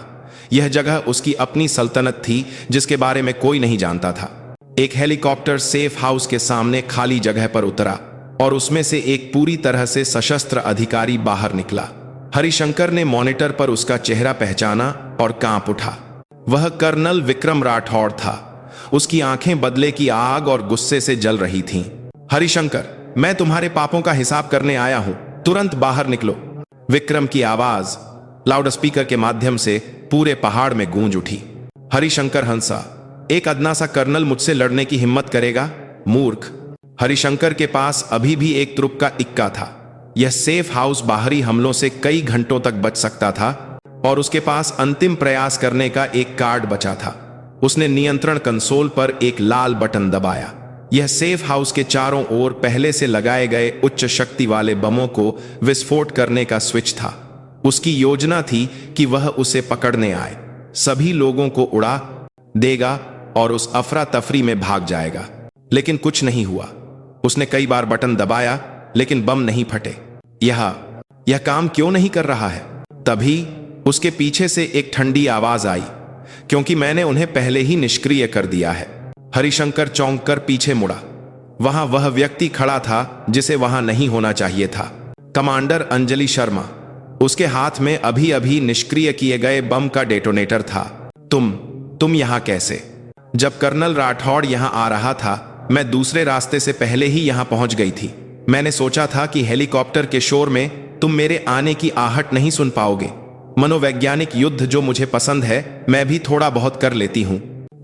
यह जगह उसकी अपनी सल्तनत थी जिसके बारे में कोई नहीं जानता था। एक हेलीकॉप्टर सेफ हाउस के सामने खाली जगह पर उतरा और उसमें से एक पूरी तरह से सशस्त्र अधिकारी बाहर निकला। हरिशंकर ने मॉनिटर पर उसका चेहरा पहचाना और कांप उठा। वह कर्नल विक्रम राठौड़ था। उसकी आंखें बदले की आग और गुस्से से जल रही थीं। हरिशंकर, मैं तुम्हारे पापों का हिसाब करने आया हूं, तुरंत बाहर निकलो। विक्रम की आवाज लाउडस्पीकर के माध्यम से पूरे पहाड़ में गूंज उठी। हरिशंकर हंसा, एक अदना सा कर्नल मुझसे लड़ने की हिम्मत करेगा? मूर्ख। हरिशंकर के पास अभी भी एक तुरुप का इक्का था। यह सेफ हाउस बाहरी हमलों से कई घंटों तक बच सकता था और उसके पास अंतिम प्रयास करने का एक कार्ड बचा था। उसने नियंत्रण कंसोल पर एक लाल बटन दबाया। यह सेफ हाउस के चारों ओर पहले से लगाए गए उच्च शक्ति वाले बमों को विस्फोट करने का स्विच था। उसकी योजना थी कि वह उसे पकड़ने आए, सभी लोगों को उड़ा देगा और उस अफरा तफरी में भाग जाएगा। लेकिन कुछ नहीं हुआ। उसने कई बार बटन दबाया लेकिन बम नहीं फटे। यह काम क्यों नहीं कर रहा है? तभी उसके पीछे से एक ठंडी आवाज आई, क्योंकि मैंने उन्हें पहले ही निष्क्रिय कर दिया है। हरिशंकर चौंक कर पीछे मुड़ा। वहां वह व्यक्ति खड़ा था जिसे वहां नहीं होना चाहिए था। कमांडर अंजलि शर्मा। उसके हाथ में अभी अभी निष्क्रिय किए गए बम का डेटोनेटर था। तुम यहां कैसे? जब कर्नल राठौड़ यहां आ रहा था, मैं दूसरे रास्ते से पहले ही यहां पहुंच गई थी। मैंने सोचा था कि हेलीकॉप्टर के शोर में तुम मेरे आने की आहट नहीं सुन पाओगे। मनोवैज्ञानिक युद्ध जो मुझे पसंद है, मैं भी थोड़ा बहुत कर लेती हूं।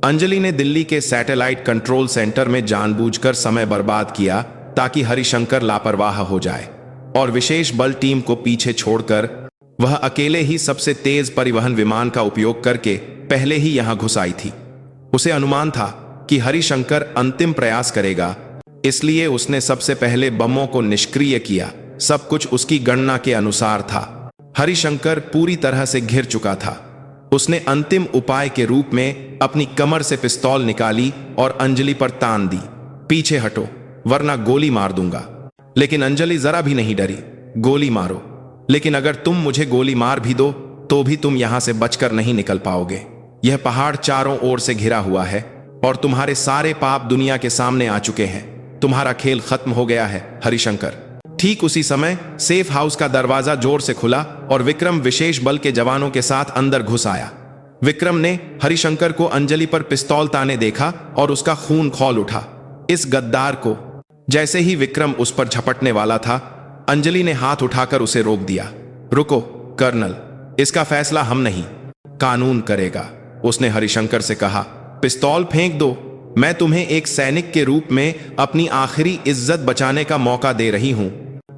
अंजलि ने दिल्ली के सैटेलाइट कंट्रोल सेंटर में जानबूझकर समय बर्बाद किया ताकि हरिशंकर लापरवाह हो जाए और विशेष बल टीम को पीछे छोड़कर वह अकेले ही सबसे तेज परिवहन विमान का उपयोग करके पहले ही यहां घुस आई थी। उसे अनुमान था कि हरिशंकर अंतिम प्रयास करेगा, इसलिए उसने सबसे पहले बमों को निष्क्रिय किया। सब कुछ उसकी गणना के अनुसार था। हरिशंकर पूरी तरह से घिर चुका था। उसने अंतिम उपाय के रूप में अपनी कमर से पिस्तौल निकाली और अंजलि पर तान दी। पीछे हटो वरना गोली मार दूंगा। लेकिन अंजलि जरा भी नहीं डरी। गोली मारो, लेकिन अगर तुम मुझे गोली मार भी दो तो भी तुम यहां से बचकर नहीं निकल पाओगे। यह पहाड़ चारों ओर से घिरा हुआ है और तुम्हारे सारे पाप दुनिया के सामने आ चुके हैं। तुम्हारा खेल खत्म हो गया है हरिशंकर। ठीक उसी समय सेफ हाउस का दरवाजा जोर से खुला और विक्रम विशेष बल के जवानों के साथ अंदर घुस आया। विक्रम ने हरिशंकर को अंजलि पर पिस्तौल ताने देखा और उसका खून खौल उठा। इस गद्दार को। जैसे ही विक्रम उस पर झपटने वाला था, अंजलि ने हाथ उठाकर उसे रोक दिया। रुको कर्नल, इसका फैसला हम नहीं, कानून करेगा, उसने हरिशंकर से कहा। पिस्तौल फेंक दो। मैं तुम्हें एक सैनिक के रूप में अपनी आखिरी इज्जत बचाने का मौका दे रही हूं।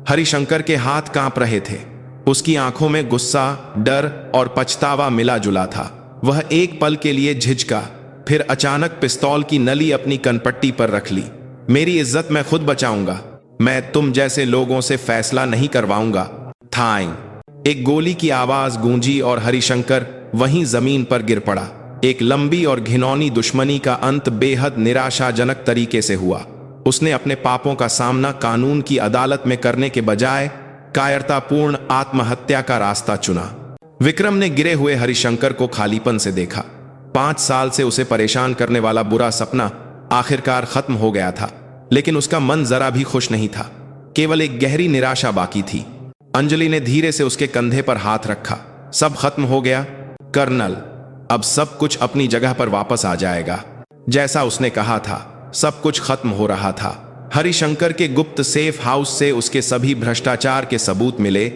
हरिशंकर के हाथ कांप रहे थे। उसकी आंखों में गुस्सा, डर और पछतावा मिला जुला था। वह एक पल के लिए झिझका, फिर अचानक पिस्तौल की नली अपनी कनपट्टी पर रख ली। मेरी इज्जत मैं खुद बचाऊंगा। मैं तुम जैसे लोगों से फैसला नहीं करवाऊंगा। थांग, एक गोली की आवाज गूंजी और हरिशंकर वहीं जमीन पर गिर पड़ा। एक लंबी और घिनौनी दुश्मनी का अंत बेहद निराशाजनक तरीके से हुआ। उसने अपने पापों का सामना कानून की अदालत में करने के बजाय कायरतापूर्ण आत्महत्या का रास्ता चुना। विक्रम ने गिरे हुए हरिशंकर को खालीपन से देखा। 5 साल से उसे परेशान करने वाला बुरा सपना आखिरकार खत्म हो गया था, लेकिन उसका मन जरा भी खुश नहीं था। केवल एक गहरी निराशा बाकी थी। अंजलि ने धीरे से उसके कंधे पर हाथ रखा। सब खत्म हो गया कर्नल, अब सब कुछ अपनी जगह पर वापस आ जाएगा। जैसा उसने कहा था, सब कुछ खत्म हो रहा था। हरिशंकर के गुप्त सेफ हाउस से उसके सभी भ्रष्टाचार के सबूत मिले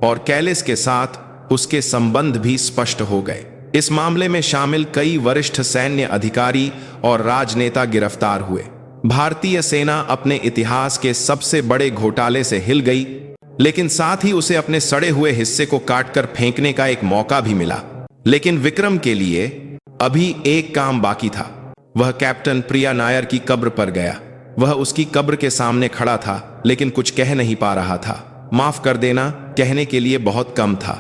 और कैलिस के साथ उसके संबंध भी स्पष्ट हो गए। इस मामले में शामिल कई वरिष्ठ सैन्य अधिकारी और राजनेता गिरफ्तार हुए। भारतीय सेना अपने इतिहास के सबसे बड़े घोटाले से हिल गई, लेकिन साथ ही उसे अपने सड़े हुए हिस्से को काटकर फेंकने का एक मौका भी मिला। लेकिन विक्रम के लिए अभी एक काम बाकी था। वह कैप्टन प्रिया नायर की कब्र पर गया। वह उसकी कब्र के सामने खड़ा था, लेकिन कुछ कह नहीं पा रहा था। माफ कर देना कहने के लिए बहुत कम था।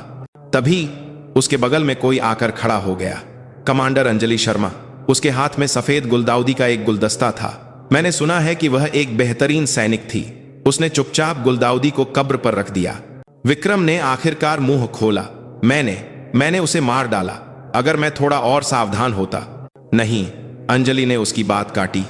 तभी उसके बगल में कोई आकर खड़ा हो गया। कमांडर अंजलि शर्मा। उसके हाथ में सफेद गुलदाउदी का एक गुलदस्ता था। मैंने सुना है कि वह एक बेहतरीन सैनिक थी। उसने चुपचाप गुलदाउदी को कब्र पर रख दिया। विक्रम ने आखिरकार मुंह खोला। मैंने उसे मार डाला। अगर मैं थोड़ा और सावधान होता। नहीं, अंजलि ने उसकी बात काटी।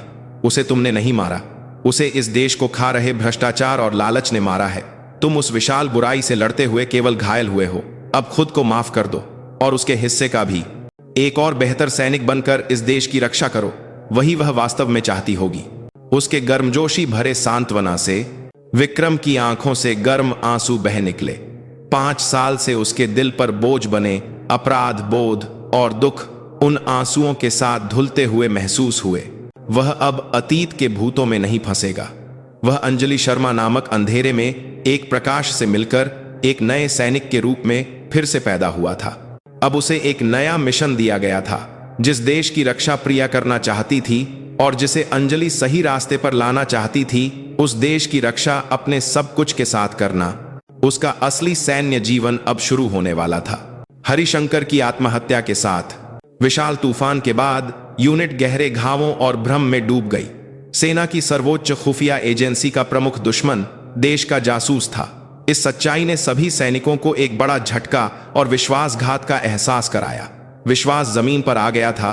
उसे तुमने नहीं मारा। उसे इस देश को खा रहे भ्रष्टाचार और लालच ने मारा है। तुम उस विशाल बुराई से लड़ते हुए केवल घायल हुए हो। अब खुद को माफ कर दो और उसके हिस्से का भी। एक और बेहतर सैनिक बनकर इस देश की रक्षा करो, वही वह वास्तव में चाहती होगी। उसके गर्मजोशी भरे सांत्वना से विक्रम की आंखों से गर्म आंसू बह निकले। 5 साल से उसके दिल पर बोझ बने अपराध बोध और दुख उन आंसुओं के साथ धुलते हुए महसूस हुए। वह अब अतीत के भूतों में नहीं फंसेगा। वह अंजलि शर्मा नामक अंधेरे में एक प्रकाश से मिलकर एक नए सैनिक के रूप में फिर से पैदा हुआ था। अब उसे एक नया मिशन दिया गया था। जिस देश की रक्षा प्रिया करना चाहती थी और जिसे अंजलि सही रास्ते पर लाना चाहती थी, उस देश की रक्षा अपने सब कुछ के साथ करना। उसका असली सैन्य जीवन अब शुरू होने वाला था। हरिशंकर की आत्महत्या के साथ विशाल तूफान के बाद यूनिट गहरे घावों और भ्रम में डूब गई। सेना की सर्वोच्च खुफिया एजेंसी का प्रमुख दुश्मन देश का जासूस था। इस सच्चाई ने सभी सैनिकों को एक बड़ा झटका और विश्वासघात का एहसास कराया। विश्वास जमीन पर आ गया था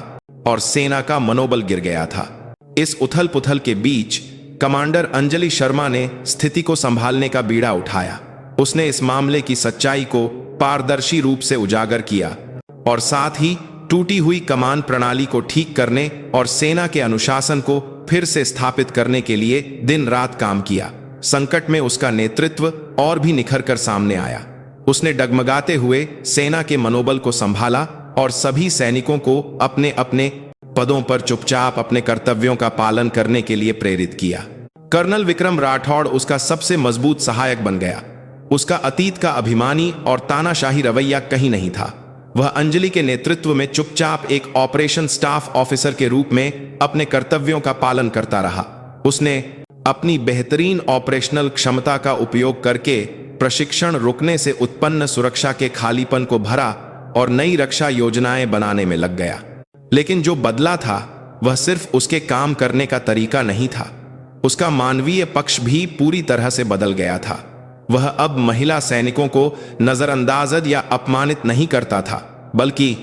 और सेना का मनोबल गिर गया था। इस उथल पुथल के बीच कमांडर अंजलि शर्मा ने स्थिति को संभालने का बीड़ा उठाया। उसने इस मामले की सच्चाई को पारदर्शी रूप से उजागर किया और साथ ही टूटी हुई कमान प्रणाली को ठीक करने और सेना के अनुशासन को फिर से स्थापित करने के लिए दिन रात काम किया। संकट में उसका नेतृत्व और भी निखर कर सामने आया। उसने डगमगाते हुए सेना के मनोबल को संभाला और सभी सैनिकों को अपने अपने पदों पर चुपचाप अपने कर्तव्यों का पालन करने के लिए प्रेरित किया। कर्नल विक्रम राठौड़ उसका सबसे मजबूत सहायक बन गया। उसका अतीत का अभिमानी और तानाशाही रवैया कहीं नहीं था। वह अंजलि के नेतृत्व में चुपचाप एक ऑपरेशन स्टाफ ऑफिसर के रूप में अपने कर्तव्यों का पालन करता रहा। उसने अपनी बेहतरीन ऑपरेशनल क्षमता का उपयोग करके प्रशिक्षण रुकने से उत्पन्न सुरक्षा के खालीपन को भरा और नई रक्षा योजनाएं बनाने में लग गया। लेकिन जो बदला था वह सिर्फ उसके काम करने का तरीका नहीं था, उसका मानवीय पक्ष भी पूरी तरह से बदल गया था। वह अब महिला सैनिकों को नजरअंदाज या अपमानित नहीं करता था, बल्कि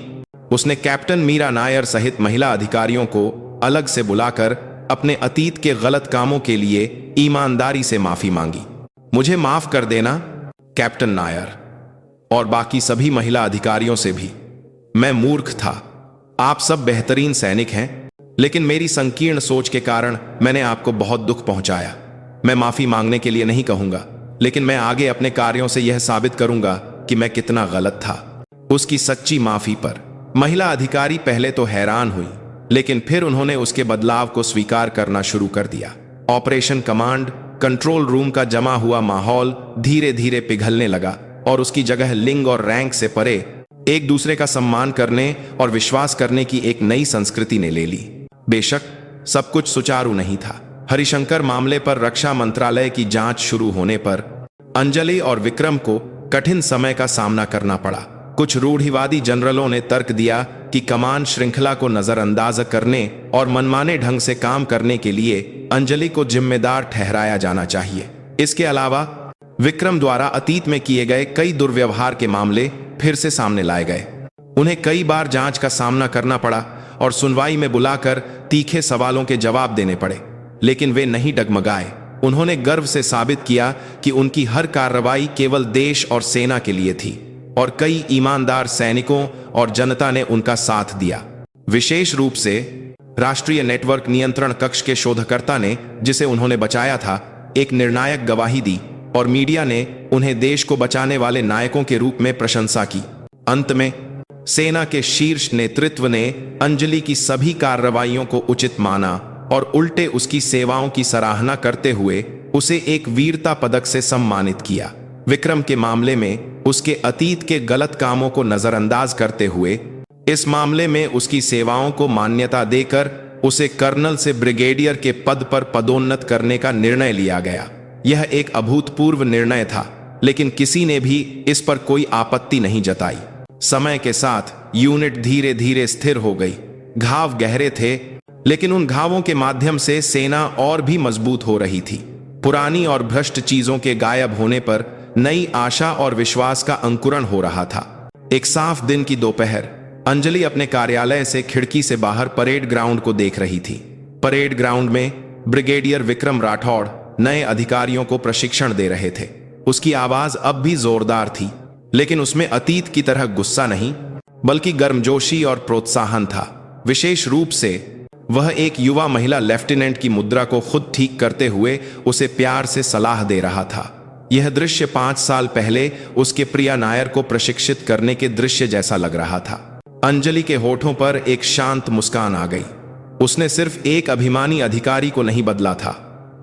उसने कैप्टन मीरा नायर सहित महिला अधिकारियों को अलग से बुलाकर अपने अतीत के गलत कामों के लिए ईमानदारी से माफी मांगी। मुझे माफ कर देना कैप्टन नायर, और बाकी सभी महिला अधिकारियों से भी। मैं मूर्ख था। आप सब बेहतरीन सैनिक हैं, लेकिन मेरी संकीर्ण सोच के कारण मैंने आपको बहुत दुख पहुंचाया। मैं माफी मांगने के लिए नहीं कहूंगा, लेकिन मैं आगे अपने कार्यों से यह साबित करूंगा कि मैं कितना गलत था। उसकी सच्ची माफी पर महिला अधिकारी पहले तो हैरान हुई, लेकिन फिर उन्होंने उसके बदलाव को स्वीकार करना शुरू कर दिया। ऑपरेशन कमांड कंट्रोल रूम का जमा हुआ माहौल धीरे धीरे पिघलने लगा और उसकी जगह लिंग और रैंक से परे एक दूसरे का सम्मान करने और विश्वास करने की एक नई संस्कृति ने ले ली। बेशक सब कुछ सुचारू नहीं था। हरिशंकर मामले पर रक्षा मंत्रालय की जांच शुरू होने पर अंजलि और विक्रम को कठिन समय का सामना करना पड़ा। कुछ रूढ़िवादी जनरलों ने तर्क दिया कि कमान श्रृंखला को नजरअंदाज करने और मनमाने ढंग से काम करने के लिए अंजलि को जिम्मेदार ठहराया जाना चाहिए। इसके अलावा विक्रम द्वारा अतीत में किए गए कई दुर्व्यवहार के मामले फिर से सामने लाए गए। उन्हें कई बार जांच का सामना करना पड़ा और सुनवाई में बुलाकर तीखे सवालों के जवाब देने पड़े, लेकिन वे नहीं डगमगाए। उन्होंने गर्व से साबित किया कि उनकी हर कार्रवाई केवल देश और सेना के लिए थी, और कई ईमानदार सैनिकों और जनता ने उनका साथ दिया। विशेष रूप से राष्ट्रीय नेटवर्क नियंत्रण कक्ष के शोधकर्ता ने, जिसे उन्होंने बचाया था, एक निर्णायक गवाही दी और मीडिया ने उन्हें देश को बचाने वाले नायकों के रूप में प्रशंसा की। अंत में सेना के शीर्ष नेतृत्व ने अंजलि की सभी कार्रवाइयों को उचित माना और उल्टे उसकी सेवाओं की सराहना करते हुए उसे एक वीरता पदक से सम्मानित किया। विक्रम के मामले में उसके अतीत के गलत कामों को नजरअंदाज करते हुए इस मामले में उसकी सेवाओं को मान्यता देकर उसे कर्नल से ब्रिगेडियर के पद पर पदोन्नत करने का निर्णय लिया गया। यह एक अभूतपूर्व निर्णय था, लेकिन किसी ने भी इस पर कोई आपत्ति नहीं जताई। समय के साथ यूनिट धीरे धीरे स्थिर हो गई। घाव गहरे थे, लेकिन उन घावों के माध्यम से सेना और भी मजबूत हो रही थी। पुरानी और भ्रष्ट चीजों के गायब होने पर नई आशा और विश्वास का अंकुरण हो रहा था। एक साफ दिन की दोपहर अंजलि अपने कार्यालय से खिड़की से बाहर परेड ग्राउंड को देख रही थी। परेड ग्राउंड में ब्रिगेडियर विक्रम राठौड़ नए अधिकारियों को प्रशिक्षण दे रहे थे। उसकी आवाज अब भी जोरदार थी, लेकिन उसमें अतीत की तरह गुस्सा नहीं, बल्कि गर्मजोशी और प्रोत्साहन था। विशेष रूप से वह एक युवा महिला लेफ्टिनेंट की मुद्रा को खुद ठीक करते हुए उसे प्यार से सलाह दे रहा था। यह दृश्य 5 साल पहले उसके प्रिया नायर को प्रशिक्षित करने के दृश्य जैसा लग रहा था। अंजलि के होठों पर एक शांत मुस्कान आ गई। उसने सिर्फ एक अभिमानी अधिकारी को नहीं बदला था,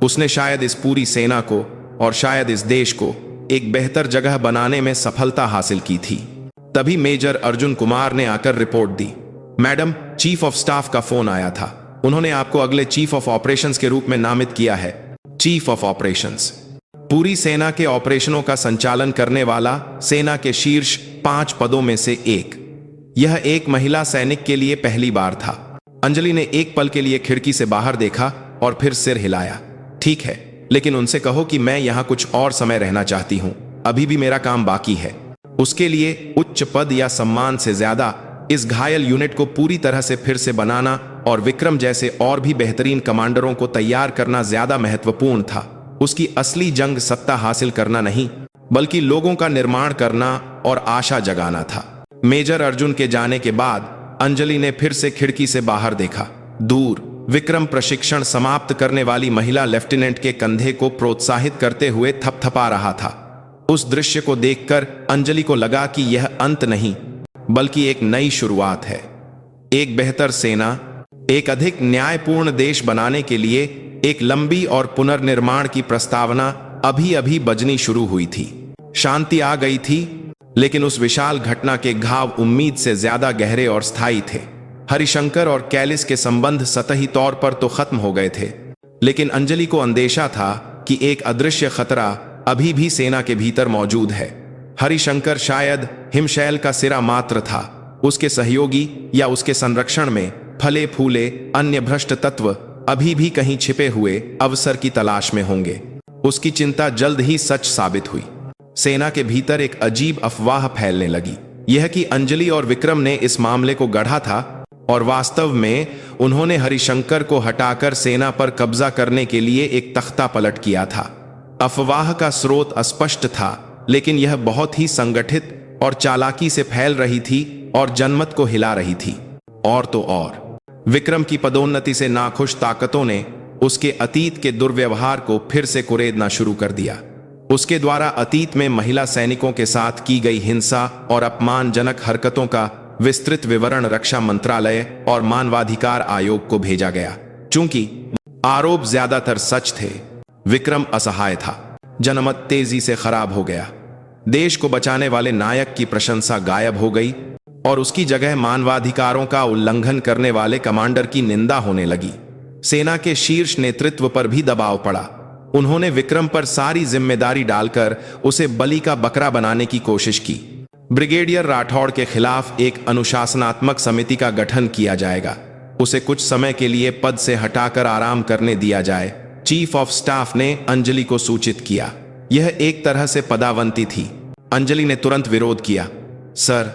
उसने शायद इस पूरी सेना को और शायद इस देश को एक बेहतर जगह बनाने में सफलता हासिल की थी। तभी मेजर अर्जुन कुमार ने आकर report the. Madam, chief of staff का फोन आया था। उन्होंने आपको अगले चीफ ऑफ ऑपरेशंस के रूप में नामित किया है। चीफ ऑफ ऑपरेशंस पूरी सेना के ऑपरेशनों का संचालन करने वाला सेना के शीर्ष 5 पदों में से एक। यह एक महिला सैनिक के लिए पहली बार था। अंजलि ने एक पल के लिए खिड़की से बाहर देखा और फिर सिर हिलाया। ठीक है, लेकिन उनसे कहो कि मैं यहाँ कुछ और समय रहना चाहती हूँ। अभी भी मेरा काम बाकी है। उसके लिए उच्च पद या सम्मान से ज्यादा इस घायल यूनिट को पूरी तरह से फिर से बनाना और विक्रम जैसे और भी बेहतरीन कमांडरों को तैयार करना ज्यादा महत्वपूर्ण था। उसकी असली जंग सत्ता हासिल करना नहीं, बल्कि लोगों का निर्माण करना और आशा जगाना था। मेजर अर्जुन के जाने के बाद अंजलि ने फिर से खिड़की से बाहर देखा। दूर विक्रम प्रशिक्षण समाप्त करने वाली महिला लेफ्टिनेंट के कंधे को प्रोत्साहित करते हुए थपथपा रहा था। उस दृश्य को देखकर अंजलि को लगा कि यह अंत नहीं, बल्कि एक नई शुरुआत है। एक बेहतर सेना, एक अधिक न्यायपूर्ण देश बनाने के लिए एक लंबी और पुनर्निर्माण की प्रस्तावना अभी अभी बजनी शुरू हुई थी। शांति आ गई थी, लेकिन उस विशाल घटना के घाव उम्मीद से ज्यादा गहरे और स्थायी थे। हरिशंकर और कैलिस के संबंध सतही तौर पर तो खत्म हो गए थे, लेकिन अंजलि को अंदेशा था कि एक अदृश्य खतरा अभी भी सेना के भीतर मौजूद है। हरिशंकर शायद हिमशैल का सिरा मात्र था, उसके सहयोगी या उसके संरक्षण में फले फूले अन्य भ्रष्ट तत्व अभी भी कहीं छिपे हुए अवसर की तलाश में होंगे। उसकी चिंता जल्द ही सच साबित हुई। सेना के भीतर एक अजीब अफवाह फैलने लगी, यह कि अंजलि और विक्रम ने इस मामले को गढ़ा था और वास्तव में उन्होंने हरिशंकर को हटाकर सेना पर कब्जा करने के लिए एक तख्ता पलट किया था। अफवाह का स्रोत अस्पष्ट था, लेकिन यह बहुत ही संगठित और चालाकी से फैल रही थी और जनमत को हिला रही थी। और तो और विक्रम की पदोन्नति से नाखुश ताकतों ने उसके अतीत के दुर्व्यवहार को फिर से कुरेदना शुरू कर दिया। उसके द्वारा अतीत में महिला सैनिकों के साथ की गई हिंसा और अपमानजनक हरकतों का विस्तृत विवरण रक्षा मंत्रालय और मानवाधिकार आयोग को भेजा गया। चूंकि आरोप ज्यादातर सच थे, विक्रम असहाय था। जनमत तेजी से खराब हो गया। देश को बचाने वाले नायक की प्रशंसा गायब हो गई और उसकी जगह मानवाधिकारों का उल्लंघन करने वाले कमांडर की निंदा होने लगी। सेना के शीर्ष नेतृत्व पर भी दबाव पड़ा। उन्होंने विक्रम पर सारी जिम्मेदारी डालकर उसे बलि का बकरा बनाने की कोशिश की। ब्रिगेडियर राठौड़ के खिलाफ एक अनुशासनात्मक समिति का गठन किया जाएगा। उसे कुछ समय के लिए पद से हटाकर आराम करने दिया जाए, चीफ ऑफ स्टाफ ने अंजलि को सूचित किया। यह एक तरह से पदावंती थी। अंजलि ने तुरंत विरोध किया। सर,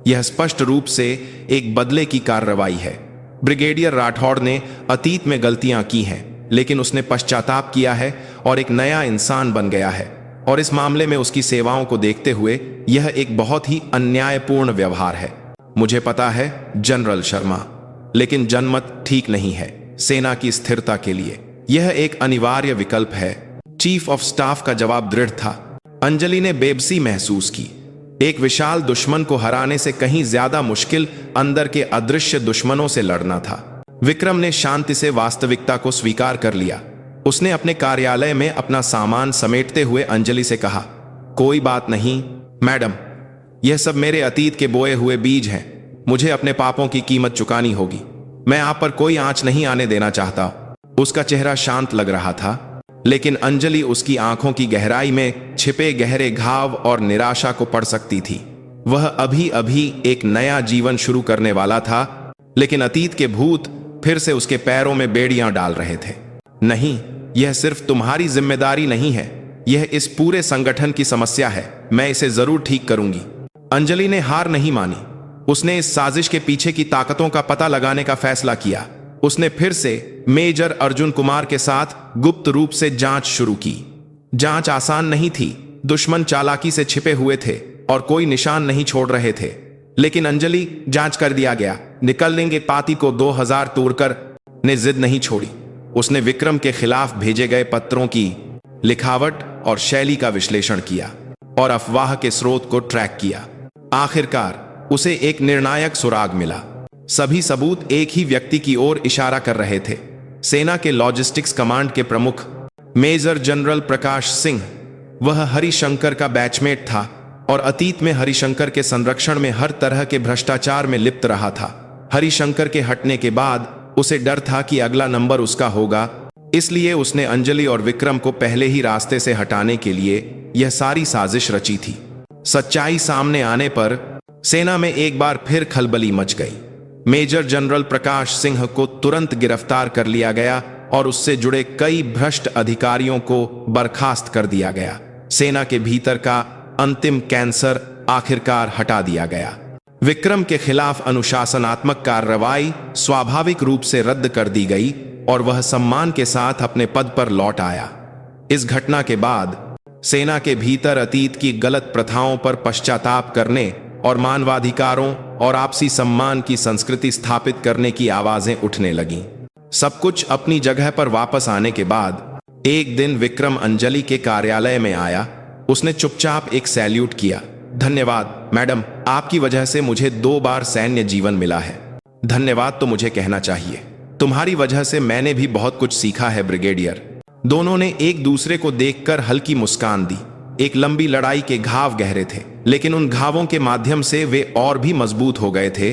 यह स्पष्ट रूप से एक बदले की कार्रवाई है। ब्रिगेडियर राठौड़ ने अतीत में गलतियां की हैं, लेकिन उसने पश्चाताप किया है और एक नया इंसान बन गया है, और इस मामले में उसकी सेवाओं को देखते हुए यह एक बहुत ही अन्यायपूर्ण व्यवहार है। मुझे पता है जनरल शर्मा, लेकिन जनमत ठीक नहीं है। सेना की स्थिरता के लिए यह एक अनिवार्य विकल्प है। चीफ ऑफ स्टाफ का जवाब दृढ़ था। अंजलि ने बेबसी महसूस की। एक विशाल दुश्मन को हराने से कहीं ज्यादा मुश्किल अंदर के अदृश्य दुश्मनों से लड़ना था। विक्रम ने शांति से वास्तविकता को स्वीकार कर लिया। उसने अपने कार्यालय में अपना सामान समेटते हुए अंजलि से कहा, कोई बात नहीं मैडम, यह सब मेरे अतीत के बोए हुए बीज हैं। मुझे अपने पापों की कीमत चुकानी होगी। मैं आप पर कोई आंच नहीं आने देना चाहता। उसका चेहरा शांत लग रहा था, लेकिन अंजलि उसकी आंखों की गहराई में छिपे गहरे घाव और निराशा को पढ़ सकती थी। वह अभी अभी एक नया जीवन शुरू करने वाला था, लेकिन अतीत के भूत फिर से उसके पैरों में बेड़ियां डाल रहे थे। नहीं, यह सिर्फ तुम्हारी जिम्मेदारी नहीं है, यह इस पूरे संगठन की समस्या है। मैं इसे जरूर ठीक करूंगी। अंजलि ने हार नहीं मानी। उसने इस साजिश के पीछे की ताकतों का पता लगाने का फैसला किया। उसने फिर से मेजर अर्जुन कुमार के साथ गुप्त रूप से जांच शुरू की। जांच आसान नहीं थी। दुश्मन चालाकी से छिपे हुए थे और कोई निशान नहीं छोड़ रहे थे। लेकिन अंजलि जांच कर दिया गया, निकल लेंगे पाती को 2000 तोड़कर ने जिद नहीं छोड़ी। उसने विक्रम के खिलाफ भेजे गए पत्रों की लिखावट और शैली का विश्लेषण किया और अफवाह के स्रोत को ट्रैक किया। आखिरकार उसे एक निर्णायक सुराग मिला। सभी सबूत एक ही व्यक्ति की ओर इशारा कर रहे थे। सेना के लॉजिस्टिक्स कमांड के प्रमुख मेजर जनरल प्रकाश सिंह। वह हरिशंकर का बैचमेट था और अतीत में हरिशंकर के संरक्षण में हर तरह के भ्रष्टाचार में लिप्त रहा था। हरिशंकर के हटने के बाद उसे डर था कि अगला नंबर उसका होगा, इसलिए उसने अंजलि और विक्रम को पहले ही रास्ते से हटाने के लिए यह सारी साजिश रची थी। सच्चाई सामने आने पर सेना में एक बार फिर खलबली मच गई। मेजर जनरल प्रकाश सिंह को तुरंत गिरफ्तार कर लिया गया और उससे जुड़े कई भ्रष्ट अधिकारियों को बर्खास्त कर दिया गया। सेना के भीतर का अंतिम कैंसर आखिरकार हटा दिया गया। विक्रम के खिलाफ अनुशासनात्मक कार्रवाई स्वाभाविक रूप से रद्द कर दी गई और वह सम्मान के साथ अपने पद पर लौट आया। इस घटना के बाद सेना के भीतर अतीत की गलत प्रथाओं पर पश्चाताप करने और मानवाधिकारों और आपसी सम्मान की संस्कृति स्थापित करने की आवाजें उठने लगीं। सब कुछ अपनी जगह पर वापस आने के बाद एक दिन विक्रम अंजलि के कार्यालय में आया। उसने चुपचाप एक सैल्यूट किया। धन्यवाद मैडम, आपकी वजह से मुझे 2 बार सैन्य जीवन मिला है। धन्यवाद तो मुझे कहना चाहिए। तुम्हारी वजह से मैंने भी बहुत कुछ सीखा है ब्रिगेडियर। दोनों ने एक दूसरे को देखकर हल्की मुस्कान दी। एक लंबी लड़ाई के घाव गहरे थे, लेकिन उन घावों के माध्यम से वे और भी मजबूत हो गए थे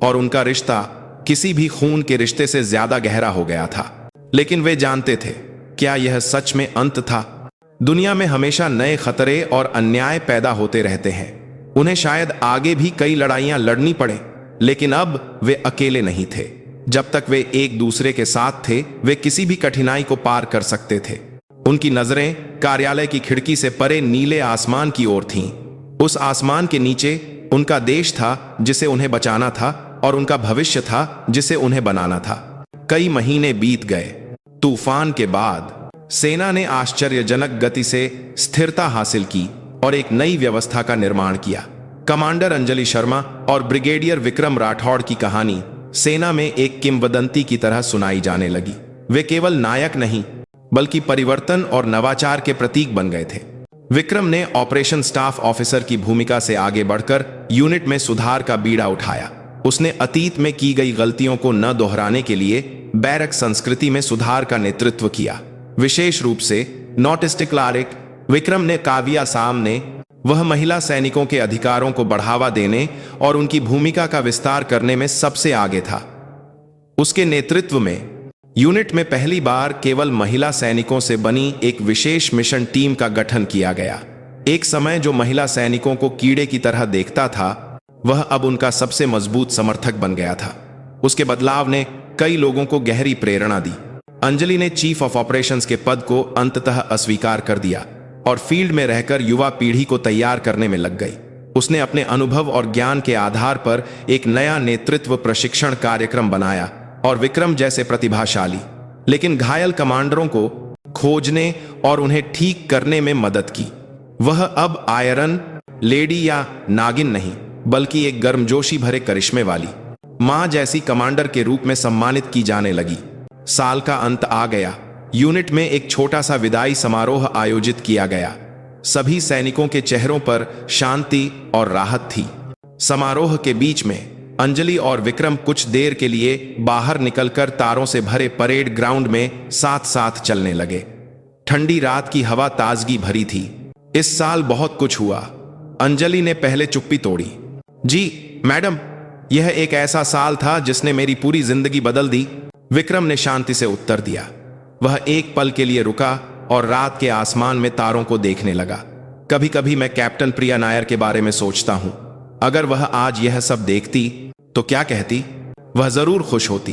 और उनका रिश्ता किसी भी खून के रिश्ते से ज्यादा गहरा हो गया था। लेकिन वे जानते थे, क्या यह सच में अंत था? दुनिया में हमेशा नए खतरे और अन्याय पैदा होते रहते हैं। उन्हें शायद आगे भी कई लड़ाइयां लड़नी पड़े, लेकिन अब वे अकेले नहीं थे। जब तक वे एक दूसरे के साथ थे, वे किसी भी कठिनाई को पार कर सकते थे। उनकी नजरें कार्यालय की खिड़की से परे नीले आसमान की ओर थीं। उस आसमान के नीचे उनका देश था जिसे उन्हें बचाना था, और उनका भविष्य था जिसे उन्हें बनाना था। कई महीने बीत गए। तूफान के बाद सेना ने आश्चर्यजनक गति से स्थिरता हासिल की और एक नई व्यवस्था का निर्माण किया। कमांडर अंजलि शर्मा और ब्रिगेडियर विक्रम राठौड़ की कहानी सेना में एक किंवदंती की तरह सुनाई जाने लगी। वे केवल नायक नहीं, बल्कि परिवर्तन और नवाचार के प्रतीक बन गए थे। विक्रम ने ऑपरेशन स्टाफ ऑफिसर की भूमिका से आगे बढ़कर यूनिट में सुधार का बीड़ा उठाया। उसने अतीत में की गई गलतियों को न दोहराने के लिए बैरक संस्कृति में सुधार का नेतृत्व किया। विशेष रूप से नॉटिस्टिक क्लारिक विक्रम ने काव्या सामने वह महिला सैनिकों के अधिकारों को बढ़ावा देने और उनकी भूमिका का विस्तार करने में सबसे आगे था। उसके नेतृत्व में यूनिट में पहली बार केवल महिला सैनिकों से बनी एक विशेष मिशन टीम का गठन किया गया। एक समय जो महिला सैनिकों को कीड़े की तरह देखता था, वह अब उनका सबसे मजबूत समर्थक बन गया था। उसके बदलाव ने कई लोगों को गहरी प्रेरणा दी। अंजलि ने चीफ ऑफ ऑपरेशंस के पद को अंततः अस्वीकार कर दिया और फील्ड में रहकर युवा पीढ़ी को तैयार करने में लग गई। उसने अपने अनुभव और ज्ञान के आधार पर एक नया नेतृत्व प्रशिक्षण कार्यक्रम बनाया और विक्रम जैसे प्रतिभाशाली लेकिन घायल कमांडरों को खोजने और उन्हें ठीक करने में मदद की। वह अब आयरन लेडी या नागिन नहीं, बल्कि एक गर्मजोशी भरे करिश्मे वाली मां जैसी कमांडर के रूप में सम्मानित की जाने लगी। साल का अंत आ गया। यूनिट में एक छोटा सा विदाई समारोह आयोजित किया गया। सभी सैनिकों के चेहरों पर शांति और राहत थी। समारोह के बीच में अंजलि और विक्रम कुछ देर के लिए बाहर निकलकर तारों से भरे परेड ग्राउंड में साथ साथ चलने लगे। ठंडी रात की हवा ताजगी भरी थी। इस साल बहुत कुछ हुआ। अंजलि ने पहले चुप्पी तोड़ी। जी मैडम, यह एक ऐसा साल था जिसने मेरी पूरी जिंदगी बदल दी, विक्रम ने शांति से उत्तर दिया। वह एक पल के लिए रुका और रात के आसमान में तारों को देखने लगा। कभी कभी मैं कैप्टन प्रिया नायर के बारे में सोचता हूं। अगर वह आज यह सब देखती तो क्या कहती? वह जरूर खुश होती,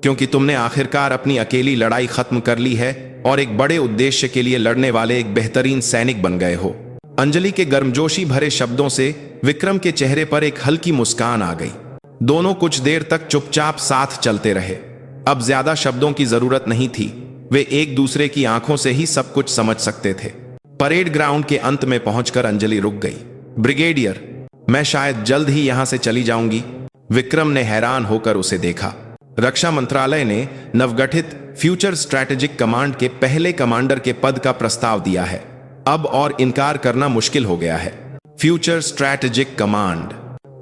क्योंकि तुमने आखिरकार अपनी अकेली लड़ाई खत्म कर ली है और एक बड़े उद्देश्य के लिए लड़ने वाले एक बेहतरीन सैनिक बन गए हो। अंजलि के गर्मजोशी भरे शब्दों से विक्रम के चेहरे पर एक हल्की मुस्कान आ गई। दोनों कुछ देर तक चुपचाप साथ चलते रहे। अब ज्यादा शब्दों की जरूरत नहीं थी। वे एक दूसरे की आंखों से ही सब कुछ समझ सकते थे। परेड ग्राउंड के अंत में पहुंचकर अंजलि रुक गई। ब्रिगेडियर, मैं शायद जल्द ही यहां से चली जाऊंगी। विक्रम ने हैरान होकर उसे देखा। रक्षा मंत्रालय ने नवगठित फ्यूचर स्ट्रैटेजिक कमांड के पहले कमांडर के पद का प्रस्ताव दिया है। अब और इनकार करना मुश्किल हो गया है। फ्यूचर स्ट्रैटेजिक कमांड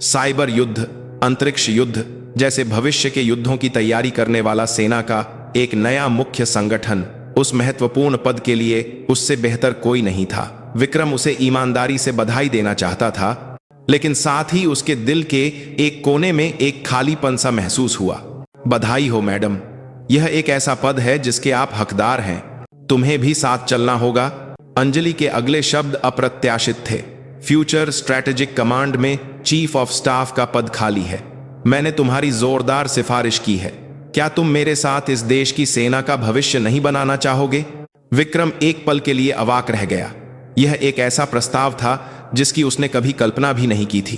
साइबर युद्ध, अंतरिक्ष युद्ध जैसे भविष्य के युद्धों की तैयारी करने वाला सेना का एक नया मुख्य संगठन। उस महत्वपूर्ण पद के लिए उससे बेहतर कोई नहीं था। विक्रम उसे ईमानदारी से बधाई देना चाहता था, लेकिन साथ ही उसके दिल के एक कोने में एक खालीपन सा महसूस हुआ। बधाई हो मैडम, यह एक ऐसा पद है जिसके आप हकदार हैं। तुम्हें भी साथ चलना होगा। अंजलि के अगले शब्द अप्रत्याशित थे। फ्यूचर स्ट्रैटेजिक कमांड में चीफ ऑफ स्टाफ का पद खाली है। मैंने तुम्हारी जोरदार सिफारिश की है। क्या तुम मेरे साथ इस देश की सेना का भविष्य नहीं बनाना चाहोगे? विक्रम एक पल के लिए अवाक रह गया। यह एक ऐसा प्रस्ताव था जिसकी उसने कभी कल्पना भी नहीं की थी।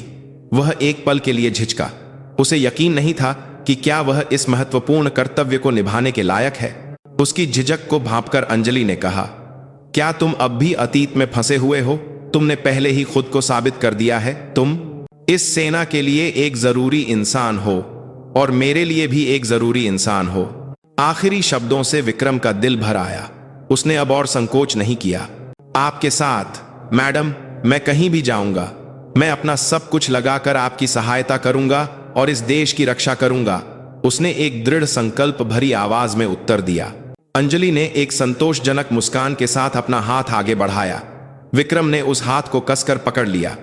वह एक पल के लिए झिझका। उसे यकीन नहीं था कि क्या वह इस महत्वपूर्ण कर्तव्य को निभाने के लायक है। उसकी झिझक को भांपकर अंजलि ने कहा, क्या तुम अब भी अतीत में फंसे हुए हो? तुमने पहले ही खुद को साबित कर दिया है। तुम इस सेना के लिए एक जरूरी इंसान हो और मेरे लिए भी एक जरूरी इंसान हो। आखिरी शब्दों से विक्रम का दिल भर आया। उसने अब और संकोच नहीं किया। आपके साथ मैडम, मैं कहीं भी जाऊंगा। मैं अपना सब कुछ लगाकर आपकी सहायता करूंगा और इस देश की रक्षा करूंगा, उसने एक दृढ़ संकल्प भरी आवाज में उत्तर दिया। अंजलि ने एक संतोषजनक मुस्कान के साथ अपना हाथ आगे बढ़ाया। विक्रम ने उस हाथ को कसकर पकड़ लिया।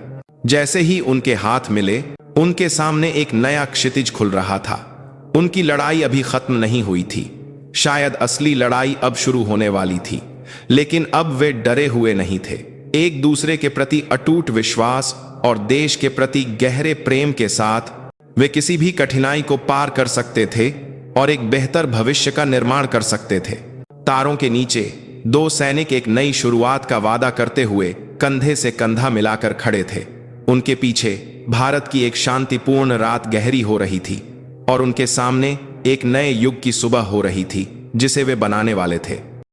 जैसे ही उनके हाथ मिले, उनके सामने एक नया क्षितिज खुल रहा था। उनकी लड़ाई अभी खत्म नहीं हुई थी, शायद असली लड़ाई अब शुरू होने वाली थी। लेकिन अब वे डरे हुए नहीं थे। एक दूसरे के प्रति अटूट विश्वास और देश के प्रति गहरे प्रेम के साथ वे किसी भी कठिनाई को पार कर सकते थे और एक बेहतर भविष्य का निर्माण कर सकते थे। तारों के नीचे दो सैनिक एक नई शुरुआत का वादा करते हुए कंधे से कंधा मिलाकर खड़े थे। उनके पीछे भारत की एक शांतिपूर्ण रात गहरी हो रही थी और उनके सामने एक नए युग की सुबह हो रही थी जिसे वे बनाने वाले थे।